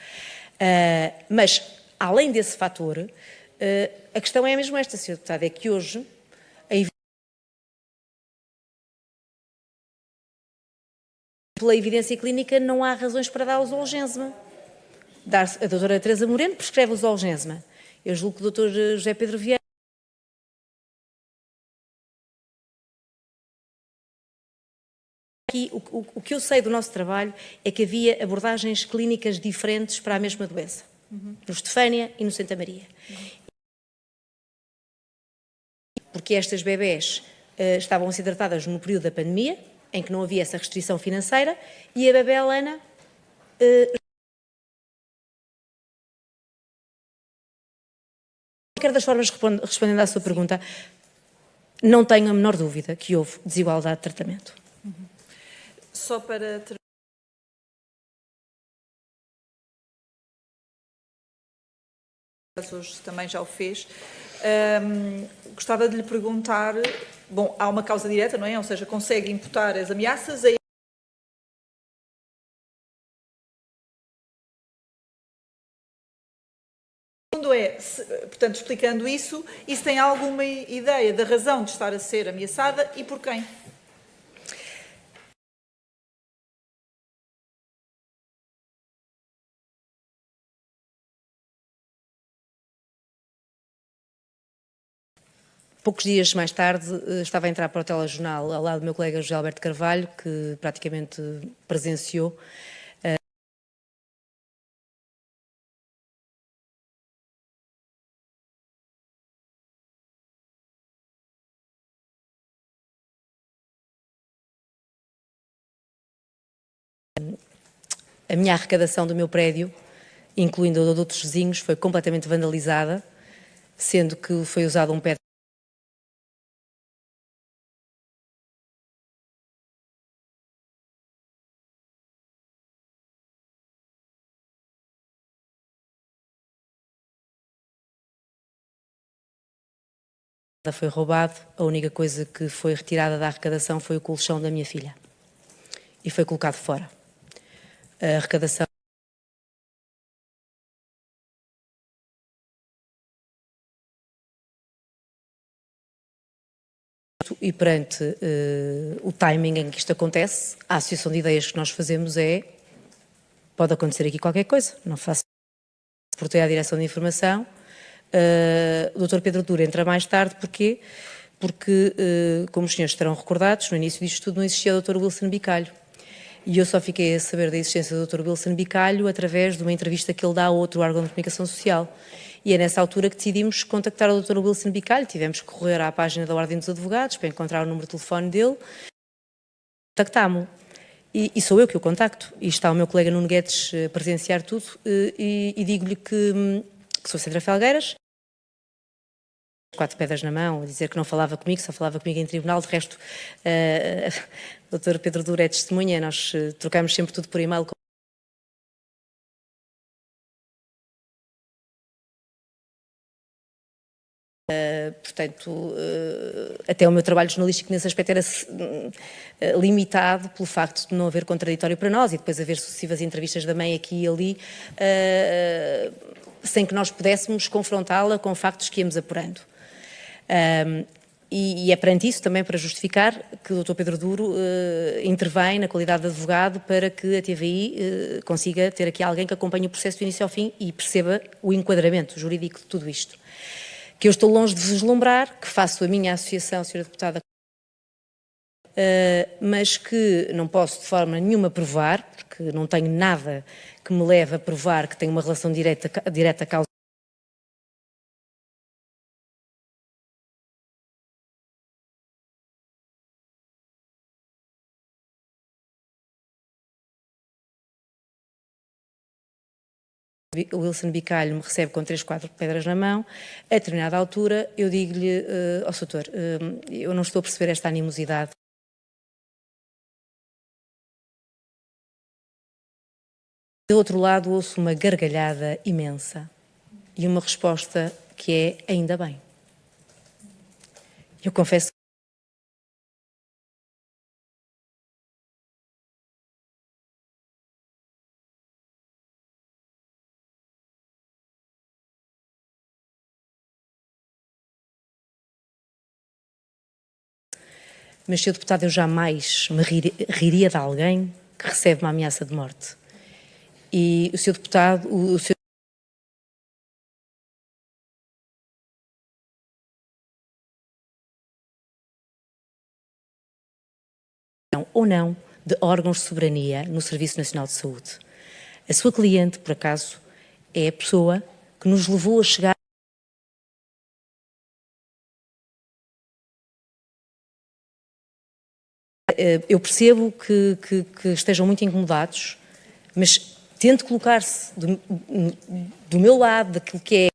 Mas, além desse fator, a questão é mesmo esta, Sr. Deputado, é que hoje pela evidência clínica não há razões para dar o Zolgensma. A doutora Teresa Moreno prescreve o Zolgensma. Eu julgo que o doutor José Pedro Vieira aqui, o que eu sei do nosso trabalho é que havia abordagens clínicas diferentes para a mesma doença, no Estefânia e no Santa Maria. Porque estas bebés estavam a ser tratadas no período da pandemia, em que não havia essa restrição financeira, e a bebé Helena de qualquer das formas, respondendo à sua pergunta, não tenho a menor dúvida que houve desigualdade de tratamento. Só para terminar, hoje também já o fez, gostava de lhe perguntar, bom, há uma causa direta, não é? Ou seja, consegue imputar as ameaças a portanto, explicando isso, e se tem alguma ideia da razão de estar a ser ameaçada e por quem? Poucos dias mais tarde, estava a entrar para o telejornal ao lado do meu colega José Alberto Carvalho, que praticamente presenciou a minha arrecadação do meu prédio, incluindo a de outros vizinhos, foi completamente vandalizada, sendo que foi usado um pé foi roubado. A única coisa que foi retirada da arrecadação foi o colchão da minha filha e foi colocado fora. A arrecadação e perante o timing em que isto acontece, a associação de ideias que nós fazemos é: pode acontecer aqui qualquer coisa, não faço por ter a direção de informação. O Dr. Pedro Duro entra mais tarde, porquê? Porque, como os senhores estarão recordados, no início disto tudo não existia o Dr. Wilson Bicalho. E eu só fiquei a saber da existência do Dr. Wilson Bicalho através de uma entrevista que ele dá a outro órgão de comunicação social. E é nessa altura que decidimos contactar o Dr. Wilson Bicalho. Tivemos que correr à página da Ordem dos Advogados para encontrar o número de telefone dele. Contactámo-lo. E sou eu que o contacto. E está o meu colega Nuno Guedes a presenciar tudo. E digo-lhe que sou Sandra Felgueiras. 4 pedras na mão, a dizer que não falava comigo, só falava comigo em tribunal. De resto, o Dr. Pedro Duro é testemunha, nós trocamos sempre tudo por e-mail. Portanto, até o meu trabalho jornalístico nesse aspecto era limitado pelo facto de não haver contraditório para nós e depois haver sucessivas entrevistas da mãe aqui e ali, sem que nós pudéssemos confrontá-la com factos que íamos apurando. E é perante isso também para justificar que o Dr. Pedro Duro intervém na qualidade de advogado para que a TVI consiga ter aqui alguém que acompanhe o processo do início ao fim e perceba o enquadramento jurídico de tudo isto. Que eu estou longe de vislumbrar, que faço a minha associação, Sra. Deputada, mas que não posso de forma nenhuma provar, porque não tenho nada que me leve a provar que tenho uma relação direta causa. O Wilson Bicalho me recebe com 3, 4 pedras na mão. A determinada altura, eu digo-lhe, ó Soutor, eu não estou a perceber esta animosidade. Do outro lado, ouço uma gargalhada imensa e uma resposta que é: ainda bem. Eu confesso que mas, Sr. Deputado, eu jamais me riria de alguém que recebe uma ameaça de morte. E o Sr. Deputado, o Sr. ou não de órgãos de soberania no Serviço Nacional de Saúde. A sua cliente, por acaso, é a pessoa que nos levou a chegar. Eu percebo que estejam muito incomodados, mas tente colocar-se do meu lado, daquilo que é.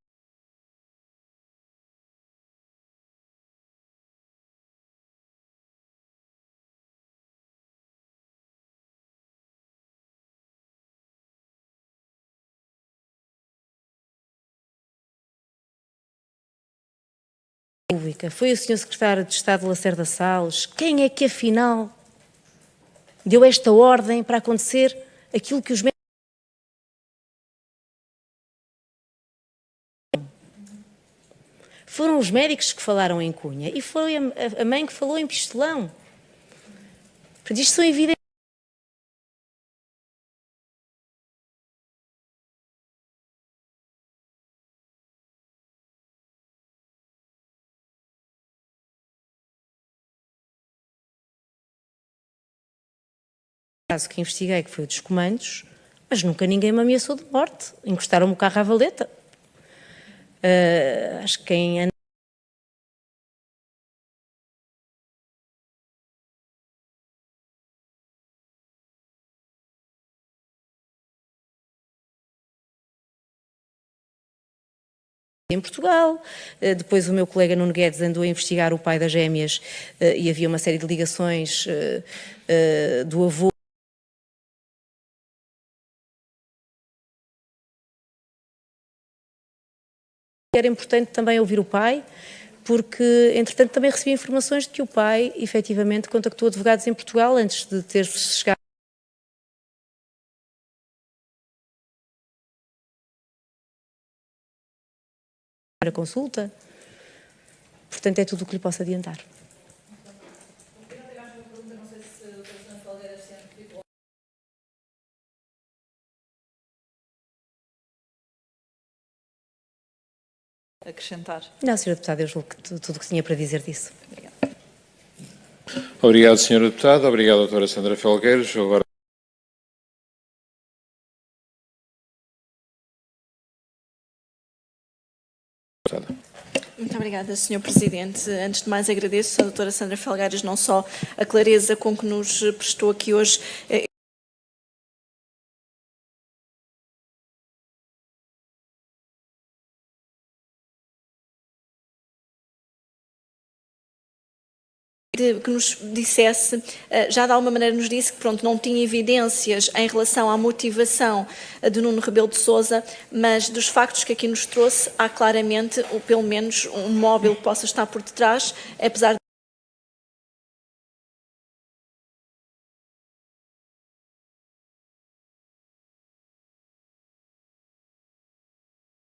Pública. Foi o Sr. Secretário de Estado Lacerda Salles. Quem é que, afinal, deu esta ordem para acontecer aquilo que os médicos... Foram os médicos que falaram em Cunha e foi a mãe que falou em Pistelão. Portanto, isto são evidentes. caso que investiguei, que foi o dos comandos, mas nunca ninguém me ameaçou de morte. Encostaram-me o carro à valeta. Acho que quem anda em Portugal. Depois o meu colega Nuno Guedes andou a investigar o pai das gêmeas e havia uma série de ligações do avô. Era importante também ouvir o pai, porque, entretanto, também recebi informações de que o pai, efetivamente, contactou advogados em Portugal antes de ter chegado a consulta. Portanto, é tudo o que lhe posso adiantar. Acrescentar. Não, Sra. Deputada, eu julgo que tudo o que tinha para dizer disso. Obrigado, Sra. Deputada. Obrigado, doutora Sandra Felgueiras. Agora... Muito obrigada, Sr. Presidente. Antes de mais, agradeço à doutora Sandra Felgueiras não só a clareza com que nos prestou aqui hoje que nos dissesse, já de alguma maneira nos disse que pronto, não tinha evidências em relação à motivação de Nuno Rebelo de Sousa, mas dos factos que aqui nos trouxe, há claramente, ou pelo menos, um móvel que possa estar por detrás, apesar de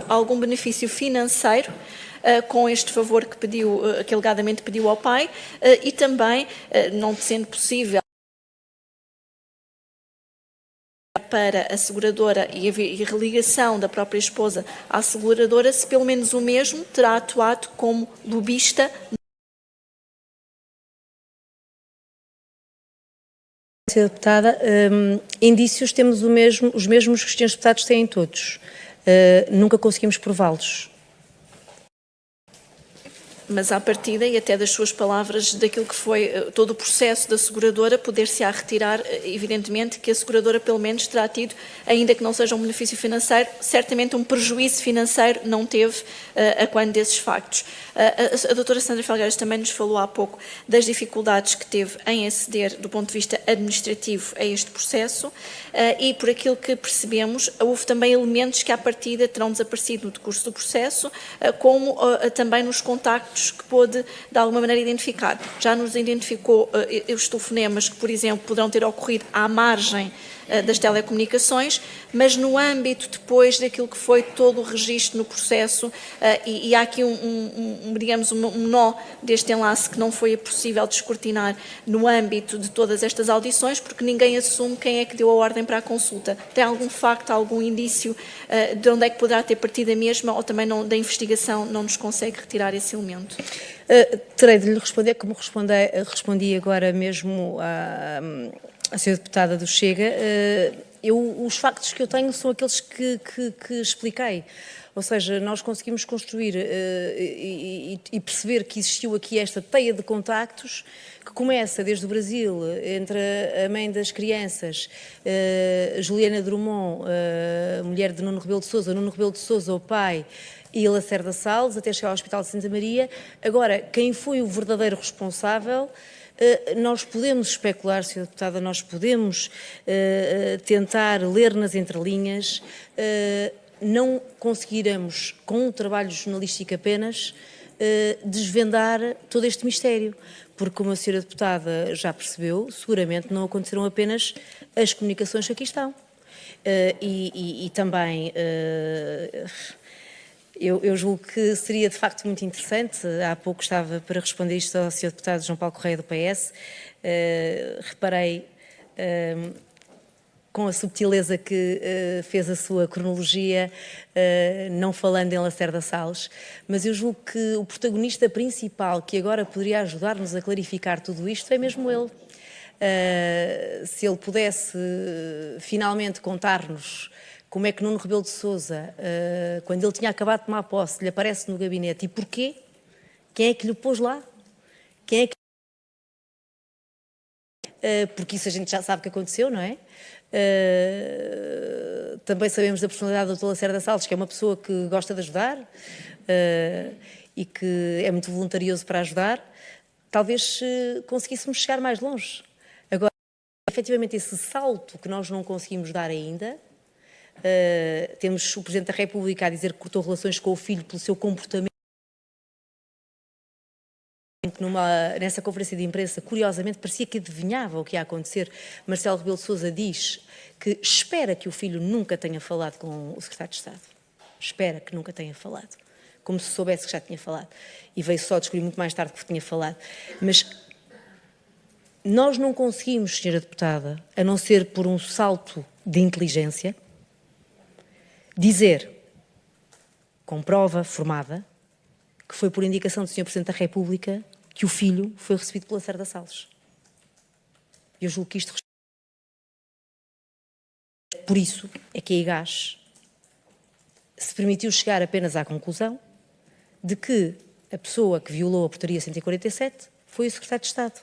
algum benefício financeiro com este favor que pediu, que alegadamente pediu ao pai, e também, não sendo possível para a seguradora e a religação da própria esposa à seguradora, se pelo menos o mesmo terá atuado como lobista. Sra. Deputada, indícios temos os mesmos que os senhores deputados têm todos. Nunca conseguimos prová-los. Mas à partida, e até das suas palavras, daquilo que foi todo o processo da seguradora, poder-se-á retirar, evidentemente, que a seguradora pelo menos terá tido, ainda que não seja um benefício financeiro, certamente um prejuízo financeiro não teve a quando desses factos. A doutora Sandra Felgueiras também nos falou há pouco das dificuldades que teve em aceder, do ponto de vista administrativo, a este processo, e por aquilo que percebemos, houve também elementos que à partida terão desaparecido no decurso do processo, como também nos contactos que pôde, de alguma maneira, identificar. Já nos identificou os telefonemas que, por exemplo, poderão ter ocorrido à margem das telecomunicações, mas no âmbito depois daquilo que foi todo o registro no processo, e há aqui digamos, um nó deste enlace que não foi possível descortinar no âmbito de todas estas audições, porque ninguém assume quem é que deu a ordem para a consulta. Tem algum facto, algum indício de onde é que poderá ter partido a mesma, ou também não, da investigação não nos consegue retirar esse elemento? Terei de lhe responder, como respondi agora mesmo a Sra. Deputada do Chega. Os factos que eu tenho são aqueles que expliquei. Ou seja, nós conseguimos construir e perceber que existiu aqui esta teia de contactos que começa desde o Brasil, entre a mãe das crianças, Juliana Drummond, mulher de Nuno Rebelo de Sousa, o pai, e Lacerda Salles, até chegar ao Hospital de Santa Maria. Agora, quem foi o verdadeiro responsável? Nós podemos especular, Sra. Deputada, nós podemos tentar ler nas entrelinhas, não conseguiremos, com um trabalho jornalístico apenas, desvendar todo este mistério, porque, como a Sra. Deputada já percebeu, seguramente não aconteceram apenas as comunicações que aqui estão. E também... Eu julgo que seria de facto muito interessante, há pouco estava para responder isto ao Sr. Deputado João Paulo Correia do PS, reparei com a subtileza que fez a sua cronologia, não falando em Lacerda Salles, mas eu julgo que o protagonista principal que agora poderia ajudar-nos a clarificar tudo isto é mesmo ele. se ele pudesse finalmente contar-nos como é que Nuno Rebelo de Sousa, quando ele tinha acabado de tomar posse, lhe aparece no gabinete e porquê? Quem é que lhe pôs lá? Quem é que... porque isso a gente já sabe que aconteceu, não é? Também sabemos da personalidade do Dr. Lacerda Salles, que é uma pessoa que gosta de ajudar e que é muito voluntarioso para ajudar. Talvez conseguíssemos chegar mais longe. Agora, efetivamente, esse salto que nós não conseguimos dar ainda, temos o Presidente da República a dizer que cortou relações com o filho pelo seu comportamento. Nessa conferência de imprensa, curiosamente, parecia que adivinhava o que ia acontecer. Marcelo Rebelo de Sousa diz que espera que o filho nunca tenha falado com o Secretário de Estado. Espera que nunca tenha falado. Como se soubesse que já tinha falado. E veio só descobrir muito mais tarde que tinha falado. Mas nós não conseguimos, Sra. Deputada, a não ser por um salto de inteligência, dizer, com prova formada, que foi por indicação do Sr. Presidente da República que o filho foi recebido pela Lacerda Salles. Eu julgo que isto... Por isso é que a IGAS se permitiu chegar apenas à conclusão de que a pessoa que violou a portaria 147 foi o Secretário de Estado,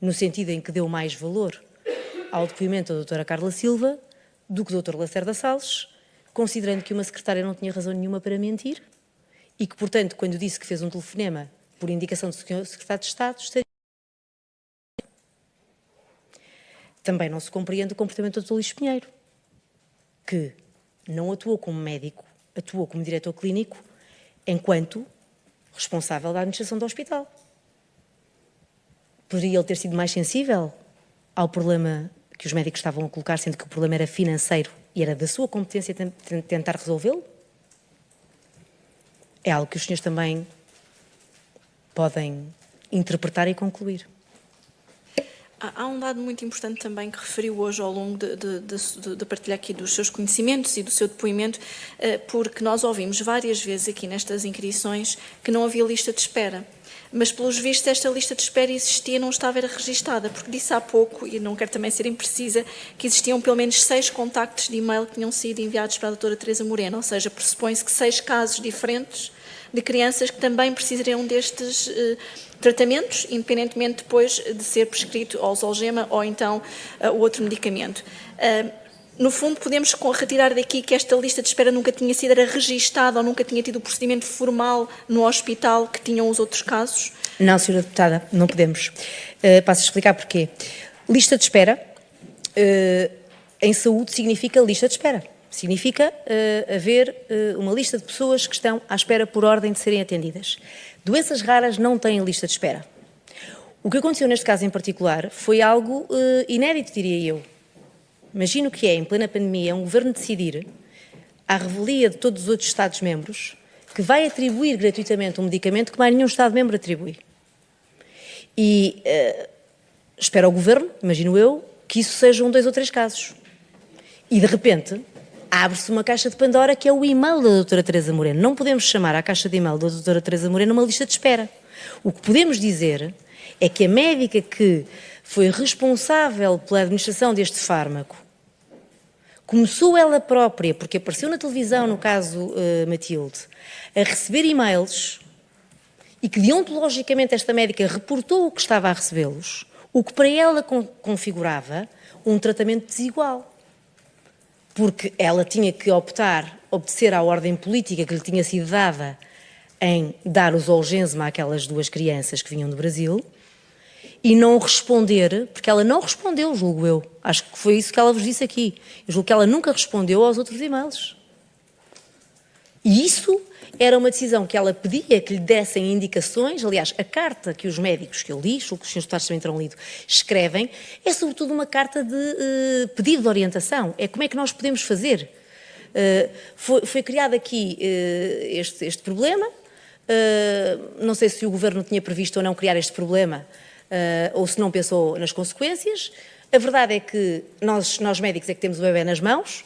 no sentido em que deu mais valor ao depoimento da doutora Carla Silva do que do Dr. Lacerda Salles, considerando que uma secretária não tinha razão nenhuma para mentir e que, portanto, quando disse que fez um telefonema por indicação do Sr. Secretário de Estado, estaria... Também não se compreende o comportamento do Dr. Luís Pinheiro, que não atuou como médico, atuou como diretor clínico, enquanto responsável da administração do hospital. Poderia ele ter sido mais sensível ao problema que os médicos estavam a colocar, sendo que o problema era financeiro e era da sua competência tentar resolvê-lo? É algo que os senhores também podem interpretar e concluir. Há um dado muito importante também que referiu hoje ao longo de partilhar aqui dos seus conhecimentos e do seu depoimento, porque nós ouvimos várias vezes aqui nestas inquirições que não havia lista de espera. Mas, pelos vistos, esta lista de espera existia, não estava era registada, porque disse há pouco, e não quero também ser imprecisa, que existiam pelo menos 6 contactos de e-mail que tinham sido enviados para a doutora Teresa Moreno, ou seja, pressupõe-se que 6 casos diferentes de crianças que também precisariam destes tratamentos, independentemente depois de ser prescrito ou Zolgema ou então o outro medicamento. No fundo, podemos retirar daqui que esta lista de espera nunca tinha sido registada ou nunca tinha tido o procedimento formal no hospital que tinham os outros casos? Não, Sra. Deputada, não podemos. Passo a explicar porquê. Lista de espera, em saúde, significa lista de espera. Significa haver uma lista de pessoas que estão à espera por ordem de serem atendidas. Doenças raras não têm lista de espera. O que aconteceu neste caso em particular foi algo inédito, diria eu. Imagino que é, em plena pandemia, um governo decidir, à revelia de todos os outros Estados-membros, que vai atribuir gratuitamente um medicamento que mais nenhum Estado-membro atribui. E espera o governo, imagino eu, que isso sejam 2 ou 3 casos. E, de repente, abre-se uma caixa de Pandora que é o e-mail da doutora Teresa Moreno. Não podemos chamar a caixa de e-mail da doutora Teresa Moreno uma lista de espera. O que podemos dizer é que a médica que foi responsável pela administração deste fármaco começou ela própria, porque apareceu na televisão, no caso Matilde, a receber e-mails e que deontologicamente esta médica reportou que estava a recebê-los, o que para ela configurava um tratamento desigual. Porque ela tinha que obedecer à ordem política que lhe tinha sido dada em dar o Zolgensma àquelas 2 crianças que vinham do Brasil e não responder, porque ela não respondeu, julgo eu. Acho que foi isso que ela vos disse aqui. Eu julgo que ela nunca respondeu aos outros e-mails. E isso era uma decisão que ela pedia que lhe dessem indicações. Aliás, a carta que os médicos que eu li, julgo que os senhores deputados também terão lido, escrevem, é sobretudo uma carta de pedido de orientação. É como é que nós podemos fazer. Foi criado aqui este problema. Não sei se o Governo tinha previsto ou não criar este problema, ou se não pensou nas consequências. A verdade é que nós médicos é que temos o bebê nas mãos.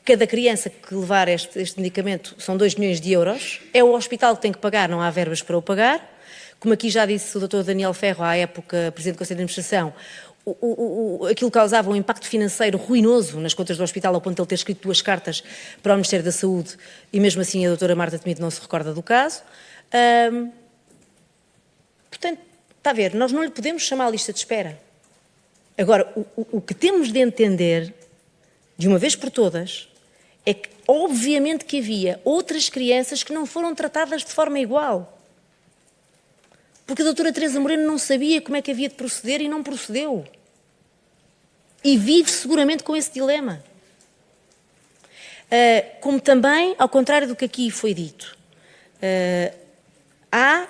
Cada criança que levar este medicamento são 2 milhões de euros. É o hospital que tem que pagar, não há verbas para o pagar. Como aqui já disse o Dr. Daniel Ferro, à época Presidente do Conselho de Administração, aquilo causava um impacto financeiro ruinoso nas contas do hospital, ao ponto de ele ter escrito 2 cartas para o Ministério da Saúde, e mesmo assim a doutora Marta Temido não se recorda do caso. Portanto, está a ver, nós não lhe podemos chamar a lista de espera. Agora, o que temos de entender, de uma vez por todas, é que obviamente que havia outras crianças que não foram tratadas de forma igual. Porque a doutora Teresa Moreno não sabia como é que havia de proceder e não procedeu. E vive seguramente com esse dilema. Como também, ao contrário do que aqui foi dito, há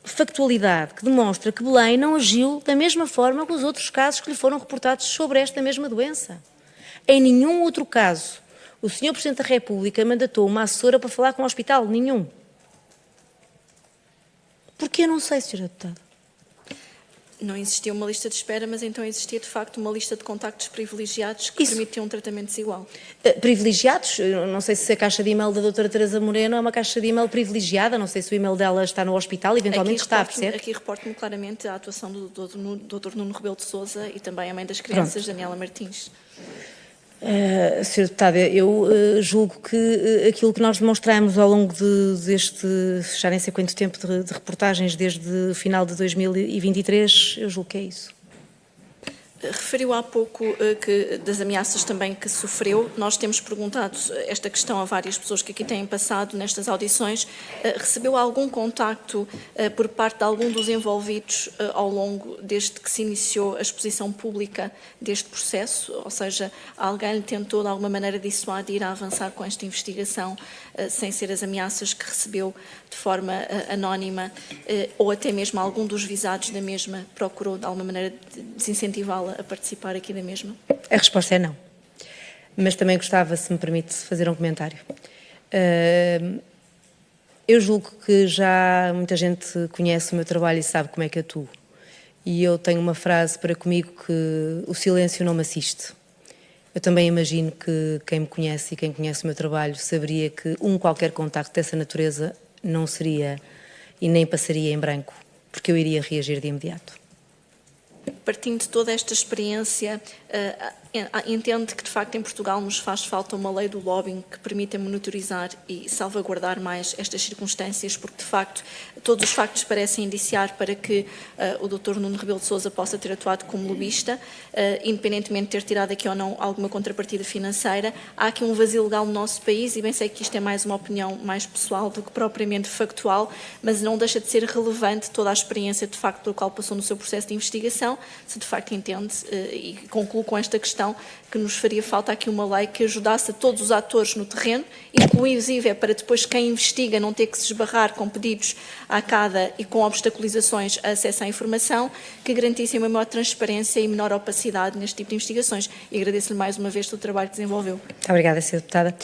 factualidade que demonstra que Belém não agiu da mesma forma que os outros casos que lhe foram reportados sobre esta mesma doença. Em nenhum outro caso, o Sr. Presidente da República mandatou uma assessora para falar com o hospital. Nenhum. Porquê? Eu não sei, Sra. Deputada. Não existia uma lista de espera, mas então existia, de facto, uma lista de contactos privilegiados que permitiam um tratamento desigual. Privilegiados? Eu não sei se a caixa de e-mail da doutora Teresa Moreno é uma caixa de e-mail privilegiada, não sei se o e-mail dela está no hospital, eventualmente está, percebe? Aqui reporto-me claramente a atuação do Dr. Nuno Rebelo de Sousa e também a mãe das crianças, Daniela Martins. Sra. Deputada, eu julgo que aquilo que nós demonstramos ao longo deste, já nem sei quanto tempo de reportagens, desde o final de 2023, eu julgo que é isso. Referiu há pouco que das ameaças também que sofreu. Nós temos perguntado esta questão a várias pessoas que aqui têm passado nestas audições. Recebeu algum contacto por parte de algum dos envolvidos ao longo desde que se iniciou a exposição pública deste processo? Ou seja, alguém lhe tentou de alguma maneira dissuadir a avançar com esta investigação sem ser as ameaças que recebeu de forma anónima, ou até mesmo algum dos visados da mesma procurou de alguma maneira desincentivá-la a participar aqui da mesma? A resposta é não. Mas também gostava, se me permite, fazer um comentário. Eu julgo que já muita gente conhece o meu trabalho e sabe como é que atuo. E eu tenho uma frase para comigo que o silêncio não me assiste. Eu também imagino que quem me conhece e quem conhece o meu trabalho saberia que qualquer contacto dessa natureza não seria e nem passaria em branco, porque eu iria reagir de imediato. Partindo de toda esta experiência, entende que de facto em Portugal nos faz falta uma lei do lobbying que permita monitorizar e salvaguardar mais estas circunstâncias, porque de facto todos os factos parecem indiciar para que o Dr. Nuno Rebelo de Sousa possa ter atuado como lobista, independentemente de ter tirado aqui ou não alguma contrapartida financeira. Há aqui um vazio legal no nosso país e bem sei que isto é mais uma opinião mais pessoal do que propriamente factual, mas não deixa de ser relevante toda a experiência de facto pelo qual passou no seu processo de investigação, se de facto entende, e concluo com esta questão, que nos faria falta aqui uma lei que ajudasse a todos os atores no terreno, inclusive é para depois quem investiga não ter que se esbarrar com pedidos à cada e com obstaculizações a acesso à informação, que garantissem uma maior transparência e menor opacidade neste tipo de investigações. E agradeço-lhe mais uma vez todo o trabalho que desenvolveu. Muito obrigada, Sra. Deputada.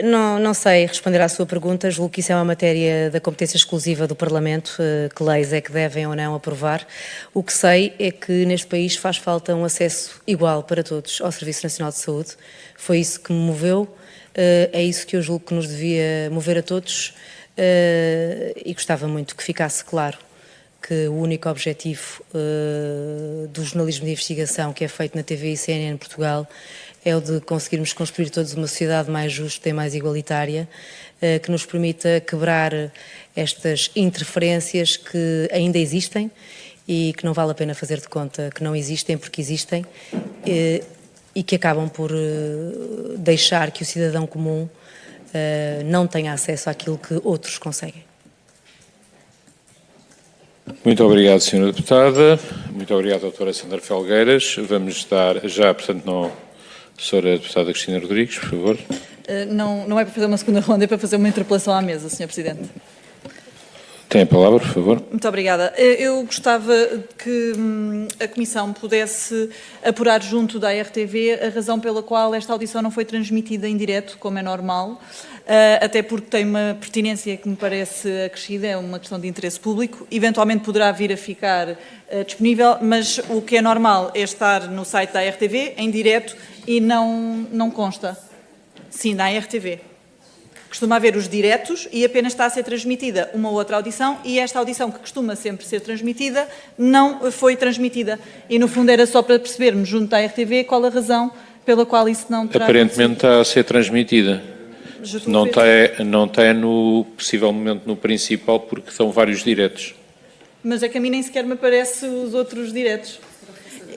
Não sei responder à sua pergunta, julgo que isso é uma matéria da competência exclusiva do Parlamento, que leis é que devem ou não aprovar. O que sei é que neste país faz falta um acesso igual para todos ao Serviço Nacional de Saúde. Foi isso que me moveu, é isso que eu julgo que nos devia mover a todos, e gostava muito que ficasse claro que o único objetivo do jornalismo de investigação que é feito na TV e CNN Portugal é o de conseguirmos construir todos uma sociedade mais justa e mais igualitária, que nos permita quebrar estas interferências que ainda existem e que não vale a pena fazer de conta que não existem, porque existem, e que acabam por deixar que o cidadão comum não tenha acesso àquilo que outros conseguem. Muito obrigado, Sra. Deputada. Muito obrigado, Doutora Sandra Felgueiras. Vamos dar já, portanto, não... Sra. Deputada Cristina Rodrigues, por favor. Não é para fazer uma segunda ronda, é para fazer uma interpelação à mesa, Sr. Presidente. Tem a palavra, por favor. Muito obrigada. Eu gostava que a Comissão pudesse apurar junto da RTV a razão pela qual esta audição não foi transmitida em direto, como é normal, até porque tem uma pertinência que me parece acrescida, é uma questão de interesse público. Eventualmente poderá vir a ficar disponível, mas o que é normal é estar no site da RTV, em direto, e não consta. Sim, na RTV. Costuma haver os diretos e apenas está a ser transmitida uma outra audição e esta audição que costuma sempre ser transmitida não foi transmitida. E, no fundo, era só para percebermos junto à RTV qual a razão pela qual isso não terá Aparentemente está a ser transmitida. Não está possivelmente no principal, porque são vários diretos. Mas é que a mim nem sequer me aparece os outros diretos.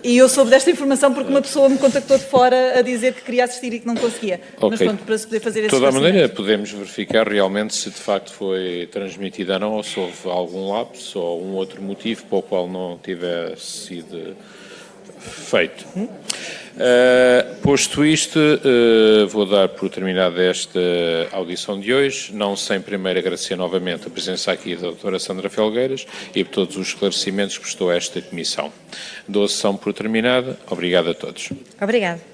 E eu soube desta informação porque uma pessoa me contactou de fora a dizer que queria assistir e que não conseguia. Ok. Mas pronto, para se poder fazer esse De toda a maneira, esclarecimento. podemos verificar realmente se de facto foi transmitida ou não, ou se houve algum lapso ou um outro motivo para o qual não tivesse sido feito. Posto isto, vou dar por terminada esta audição de hoje, não sem primeiro agradecer novamente a presença aqui da doutora Sandra Felgueiras e por todos os esclarecimentos que prestou a esta comissão. Dou a sessão por terminada. Obrigado a todos. Obrigada.